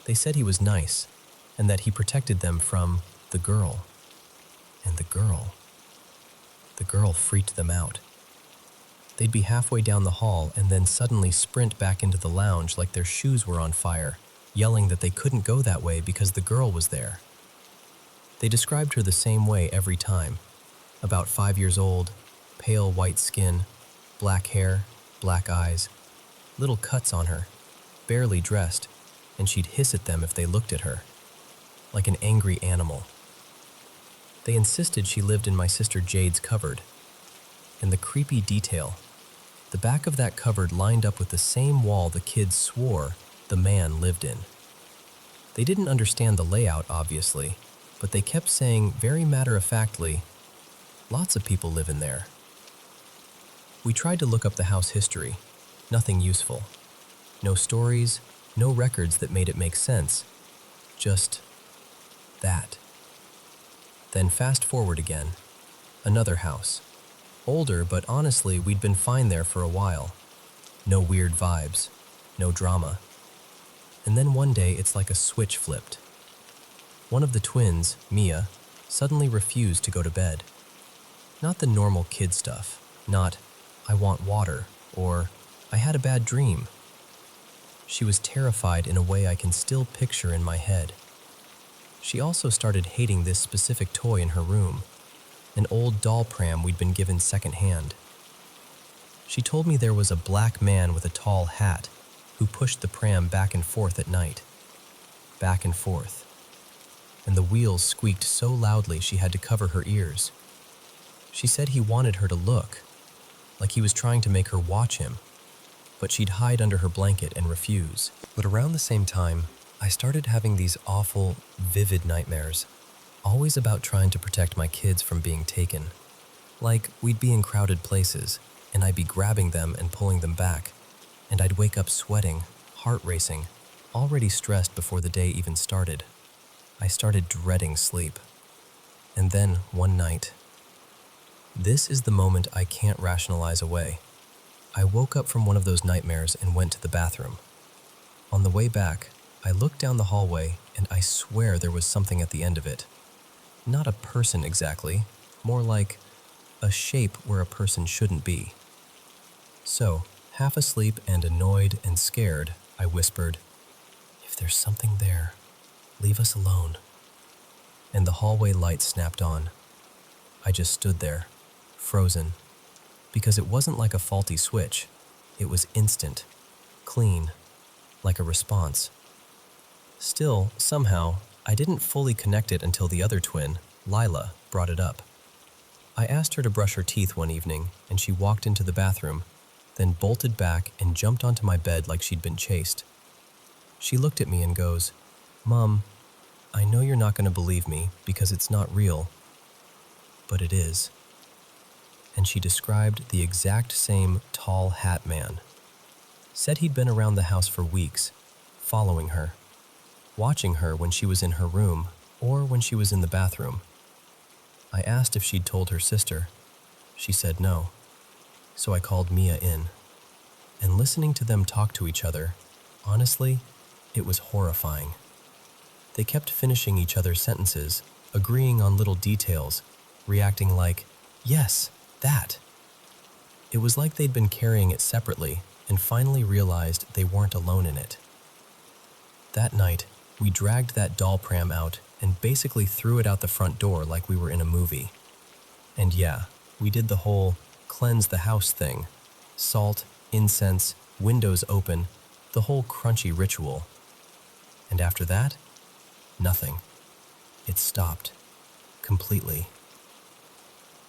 They said he was nice, and that he protected them from the girl. And the girl freaked them out. They'd be halfway down the hall and then suddenly sprint back into the lounge like their shoes were on fire, yelling that they couldn't go that way because the girl was there. They described her the same way every time. About 5 years old, pale white skin, black hair, black eyes, little cuts on her, barely dressed, and she'd hiss at them if they looked at her, like an angry animal. They insisted she lived in my sister Jade's cupboard. And the creepy detail, the back of that cupboard lined up with the same wall the kids swore the man lived in. They didn't understand the layout, obviously, but they kept saying very matter-of-factly, "Lots of people live in there." We tried to look up the house history. Nothing useful. No stories, no records that made it make sense. Just that. Then fast forward again. Another house. Older, but honestly, we'd been fine there for a while. No weird vibes. No drama. And then one day, it's like a switch flipped. One of the twins, Mia, suddenly refused to go to bed. Not the normal kid stuff. Not, "I want water," or "I had a bad dream." She was terrified in a way I can still picture in my head. She also started hating this specific toy in her room, an old doll pram we'd been given secondhand. She told me there was a black man with a tall hat who pushed the pram back and forth at night. Back and forth. And the wheels squeaked so loudly she had to cover her ears. She said he wanted her to look, like he was trying to make her watch him, but she'd hide under her blanket and refuse. But around the same time, I started having these awful, vivid nightmares, always about trying to protect my kids from being taken. Like, we'd be in crowded places, and I'd be grabbing them and pulling them back, and I'd wake up sweating, heart racing, already stressed before the day even started. I started dreading sleep. And then, one night, this is the moment I can't rationalize away. I woke up from one of those nightmares and went to the bathroom. On the way back, I looked down the hallway and I swear there was something at the end of it. Not a person exactly, more like a shape where a person shouldn't be. So, half asleep and annoyed and scared, I whispered, "If there's something there, leave us alone." And the hallway light snapped on. I just stood there, frozen, because it wasn't like a faulty switch. It was instant, clean, like a response. Still, somehow, I didn't fully connect it until the other twin, Lila, brought it up. I asked her to brush her teeth one evening, and she walked into the bathroom, then bolted back and jumped onto my bed like she'd been chased. She looked at me and goes, "Mom, I know you're not going to believe me because it's not real, but it is." And she described the exact same tall hat man. Said he'd been around the house for weeks, following her, watching her when she was in her room or when she was in the bathroom. I asked if she'd told her sister. She said no. So I called Mia in. And listening to them talk to each other, honestly, it was horrifying. They kept finishing each other's sentences, agreeing on little details, reacting like, "Yes, that." It was like they'd been carrying it separately and finally realized they weren't alone in it. That night, we dragged that doll pram out and basically threw it out the front door like we were in a movie. And yeah, we did the whole cleanse the house thing. Salt, incense, windows open, the whole crunchy ritual. And after that, nothing. It stopped. Completely.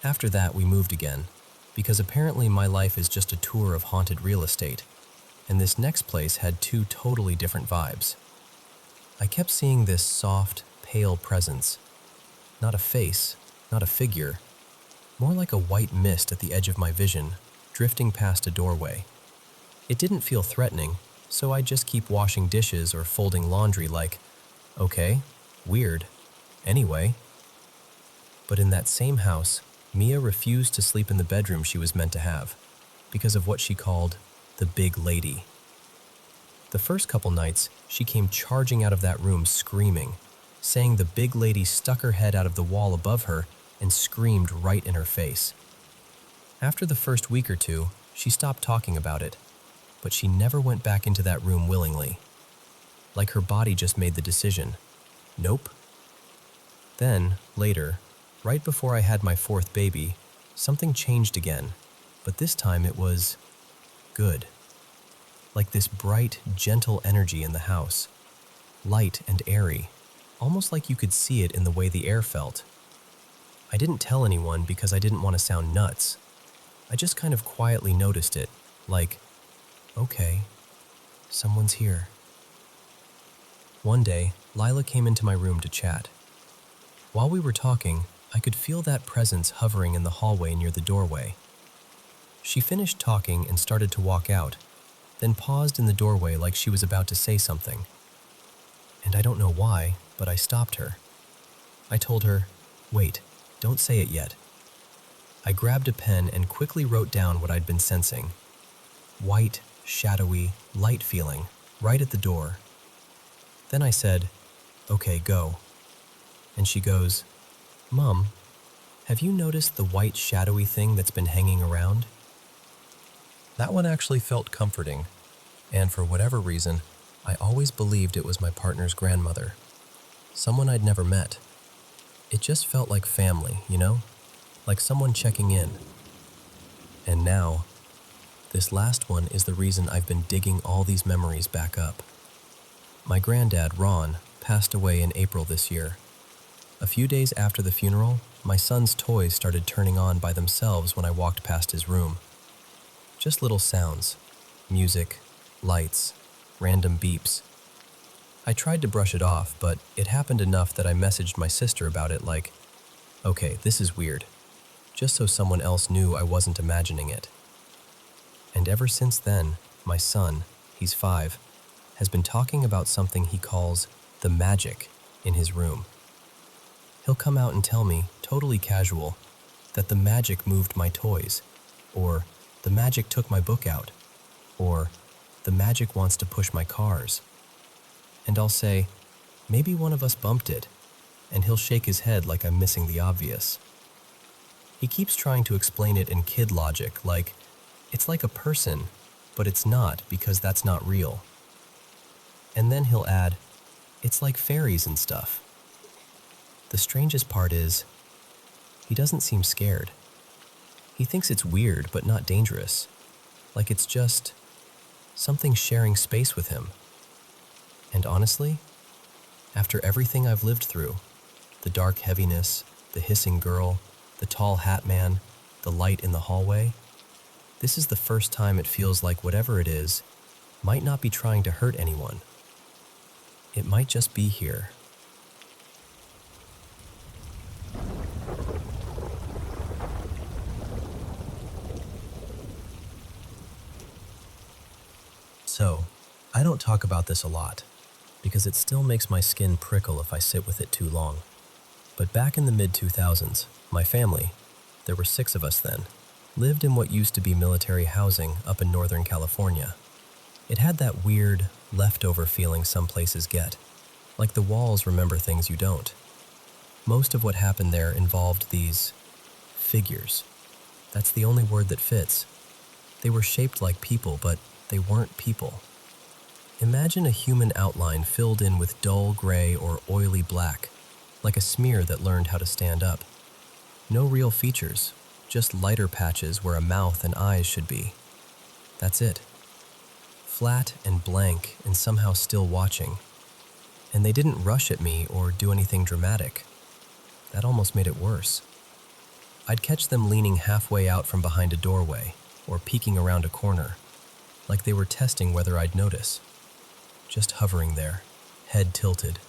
After that, we moved again, because apparently my life is just a tour of haunted real estate, and this next place had two totally different vibes. I kept seeing this soft, pale presence. Not a face, not a figure, more like a white mist at the edge of my vision, drifting past a doorway. It didn't feel threatening, so I'd just keep washing dishes or folding laundry like, okay, weird, anyway. But in that same house, Mia refused to sleep in the bedroom she was meant to have, because of what she called the big lady. The first couple nights, she came charging out of that room screaming, saying the big lady stuck her head out of the wall above her and screamed right in her face. After the first week or two, She stopped talking about it, but she never went back into that room willingly. Like her body just made the decision. Nope. Then, later, right before I had my fourth baby, something changed again, but this time it was good. Like this bright, gentle energy in the house, light and airy, almost like you could see it in the way the air felt. I didn't tell anyone because I didn't want to sound nuts. I just kind of quietly noticed it, like, okay, someone's here. One day, Lila came into my room to chat. While we were talking, I could feel that presence hovering in the hallway near the doorway. She finished talking and started to walk out, then paused in the doorway like she was about to say something. And I don't know why, but I stopped her. I told her, wait, don't say it yet. I grabbed a pen and quickly wrote down what I'd been sensing. White, shadowy, light feeling, right at the door. Then I said, okay, go. And she goes, Mom, have you noticed the white shadowy thing that's been hanging around? That one actually felt comforting, and for whatever reason, I always believed it was my partner's grandmother, someone I'd never met. It just felt like family, you know? Like someone checking in. And now, this last one is the reason I've been digging all these memories back up. My granddad, Ron, passed away in April this year. A few days after the funeral, my son's toys started turning on by themselves when I walked past his room. Just little sounds, music, lights, random beeps. I tried to brush it off, but it happened enough that I messaged my sister about it like, okay, this is weird, just so someone else knew I wasn't imagining it. And ever since then, my son, he's 5, has been talking about something he calls the magic in his room. He'll come out and tell me, totally casual, that the magic moved my toys, or the magic took my book out, or the magic wants to push my cars. And I'll say, maybe one of us bumped it, and he'll shake his head like I'm missing the obvious. He keeps trying to explain it in kid logic, like, it's like a person, but it's not because that's not real. And then he'll add, it's like fairies and stuff. The strangest part is, he doesn't seem scared. He thinks it's weird but not dangerous, like it's just something sharing space with him. And honestly, after everything I've lived through, the dark heaviness, the hissing girl, the tall hat man, the light in the hallway, this is the first time it feels like whatever it is might not be trying to hurt anyone. It might just be here. So, I don't talk about this a lot, because it still makes my skin prickle if I sit with it too long. But back in the mid-2000s, my family, there were 6 of us then, lived in what used to be military housing up in Northern California. It had that weird, leftover feeling some places get, like the walls remember things you don't. Most of what happened there involved these figures. That's the only word that fits. They were shaped like people, but they weren't people. Imagine a human outline filled in with dull gray or oily black, like a smear that learned how to stand up. No real features, just lighter patches where a mouth and eyes should be. That's it. Flat and blank and somehow still watching. And they didn't rush at me or do anything dramatic. That almost made it worse. I'd catch them leaning halfway out from behind a doorway or peeking around a corner, like they were testing whether I'd notice. Just hovering there, head tilted,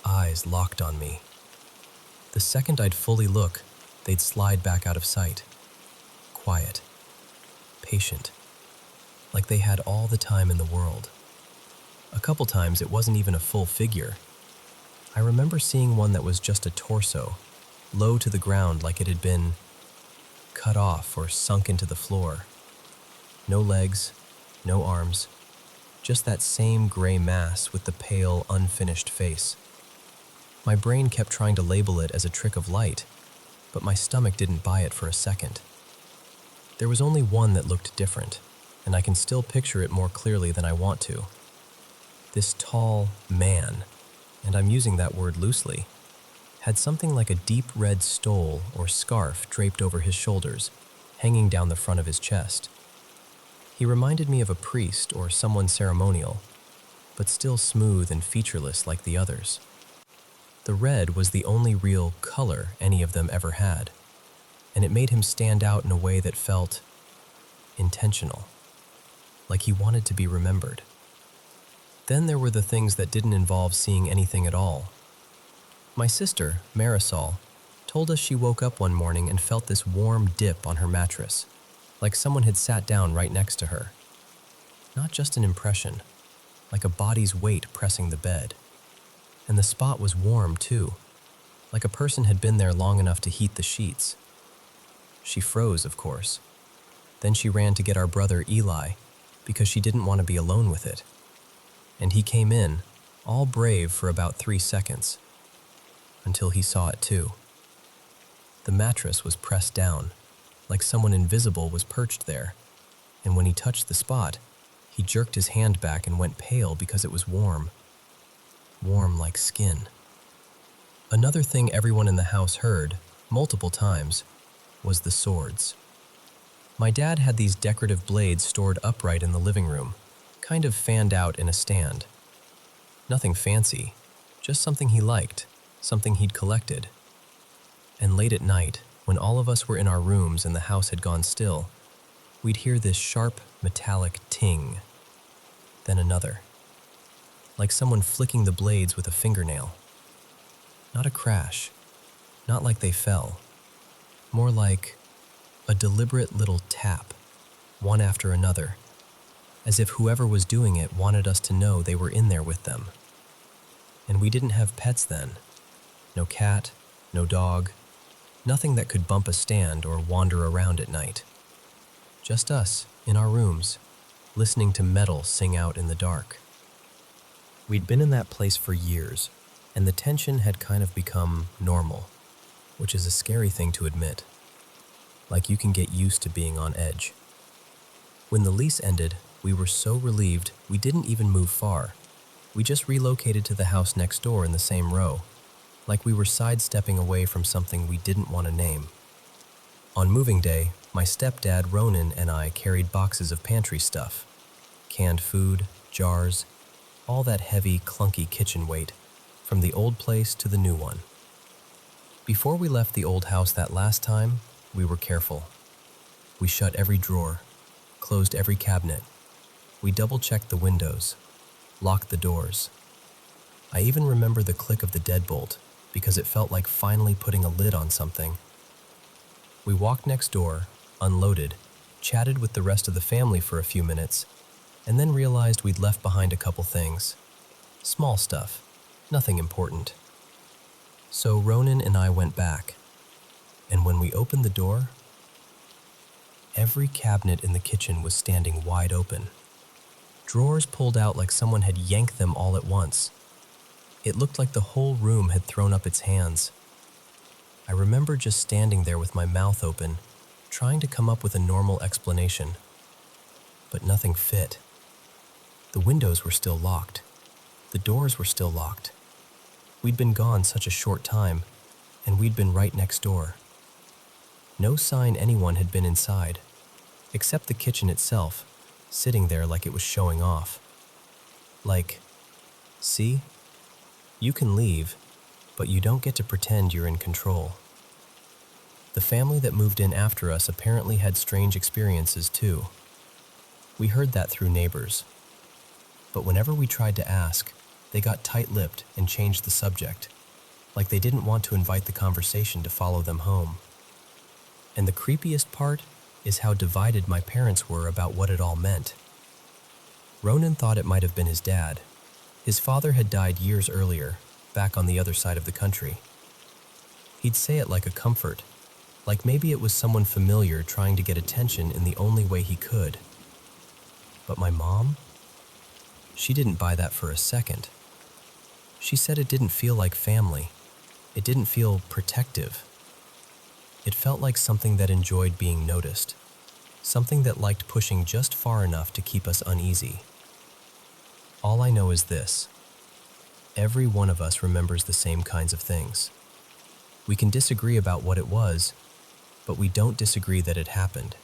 eyes locked on me. The second I'd fully look, they'd slide back out of sight. Quiet, patient, like they had all the time in the world. A couple times it wasn't even a full figure. I remember seeing one that was just a torso, low to the ground like it had been cut off or sunk into the floor. No legs, no arms, just that same gray mass with the pale, unfinished face. My brain kept trying to label it as a trick of light, but my stomach didn't buy it for a second. There was only one that looked different, and I can still picture it more clearly than I want to. This tall man, and I'm using that word loosely, had something like a deep red stole or scarf draped over his shoulders, hanging down the front of his chest. He reminded me of a priest or someone ceremonial, but still smooth and featureless like the others. The red was the only real color any of them ever had, and it made him stand out in a way that felt intentional, like he wanted to be remembered. Then there were the things that didn't involve seeing anything at all. My sister, Marisol, told us she woke up one morning and felt this warm dip on her mattress, like someone had sat down right next to her. Not just an impression, like a body's weight pressing the bed. And the spot was warm too, like a person had been there long enough to heat the sheets. She froze, of course. Then she ran to get our brother Eli, because she didn't want to be alone with it. And he came in, all brave for about 3 seconds, until he saw it too. The mattress was pressed down, like someone invisible was perched there, and when he touched the spot, he jerked his hand back and went pale because it was warm. Warm like skin. Another thing everyone in the house heard, multiple times, was the swords. My dad had these decorative blades stored upright in the living room, kind of fanned out in a stand. Nothing fancy, just something he liked, something he'd collected. And late at night, when all of us were in our rooms and the house had gone still, we'd hear this sharp, metallic ting. Then another. Like someone flicking the blades with a fingernail. Not a crash, not like they fell. More like a deliberate little tap, one after another, as if whoever was doing it wanted us to know they were in there with them. And we didn't have pets then. No cat, no dog, nothing that could bump a stand or wander around at night. Just us, in our rooms, listening to metal sing out in the dark. We'd been in that place for years, and the tension had kind of become normal, which is a scary thing to admit. Like you can get used to being on edge. When the lease ended, we were so relieved we didn't even move far. We just relocated to the house next door in the same row, like we were sidestepping away from something we didn't want to name. On moving day, my stepdad Ronan and I carried boxes of pantry stuff, canned food, jars, all that heavy, clunky kitchen weight, from the old place to the new one. Before we left the old house that last time, we were careful. We shut every drawer, closed every cabinet. We double-checked the windows, locked the doors. I even remember the click of the deadbolt because it felt like finally putting a lid on something. We walked next door, unloaded, chatted with the rest of the family for a few minutes, and then realized we'd left behind a couple things. Small stuff, nothing important. So Ronan and I went back, and when we opened the door, every cabinet in the kitchen was standing wide open. Drawers pulled out like someone had yanked them all at once. It looked like the whole room had thrown up its hands. I remember just standing there with my mouth open, trying to come up with a normal explanation. But nothing fit. The windows were still locked. The doors were still locked. We'd been gone such a short time, and we'd been right next door. No sign anyone had been inside, except the kitchen itself, sitting there like it was showing off. Like, see? You can leave, but you don't get to pretend you're in control. The family that moved in after us apparently had strange experiences too. We heard that through neighbors. But whenever we tried to ask, they got tight-lipped and changed the subject, like they didn't want to invite the conversation to follow them home. And the creepiest part is how divided my parents were about what it all meant. Ronan thought it might have been his dad. His father had died years earlier, back on the other side of the country. He'd say it like a comfort, like maybe it was someone familiar trying to get attention in the only way he could. But my mom? She didn't buy that for a second. She said it didn't feel like family. It didn't feel protective. It felt like something that enjoyed being noticed. something that liked pushing just far enough to keep us uneasy. All I know is this: every one of us remembers the same kinds of things. We can disagree about what it was, but we don't disagree that it happened.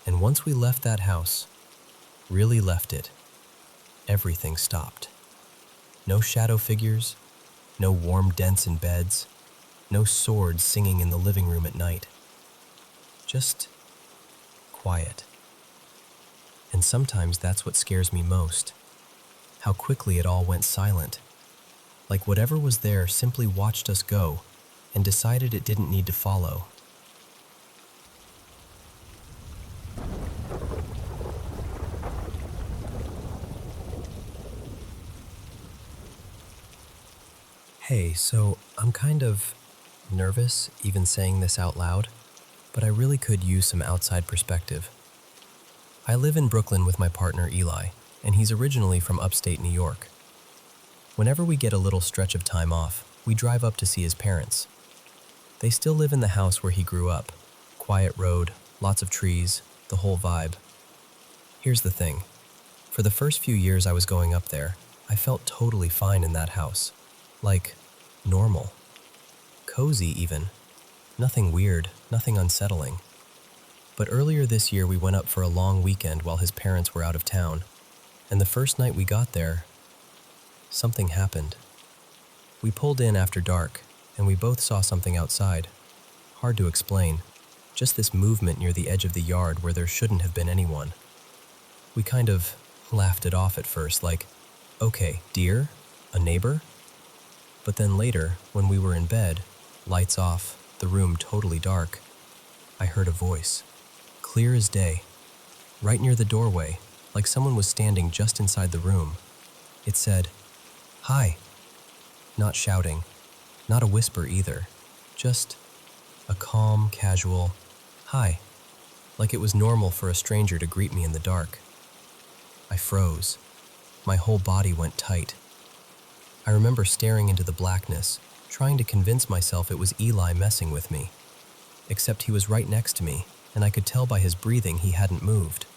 And once we left that house, really left it, everything stopped. No shadow figures, no warm dents in beds, no swords singing in the living room at night. Just quiet. And sometimes that's what scares me most: how quickly it all went silent. Like whatever was there simply watched us go and decided it didn't need to follow. Hey, so I'm kind of nervous even saying this out loud, but I really could use some outside perspective. I live in Brooklyn with my partner Eli, and he's originally from upstate New York. Whenever we get a little stretch of time off, we drive up to see his parents. They still live in the house where he grew up. Quiet road, lots of trees, the whole vibe. Here's the thing. For the first few years I was going up there, I felt totally fine in that house. Like, normal. Cozy even. Nothing weird, nothing unsettling. But earlier this year we went up for a long weekend while his parents were out of town, and the first night we got there, something happened. We pulled in after dark, and we both saw something outside. Hard to explain, just this movement near the edge of the yard where there shouldn't have been anyone. We kind of laughed it off at first, like, okay, deer? A neighbor? But then later, when we were in bed, lights off, the room totally dark, I heard a voice, clear as day, right near the doorway, like someone was standing just inside the room. It said, "Hi." Not shouting, not a whisper either, just a calm, casual, "Hi," like it was normal for a stranger to greet me in the dark. I froze. My whole body went tight. I remember staring into the blackness, trying to convince myself it was Eli messing with me. Except he was right next to me, and I could tell by his breathing he hadn't moved.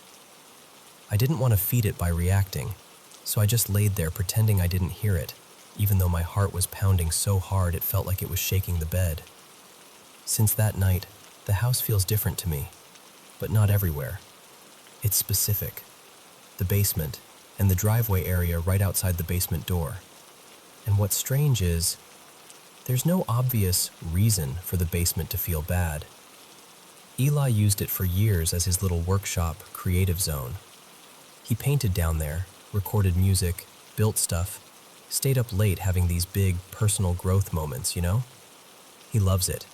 I didn't want to feed it by reacting, so I just laid there pretending I didn't hear it, even though my heart was pounding so hard it felt like it was shaking the bed. Since that night, the house feels different to me, but not everywhere. It's specific. The basement, and the driveway area right outside the basement door. And what's strange is, there's no obvious reason for the basement to feel bad. Eli used it for years as his little workshop, creative zone. He painted down there, recorded music, built stuff, stayed up late having these big personal growth moments, you know? He loves it.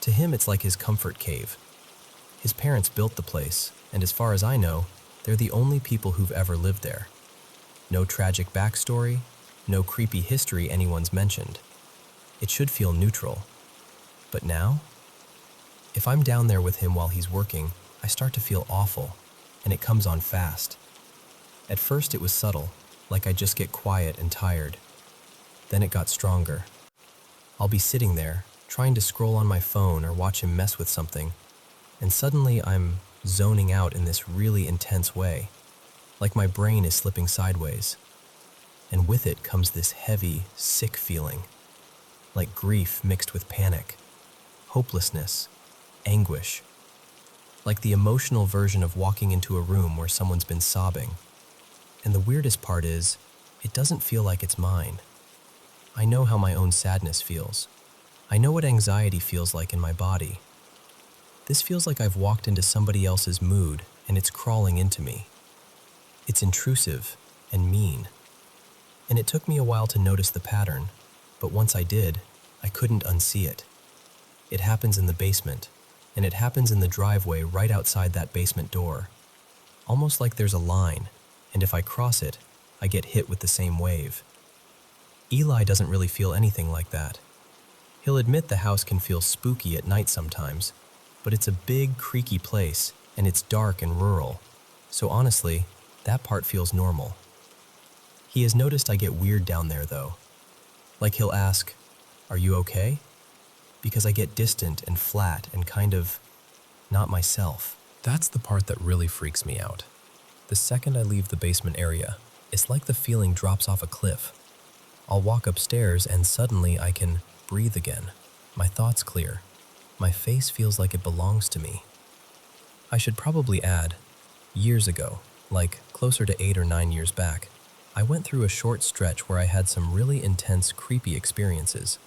To him, it's like his comfort cave. His parents built the place, and as far as I know, they're the only people who've ever lived there. No tragic backstory, no creepy history anyone's mentioned. It should feel neutral. But now, if I'm down there with him while he's working, I start to feel awful, and it comes on fast. At first it was subtle, like I just get quiet and tired. Then it got stronger. I'll be sitting there, trying to scroll on my phone or watch him mess with something, and suddenly I'm zoning out in this really intense way, like my brain is slipping sideways. And with it comes this heavy, sick feeling, like grief mixed with panic, hopelessness, anguish, like the emotional version of walking into a room where someone's been sobbing. And the weirdest part is, it doesn't feel like it's mine. I know how my own sadness feels. I know what anxiety feels like in my body. This feels like I've walked into somebody else's mood and it's crawling into me. It's intrusive and mean. And it took me a while to notice the pattern, but once I did, I couldn't unsee it. It happens in the basement, and it happens in the driveway right outside that basement door. Almost like there's a line, and if I cross it, I get hit with the same wave. Eli doesn't really feel anything like that. He'll admit the house can feel spooky at night sometimes, but it's a big, creaky place, and it's dark and rural, so honestly, that part feels normal. He has noticed I get weird down there, though. Like he'll ask, "Are you okay?" Because I get distant and flat and kind of not myself. That's the part that really freaks me out. The second I leave the basement area, it's like the feeling drops off a cliff. I'll walk upstairs and suddenly I can breathe again. My thoughts clear. My face feels like it belongs to me. I should probably add, years ago, like closer to 8 or 9 years back, I went through a short stretch where I had some really intense, creepy experiences.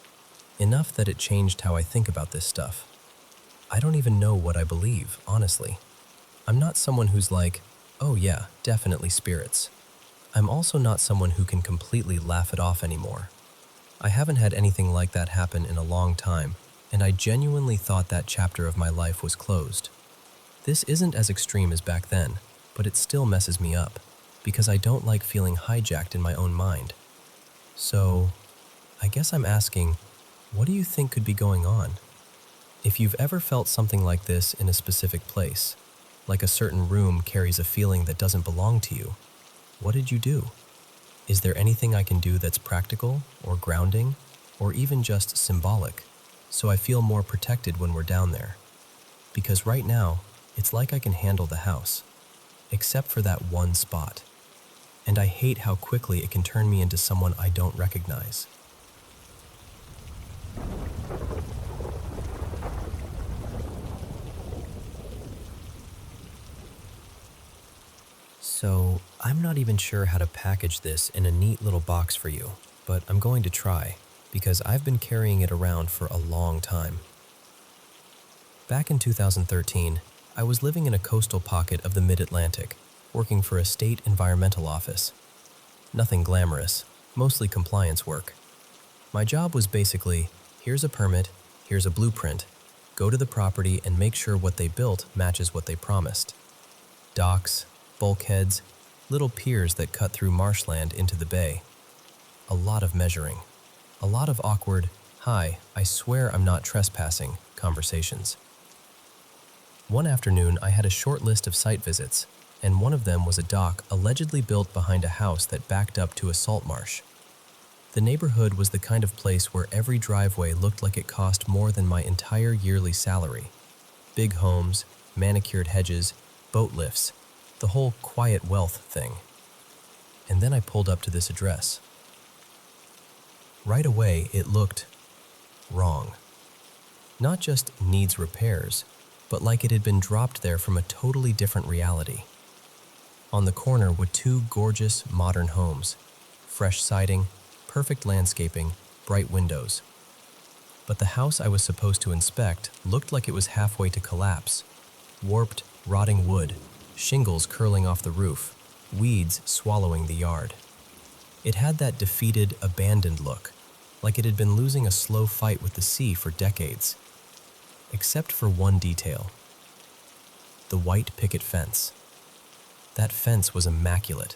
Enough that it changed how I think about this stuff. I don't even know what I believe, honestly. I'm not someone who's like, oh yeah, definitely spirits. I'm also not someone who can completely laugh it off anymore. I haven't had anything like that happen in a long time, and I genuinely thought that chapter of my life was closed. This isn't as extreme as back then, but it still messes me up, because I don't like feeling hijacked in my own mind. So, I guess I'm asking, what do you think could be going on? If you've ever felt something like this in a specific place, like a certain room carries a feeling that doesn't belong to you, what did you do? Is there anything I can do that's practical, or grounding, or even just symbolic, so I feel more protected when we're down there? Because right now, it's like I can handle the house, except for that one spot. And I hate how quickly it can turn me into someone I don't recognize. So, I'm not even sure how to package this in a neat little box for you, but I'm going to try, because I've been carrying it around for a long time. Back in 2013, I was living in a coastal pocket of the mid-Atlantic, working for a state environmental office. Nothing glamorous, mostly compliance work. My job was basically, here's a permit, here's a blueprint, go to the property and make sure what they built matches what they promised. Docks, bulkheads, little piers that cut through marshland into the bay. A lot of measuring. A lot of awkward, "Hi, I swear I'm not trespassing," conversations. One afternoon, I had a short list of site visits, and one of them was a dock allegedly built behind a house that backed up to a salt marsh. The neighborhood was the kind of place where every driveway looked like it cost more than my entire yearly salary. Big homes, manicured hedges, boat lifts, the whole quiet wealth thing. And then I pulled up to this address. Right away, it looked wrong. Not just needs repairs, but like it had been dropped there from a totally different reality. On the corner were two gorgeous, modern homes, fresh siding, perfect landscaping, bright windows. But the house I was supposed to inspect looked like it was halfway to collapse. Warped, rotting wood, shingles curling off the roof, weeds swallowing the yard. It had that defeated, abandoned look, like it had been losing a slow fight with the sea for decades. Except for one detail. The white picket fence. That fence was immaculate.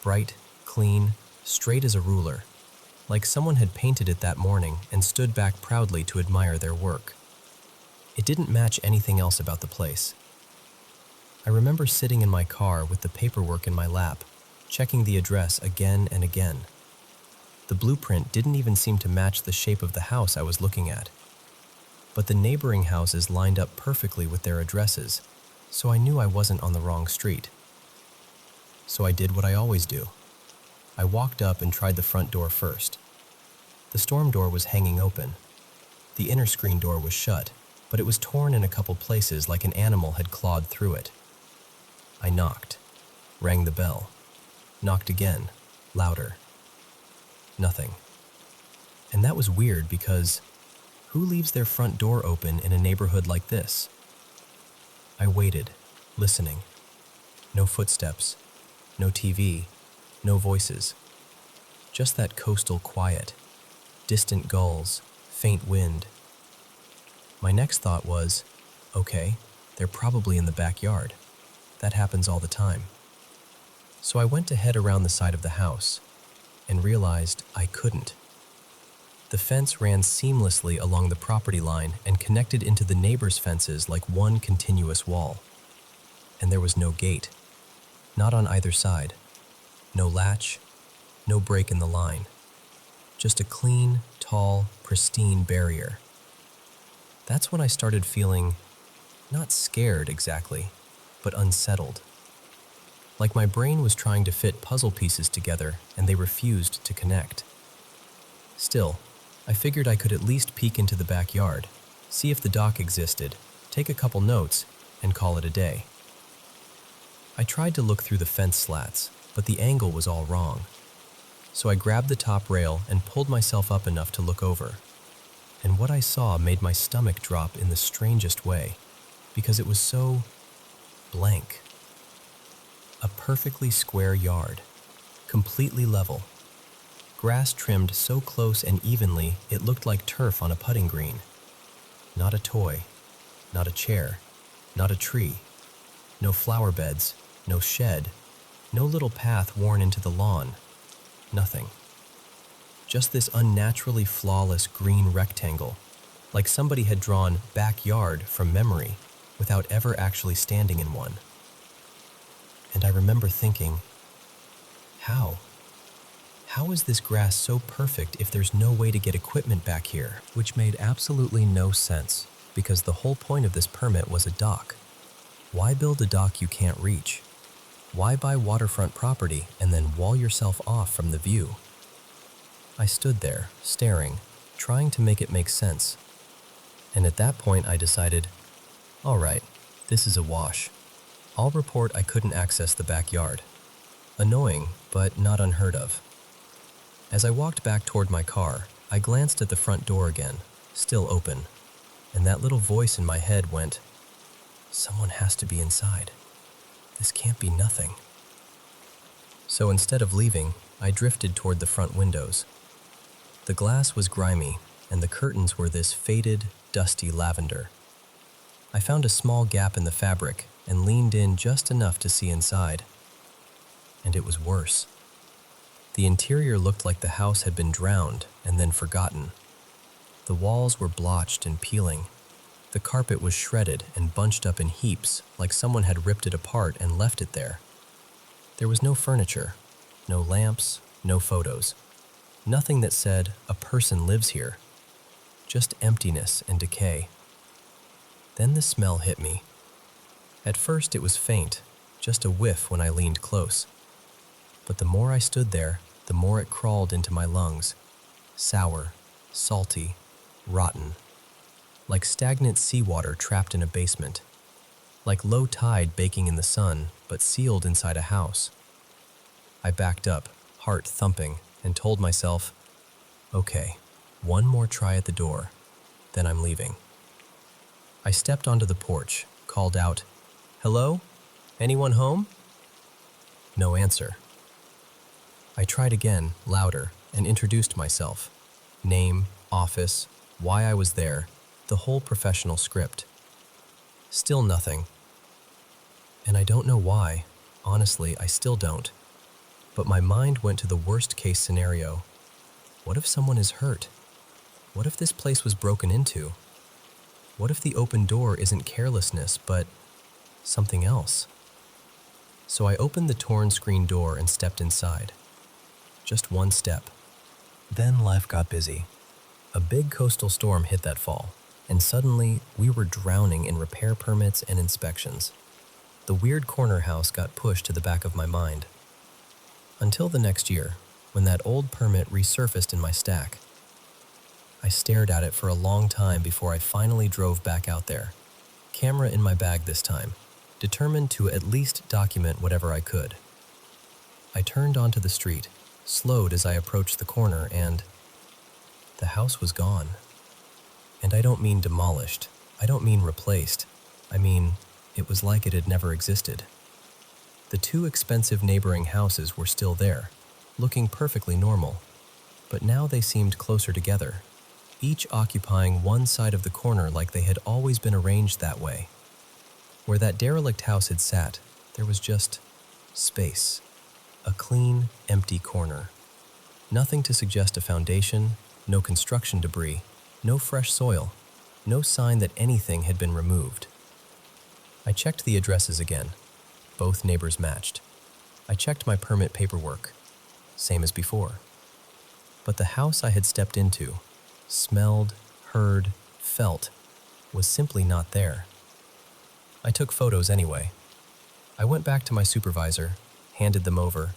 Bright, clean, straight as a ruler, like someone had painted it that morning and stood back proudly to admire their work. It didn't match anything else about the place. I remember sitting in my car with the paperwork in my lap, checking the address again and again. The blueprint didn't even seem to match the shape of the house I was looking at. But the neighboring houses lined up perfectly with their addresses, so I knew I wasn't on the wrong street. So I did what I always do. I walked up and tried the front door first. The storm door was hanging open. The inner screen door was shut, but it was torn in a couple places like an animal had clawed through it. I knocked, rang the bell, knocked again, louder. Nothing. And that was weird because who leaves their front door open in a neighborhood like this? I waited, listening. No footsteps, no TV, no voices. Just that coastal quiet, distant gulls, faint wind. My next thought was, okay, they're probably in the backyard. That happens all the time. So I went to head around the side of the house and realized I couldn't. The fence ran seamlessly along the property line and connected into the neighbors' fences like one continuous wall. And there was no gate, not on either side. No latch, no break in the line. Just a clean, tall, pristine barrier. That's when I started feeling Not scared exactly, but unsettled. Like my brain was trying to fit puzzle pieces together and they refused to connect. Still, I figured I could at least peek into the backyard, see if the dock existed, take a couple notes, and call it a day. I tried to look through the fence slats, but the angle was all wrong. So I grabbed the top rail and pulled myself up enough to look over. And what I saw made my stomach drop in the strangest way, because it was so blank. A perfectly square yard, completely level. Grass trimmed so close and evenly it looked like turf on a putting green. Not a toy, not a chair, not a tree. No flower beds, no shed, no little path worn into the lawn. Nothing. Just this unnaturally flawless green rectangle, like somebody had drawn backyard from memory without ever actually standing in one. And I remember thinking, how? How is this grass so perfect if there's no way to get equipment back here? Which made absolutely no sense, because the whole point of this permit was a dock. Why build a dock you can't reach? Why buy waterfront property and then wall yourself off from the view? I stood there, staring, trying to make it make sense. And at that point I decided, all right, this is a wash. I'll report I couldn't access the backyard. Annoying, but not unheard of. As I walked back toward my car, I glanced at the front door again, still open, and that little voice in my head went, someone has to be inside. This can't be nothing. So instead of leaving, I drifted toward the front windows. The glass was grimy, and the curtains were this faded, dusty lavender. I found a small gap in the fabric and leaned in just enough to see inside. And it was worse. The interior looked like the house had been drowned and then forgotten. The walls were blotched and peeling. The carpet was shredded and bunched up in heaps like someone had ripped it apart and left it there. There was no furniture, no lamps, no photos. Nothing that said, a person lives here. Just emptiness and decay. Then the smell hit me. At first it was faint, just a whiff when I leaned close. But the more I stood there, the more it crawled into my lungs. Sour, salty, rotten. Like stagnant seawater trapped in a basement. Like low tide baking in the sun, but sealed inside a house. I backed up, heart thumping, and told myself, okay, one more try at the door, then I'm leaving. I stepped onto the porch, called out, hello? Anyone home? No answer. I tried again, louder, and introduced myself. Name, office, why I was there, the whole professional script. Still nothing. And I don't know why. Honestly, I still don't. But my mind went to the worst case scenario. What if someone is hurt? What if this place was broken into? What if the open door isn't carelessness, but something else? So I opened the torn screen door and stepped inside. Just one step. Then life got busy. A big coastal storm hit that fall, and suddenly we were drowning in repair permits and inspections. The weird corner house got pushed to the back of my mind. Until the next year, when that old permit resurfaced in my stack. I stared at it for a long time before I finally drove back out there, camera in my bag this time, determined to at least document whatever I could. I turned onto the street, slowed as I approached the corner, and the house was gone. And I don't mean demolished, I don't mean replaced, I mean it was like it had never existed. The two expensive neighboring houses were still there, looking perfectly normal, but now they seemed closer together, each occupying one side of the corner like they had always been arranged that way. Where that derelict house had sat, there was just space, a clean, empty corner. Nothing to suggest a foundation, no construction debris, no fresh soil, no sign that anything had been removed. I checked the addresses again. Both neighbors matched. I checked my permit paperwork. Same as before. But the house I had stepped into, smelled, heard, felt, was simply not there. I took photos anyway. I went back to my supervisor, handed them over,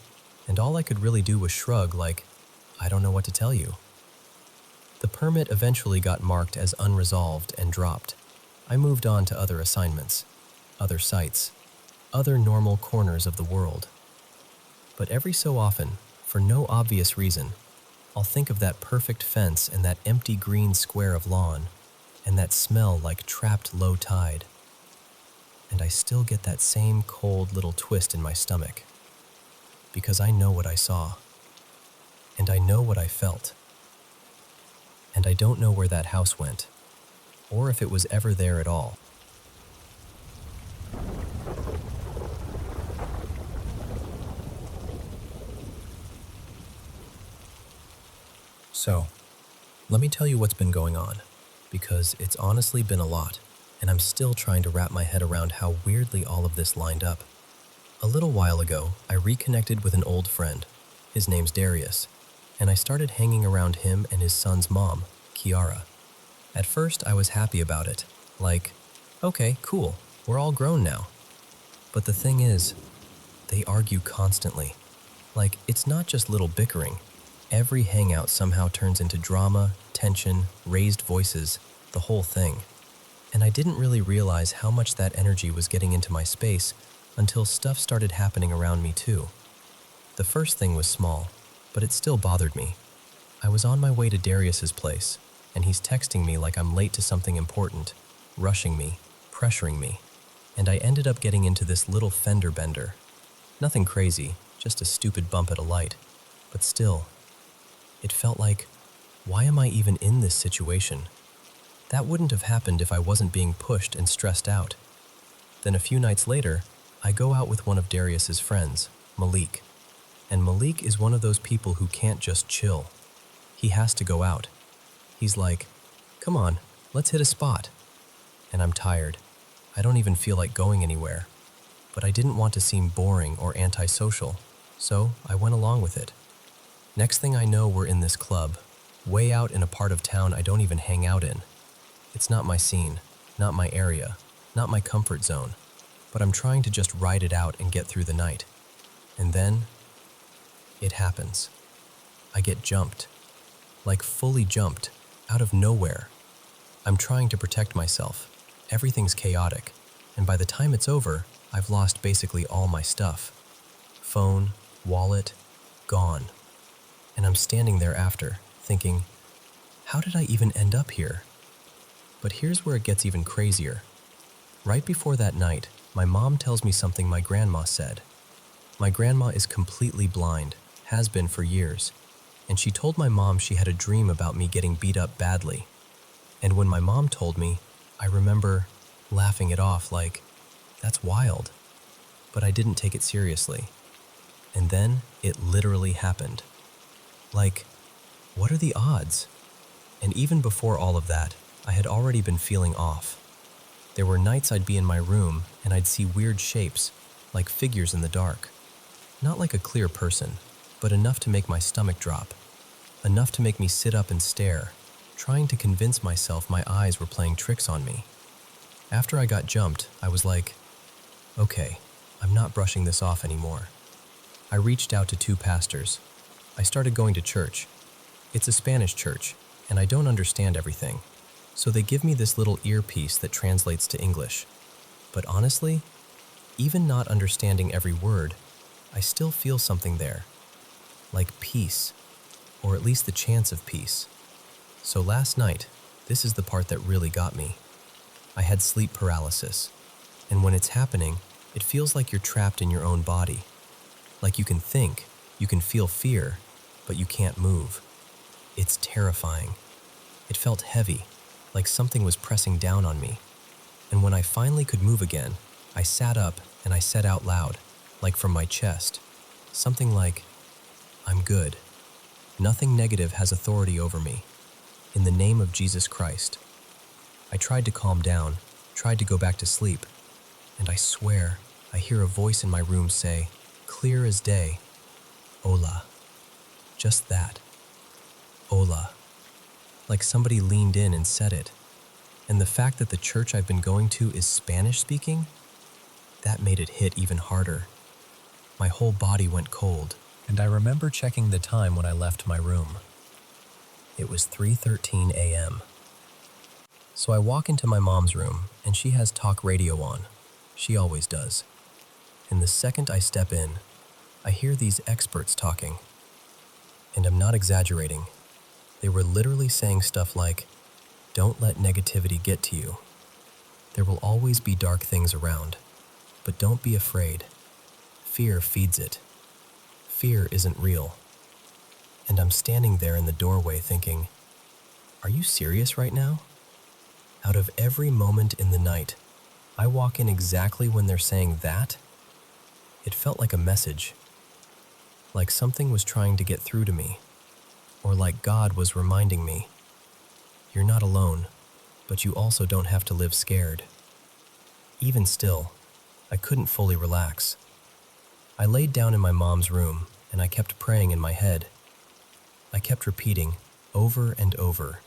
and all I could really do was shrug like, I don't know what to tell you. The permit eventually got marked as unresolved and dropped. I moved on to other assignments, other sites, other normal corners of the world. But every so often, for no obvious reason, I'll think of that perfect fence and that empty green square of lawn, and that smell like trapped low tide. And I still get that same cold little twist in my stomach. Because I know what I saw. And I know what I felt. And I don't know where that house went, or if it was ever there at all. So, let me tell you what's been going on, because it's honestly been a lot, and I'm still trying to wrap my head around how weirdly all of this lined up. A little while ago, I reconnected with an old friend. His name's Darius, and I started hanging around him and his son's mom, Kiara. At first, I was happy about it, like, okay, cool, we're all grown now. But the thing is, they argue constantly. Like, it's not just little bickering. Every hangout somehow turns into drama, tension, raised voices, the whole thing. And I didn't really realize how much that energy was getting into my space until stuff started happening around me too. The first thing was small, but it still bothered me. I was on my way to Darius's place, and he's texting me like I'm late to something important, rushing me, pressuring me, and I ended up getting into this little fender bender. Nothing crazy, just a stupid bump at a light, but still, it felt like, why am I even in this situation? That wouldn't have happened if I wasn't being pushed and stressed out. Then a few nights later, I go out with one of Darius's friends, Malik. And Malik is one of those people who can't just chill. He has to go out. He's like, come on, let's hit a spot. And I'm tired. I don't even feel like going anywhere. But I didn't want to seem boring or antisocial, so I went along with it. Next thing I know, we're in this club, way out in a part of town I don't even hang out in. It's not my scene, not my area, not my comfort zone, but I'm trying to just ride it out and get through the night. And then, it happens. I get jumped. Like fully jumped, out of nowhere. I'm trying to protect myself. Everything's chaotic, and by the time it's over, I've lost basically all my stuff. Phone, wallet, gone. And I'm standing there after, thinking, how did I even end up here? But here's where it gets even crazier. Right before that night, my mom tells me something my grandma said. My grandma is completely blind, has been for years, and she told my mom she had a dream about me getting beat up badly. And when my mom told me, I remember laughing it off like, that's wild. But I didn't take it seriously. And then it literally happened. Like, what are the odds? And even before all of that, I had already been feeling off. There were nights I'd be in my room and I'd see weird shapes, like figures in the dark. Not like a clear person, but enough to make my stomach drop. Enough to make me sit up and stare, trying to convince myself my eyes were playing tricks on me. After I got jumped, I was like, okay, I'm not brushing this off anymore. I reached out to 2 pastors. I started going to church. It's a Spanish church, and I don't understand everything. So they give me this little earpiece that translates to English. But honestly, even not understanding every word, I still feel something there. Like peace, or at least the chance of peace. So last night, this is the part that really got me. I had sleep paralysis, and when it's happening, it feels like you're trapped in your own body. Like you can think, you can feel fear, but you can't move. It's terrifying. It felt heavy, like something was pressing down on me. And when I finally could move again, I sat up and I said out loud, like from my chest, something like, I'm good. Nothing negative has authority over me. In the name of Jesus Christ. I tried to calm down, tried to go back to sleep, and I swear I hear a voice in my room say, clear as day, Hola. Just that. Hola. Like somebody leaned in and said it. And the fact that the church I've been going to is Spanish-speaking, that made it hit even harder. My whole body went cold, and I remember checking the time when I left my room. It was 3:13 a.m. So I walk into my mom's room, and she has talk radio on. She always does. And the second I step in, I hear these experts talking. And I'm not exaggerating. They were literally saying stuff like, "Don't let negativity get to you. There will always be dark things around, but don't be afraid. Fear feeds it. Fear isn't real." And I'm standing there in the doorway thinking, are you serious right now? Out of every moment in the night, I walk in exactly when they're saying that? It felt like a message. Like something was trying to get through to me. Or like God was reminding me, you're not alone, but you also don't have to live scared. Even still, I couldn't fully relax. I laid down in my mom's room, and I kept praying in my head. I kept repeating, over and over,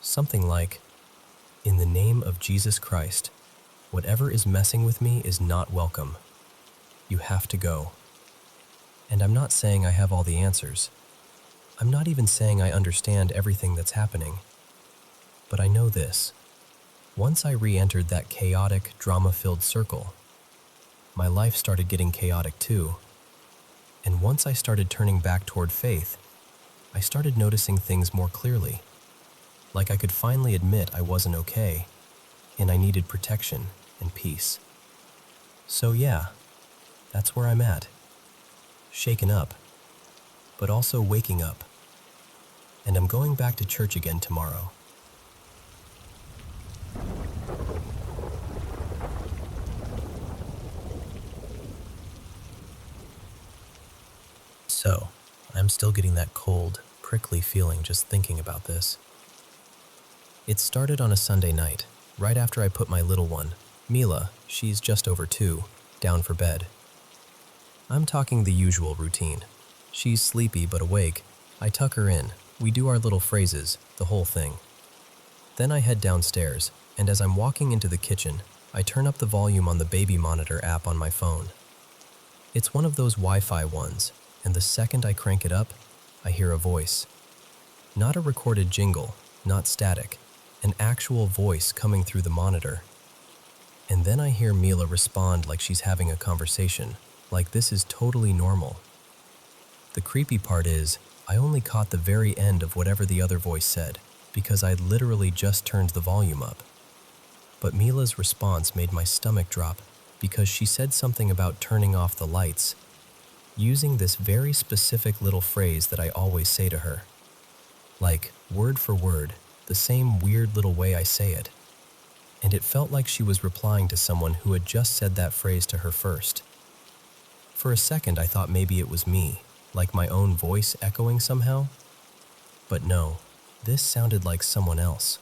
something like, "In the name of Jesus Christ, whatever is messing with me is not welcome. You have to go." And I'm not saying I have all the answers. I'm not even saying I understand everything that's happening. But I know this. Once I re-entered that chaotic, drama-filled circle, my life started getting chaotic too. And once I started turning back toward faith, I started noticing things more clearly. Like I could finally admit I wasn't okay, and I needed protection and peace. So yeah, that's where I'm at. Shaken up, but also waking up. And I'm going back to church again tomorrow. So, I'm still getting that cold, prickly feeling just thinking about this. It started on a Sunday night, right after I put my little one, Mila, she's just over 2, down for bed. I'm talking the usual routine. She's sleepy but awake. I tuck her in. We do our little phrases, the whole thing. Then I head downstairs, and as I'm walking into the kitchen, I turn up the volume on the baby monitor app on my phone. It's one of those Wi-Fi ones, and the second I crank it up, I hear a voice. Not a recorded jingle, not static, an actual voice coming through the monitor. And then I hear Mila respond like she's having a conversation, like this is totally normal. The creepy part is, I only caught the very end of whatever the other voice said, because I'd literally just turned the volume up. But Mila's response made my stomach drop, because she said something about turning off the lights, using this very specific little phrase that I always say to her. Like, word for word, the same weird little way I say it. And it felt like she was replying to someone who had just said that phrase to her first. For a second, I thought maybe it was me, like my own voice echoing somehow. But no, this sounded like someone else.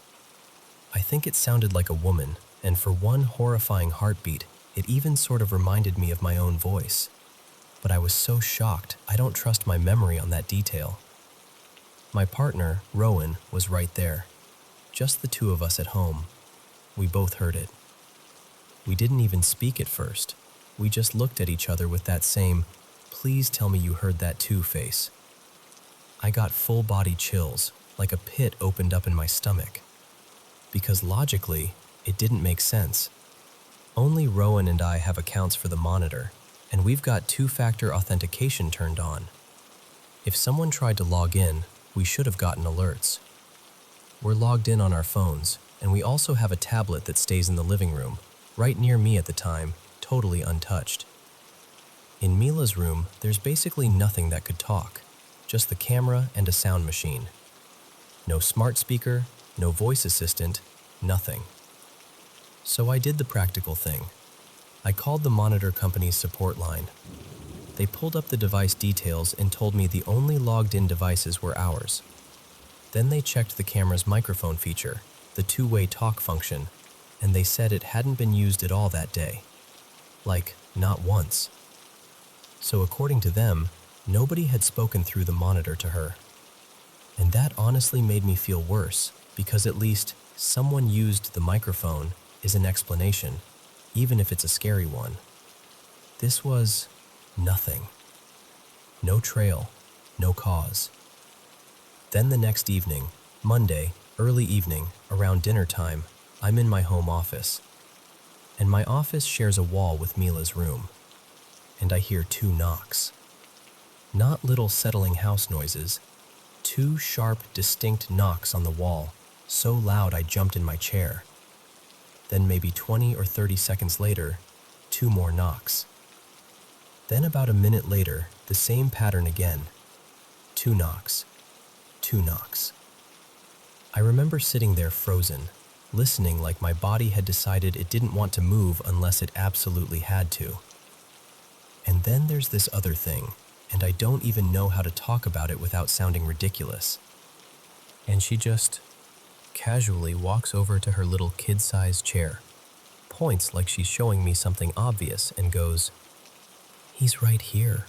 I think it sounded like a woman, and for one horrifying heartbeat, it even sort of reminded me of my own voice. But I was so shocked, I don't trust my memory on that detail. My partner, Rowan, was right there. Just the two of us at home. We both heard it. We didn't even speak at first. We just looked at each other with that same, "Please tell me you heard that too" face. I got full body chills, like a pit opened up in my stomach. Because logically, it didn't make sense. Only Rowan and I have accounts for the monitor, and we've got two-factor authentication turned on. If someone tried to log in, we should have gotten alerts. We're logged in on our phones, and we also have a tablet that stays in the living room, right near me at the time, totally untouched. In Mila's room, there's basically nothing that could talk, just the camera and a sound machine. No smart speaker, no voice assistant, nothing. So I did the practical thing. I called the monitor company's support line. They pulled up the device details and told me the only logged-in devices were ours. Then they checked the camera's microphone feature, the two-way talk function, and they said it hadn't been used at all that day. Like, not once. So according to them, nobody had spoken through the monitor to her. And that honestly made me feel worse, because at least someone used the microphone is an explanation, even if it's a scary one. This was nothing. No trail, no cause. Then the next evening, Monday, early evening, around dinner time, I'm in my home office. And my office shares a wall with Mila's room. And I hear 2 knocks. Not little settling house noises, 2 sharp, distinct knocks on the wall, so loud I jumped in my chair. Then maybe 20 or 30 seconds later, 2 more knocks. Then about a minute later, the same pattern again. 2 knocks. 2 knocks. I remember sitting there frozen, listening like my body had decided it didn't want to move unless it absolutely had to. And then there's this other thing, and I don't even know how to talk about it without sounding ridiculous. And she just casually walks over to her little kid-sized chair, points like she's showing me something obvious, and goes, "He's right here.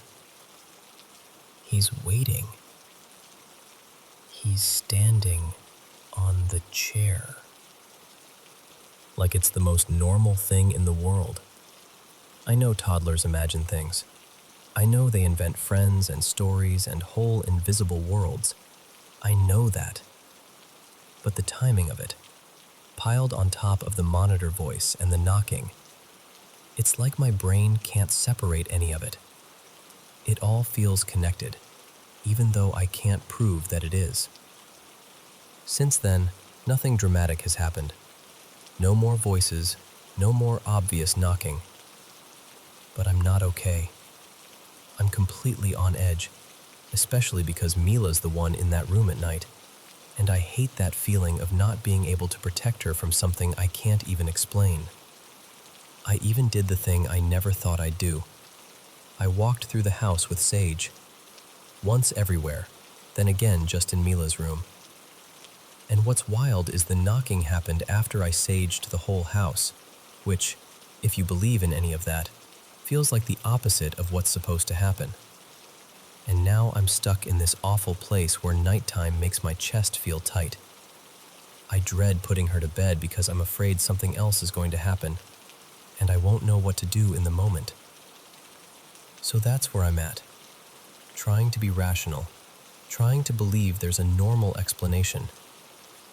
He's waiting. He's standing on the chair." Like it's the most normal thing in the world. I know toddlers imagine things. I know they invent friends and stories and whole invisible worlds. I know that. But the timing of it, piled on top of the monitor voice and the knocking, it's like my brain can't separate any of it. It all feels connected, even though I can't prove that it is. Since then, nothing dramatic has happened. No more voices, no more obvious knocking. But I'm not okay. I'm completely on edge, especially because Mila's the one in that room at night, and I hate that feeling of not being able to protect her from something I can't even explain. I even did the thing I never thought I'd do. I walked through the house with Sage, once everywhere, then again just in Mila's room. And what's wild is the knocking happened after I saged the whole house, which, if you believe in any of that, feels like the opposite of what's supposed to happen. And now I'm stuck in this awful place where nighttime makes my chest feel tight. I dread putting her to bed because I'm afraid something else is going to happen, and I won't know what to do in the moment. So that's where I'm at, trying to be rational, trying to believe there's a normal explanation,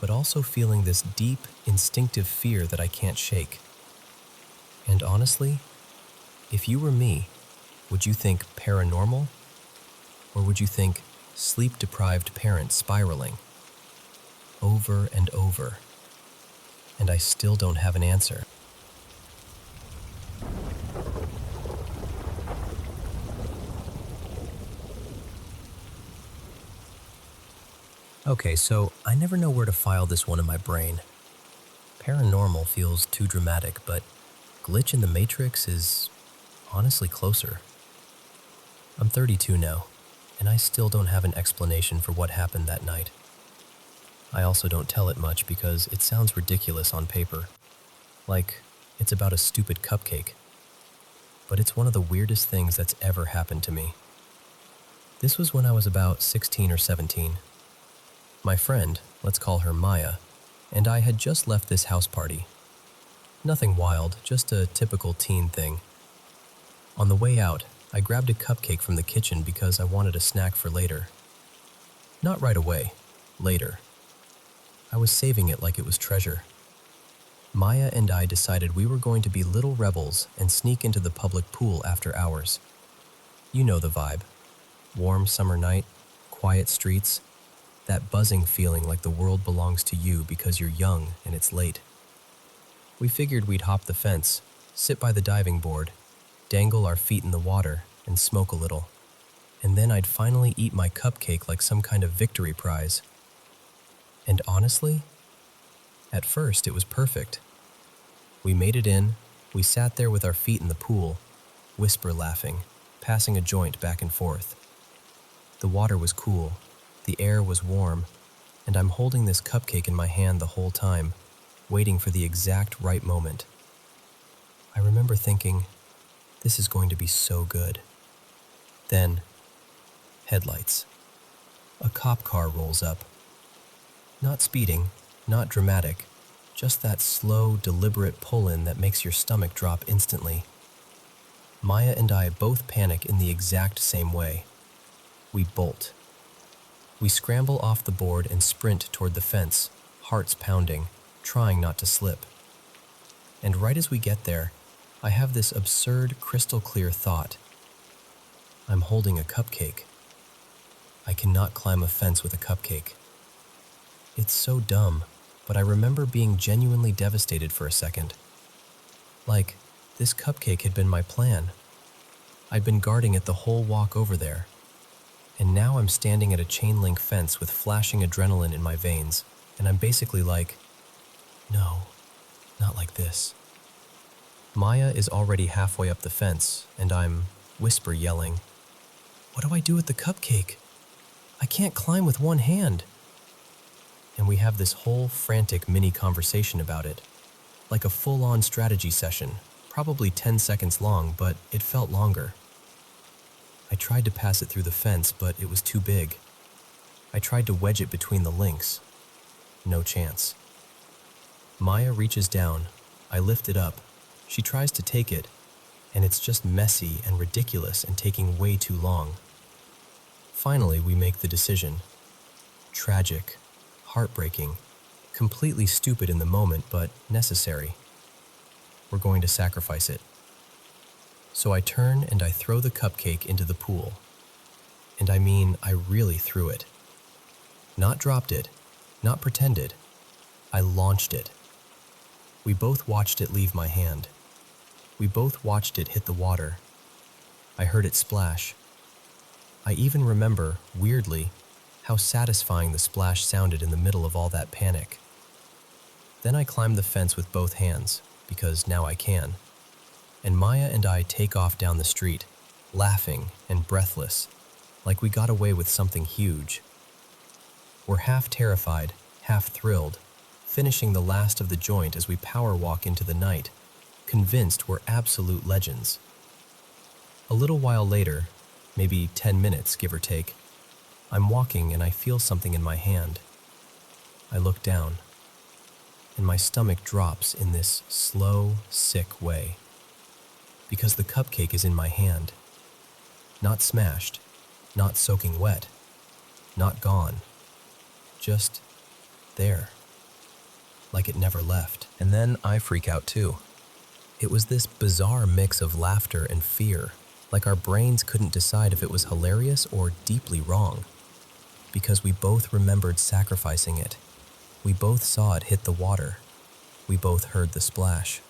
but also feeling this deep, instinctive fear that I can't shake. And honestly, if you were me, would you think paranormal? Or would you think sleep-deprived parent spiraling? Over and over. And I still don't have an answer. Okay, so I never know where to file this one in my brain. Paranormal feels too dramatic, but glitch in the Matrix is honestly closer. I'm 32 now, and I still don't have an explanation for what happened that night. I also don't tell it much because it sounds ridiculous on paper, like it's about a stupid cupcake. But it's one of the weirdest things that's ever happened to me. This was when I was about 16 or 17. My friend, let's call her Maya, and I had just left this house party. Nothing wild, just a typical teen thing. On the way out, I grabbed a cupcake from the kitchen because I wanted a snack for later. Not right away, later. I was saving it like it was treasure. Maya and I decided we were going to be little rebels and sneak into the public pool after hours. You know the vibe. Warm summer night, quiet streets, that buzzing feeling like the world belongs to you because you're young and it's late. We figured we'd hop the fence, sit by the diving board, dangle our feet in the water, and smoke a little. And then I'd finally eat my cupcake like some kind of victory prize. And honestly, at first it was perfect. We made it in, we sat there with our feet in the pool, whisper laughing, passing a joint back and forth. The water was cool, the air was warm, and I'm holding this cupcake in my hand the whole time, waiting for the exact right moment. I remember thinking, this is going to be so good. Then, headlights. A cop car rolls up. Not speeding, not dramatic, Just that slow, deliberate pull-in that makes your stomach drop instantly. Maya and I both panic in the exact same way. We bolt. We scramble off the board and sprint toward the fence, hearts pounding, trying not to slip. And right as we get there, I have this absurd, crystal-clear thought. I'm holding a cupcake. I cannot climb a fence with a cupcake. It's so dumb, but I remember being genuinely devastated for a second. Like, this cupcake had been my plan. I'd been guarding it the whole walk over there. And now I'm standing at a chain-link fence with flashing adrenaline in my veins, and I'm basically like, no, not like this. Maya is already halfway up the fence, and I'm whisper yelling, "What do I do with the cupcake? I can't climb with one hand." And we have this whole frantic mini conversation about it, like a full-on strategy session, probably 10 seconds long, but it felt longer. I tried to pass it through the fence, but it was too big. I tried to wedge it between the links. No chance. Maya reaches down. I lift it up. She tries to take it, and it's just messy and ridiculous and taking way too long. Finally, we make the decision. Tragic, heartbreaking, completely stupid in the moment, but necessary. We're going to sacrifice it. So I turn and I throw the cupcake into the pool. And I mean, I really threw it. Not dropped it, not pretended. I launched it. We both watched it leave my hand. We both watched it hit the water. I heard it splash. I even remember, weirdly, how satisfying the splash sounded in the middle of all that panic. Then I climbed the fence with both hands, because now I can. And Maya and I take off down the street, laughing and breathless, like we got away with something huge. We're half terrified, half thrilled, finishing the last of the joint as we power walk into the night, convinced we're absolute legends. A little while later, maybe 10 minutes, give or take, I'm walking and I feel something in my hand. I look down, and my stomach drops in this slow, sick way. Because the cupcake is in my hand. Not smashed, not soaking wet, not gone. Just there. Like it never left. And then I freak out too. It was this bizarre mix of laughter and fear, like our brains couldn't decide if it was hilarious or deeply wrong. Because we both remembered sacrificing it. We both saw it hit the water. We both heard the splash.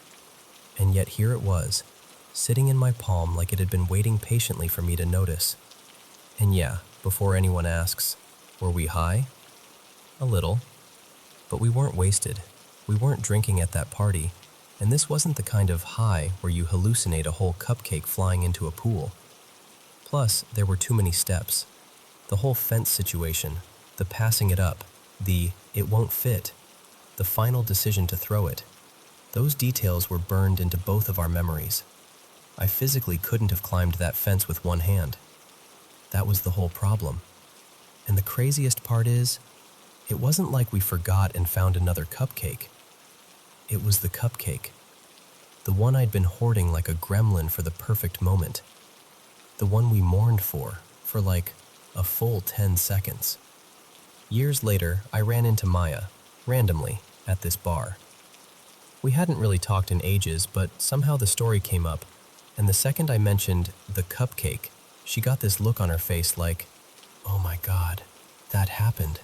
And yet here it was, sitting in my palm like it had been waiting patiently for me to notice. And yeah, before anyone asks, were we high? A little. But we weren't wasted. We weren't drinking at that party. And this wasn't the kind of high where you hallucinate a whole cupcake flying into a pool. Plus, there were too many steps. The whole fence situation, the passing it up, the "it won't fit," the final decision to throw it. Those details were burned into both of our memories. I physically couldn't have climbed that fence with one hand. That was the whole problem. And the craziest part is, it wasn't like we forgot and found another cupcake. It was the cupcake. The one I'd been hoarding like a gremlin for the perfect moment. The one we mourned for like a full 10 seconds. Years later, I ran into Maya, randomly, at this bar. We hadn't really talked in ages, but somehow the story came up, and the second I mentioned the cupcake, she got this look on her face like, oh my God, that happened.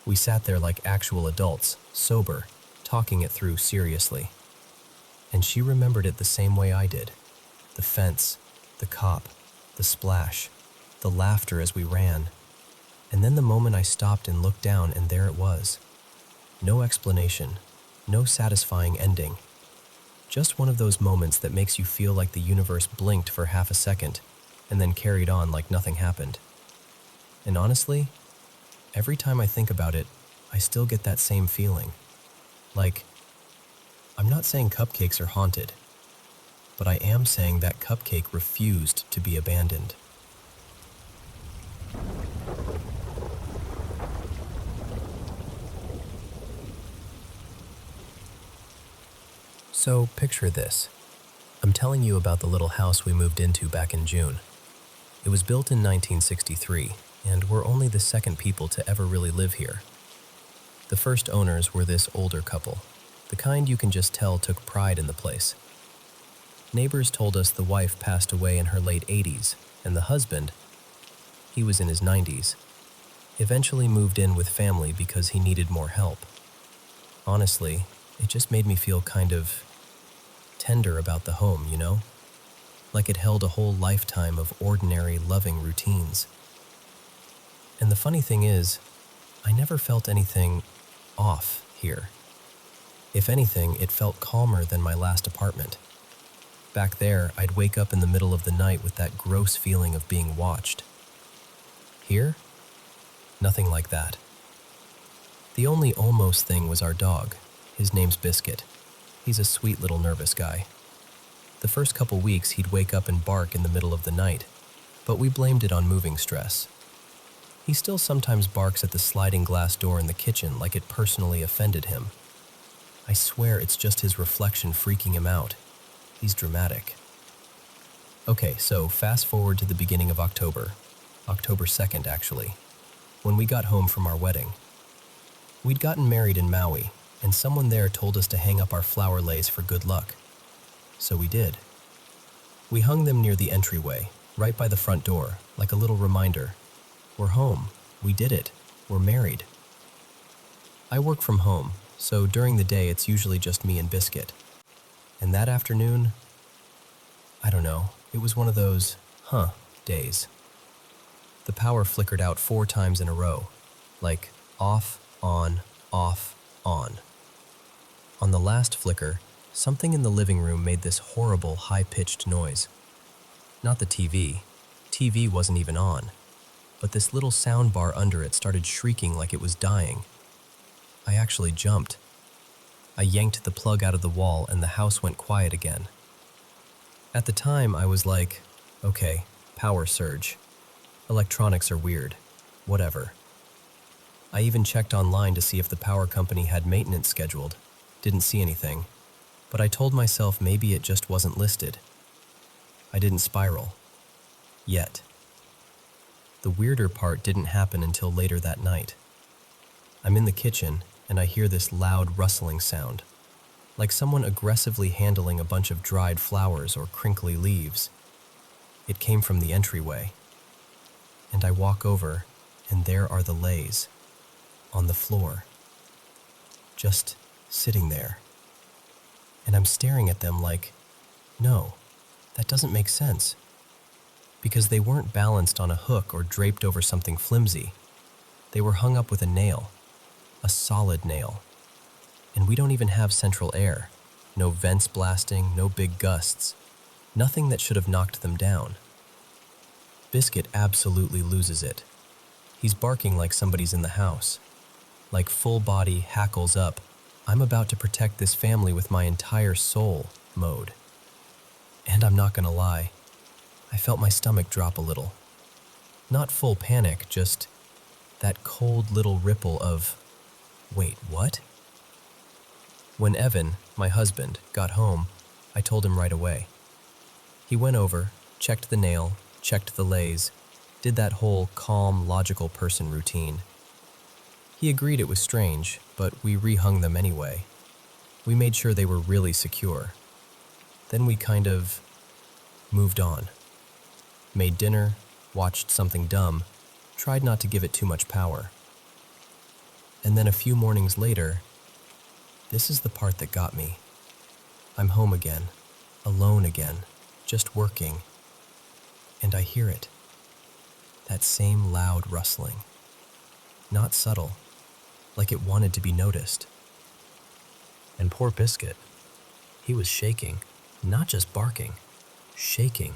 We sat there like actual adults, sober, talking it through seriously. And she remembered it the same way I did. The fence, the cop, the splash, the laughter as we ran. And then the moment I stopped and looked down, and there it was. No explanation, no satisfying ending. Just one of those moments that makes you feel like the universe blinked for half a second and then carried on like nothing happened. And honestly, every time I think about it, I still get that same feeling. Like, I'm not saying cupcakes are haunted, but I am saying that cupcake refused to be abandoned. So picture this. I'm telling you about the little house we moved into back in June. It was built in 1963, and we're only the second people to ever really live here. The first owners were this older couple, the kind you can just tell took pride in the place. Neighbors told us the wife passed away in her late 80s, and the husband, he was in his 90s, eventually moved in with family because he needed more help. Honestly, it just made me feel kind of tender about the home, you know? Like it held a whole lifetime of ordinary, loving routines. And the funny thing is, I never felt anything off here. If anything, it felt calmer than my last apartment. Back there, I'd wake up in the middle of the night with that gross feeling of being watched. Here? Nothing like that. The only almost thing was our dog. His name's Biscuit. He's a sweet little nervous guy. The first couple weeks, he'd wake up and bark in the middle of the night, but we blamed it on moving stress. He still sometimes barks at the sliding glass door in the kitchen like it personally offended him. I swear it's just his reflection freaking him out. He's dramatic. Okay, so fast forward to the beginning of October 2nd actually, when we got home from our wedding. We'd gotten married in Maui, and someone there told us to hang up our flower leis for good luck. So we did. We hung them near the entryway, right by the front door, like a little reminder. We're home. We did it. We're married. I work from home, so during the day it's usually just me and Biscuit. And that afternoon, I don't know, it was one of those, days. The power flickered out 4 times in a row, like off, on, off, on. On the last flicker, something in the living room made this horrible, high-pitched noise. Not the TV. TV wasn't even on. But this little sound bar under it started shrieking like it was dying. I actually jumped. I yanked the plug out of the wall and the house went quiet again. At the time, I was like, okay, power surge. Electronics are weird. Whatever. I even checked online to see if the power company had maintenance scheduled. Didn't see anything. But I told myself maybe it just wasn't listed. I didn't spiral. Yet. The weirder part didn't happen until later that night. I'm in the kitchen, and I hear this loud rustling sound, like someone aggressively handling a bunch of dried flowers or crinkly leaves. It came from the entryway. And I walk over, and there are the leis, on the floor, just sitting there. And I'm staring at them like, no, that doesn't make sense. Because they weren't balanced on a hook or draped over something flimsy. They were hung up with a nail, a solid nail. And we don't even have central air. No vents blasting, no big gusts. Nothing that should have knocked them down. Biscuit absolutely loses it. He's barking like somebody's in the house. Like full body, hackles up, I'm about to protect this family with my entire soul mode. And I'm not gonna lie, I felt my stomach drop a little. Not full panic, just that cold little ripple of, wait, what? When Evan, my husband, got home, I told him right away. He went over, checked the nail, checked the leis, did that whole calm, logical person routine. He agreed it was strange, but we rehung them anyway. We made sure they were really secure. Then we kind of moved on. Made dinner, watched something dumb, tried not to give it too much power. And then a few mornings later, this is the part that got me. I'm home again, alone again, just working. And I hear it. That same loud rustling. Not subtle, like it wanted to be noticed. And poor Biscuit, he was shaking, not just barking, shaking.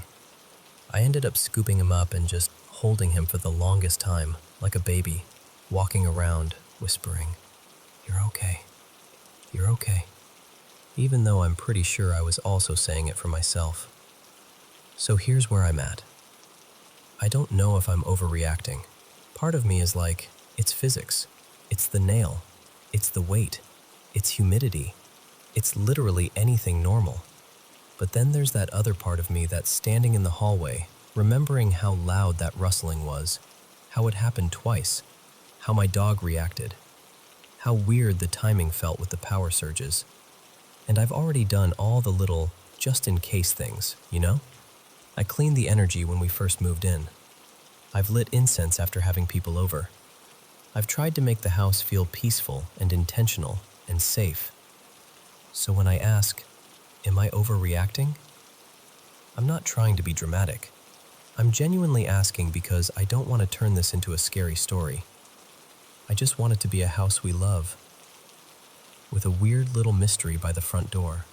I ended up scooping him up and just holding him for the longest time, like a baby, walking around, whispering, "You're okay. You're okay." Even though I'm pretty sure I was also saying it for myself. So here's where I'm at. I don't know if I'm overreacting. Part of me is like, it's physics. It's the nail. It's the weight. It's humidity. It's literally anything normal. But then there's that other part of me that's standing in the hallway, remembering how loud that rustling was, how it happened twice, how my dog reacted, how weird the timing felt with the power surges. And I've already done all the little just-in-case things, you know? I cleaned the energy when we first moved in. I've lit incense after having people over. I've tried to make the house feel peaceful and intentional and safe. So when I ask, am I overreacting? I'm not trying to be dramatic. I'm genuinely asking because I don't want to turn this into a scary story. I just want it to be a house we love, with a weird little mystery by the front door.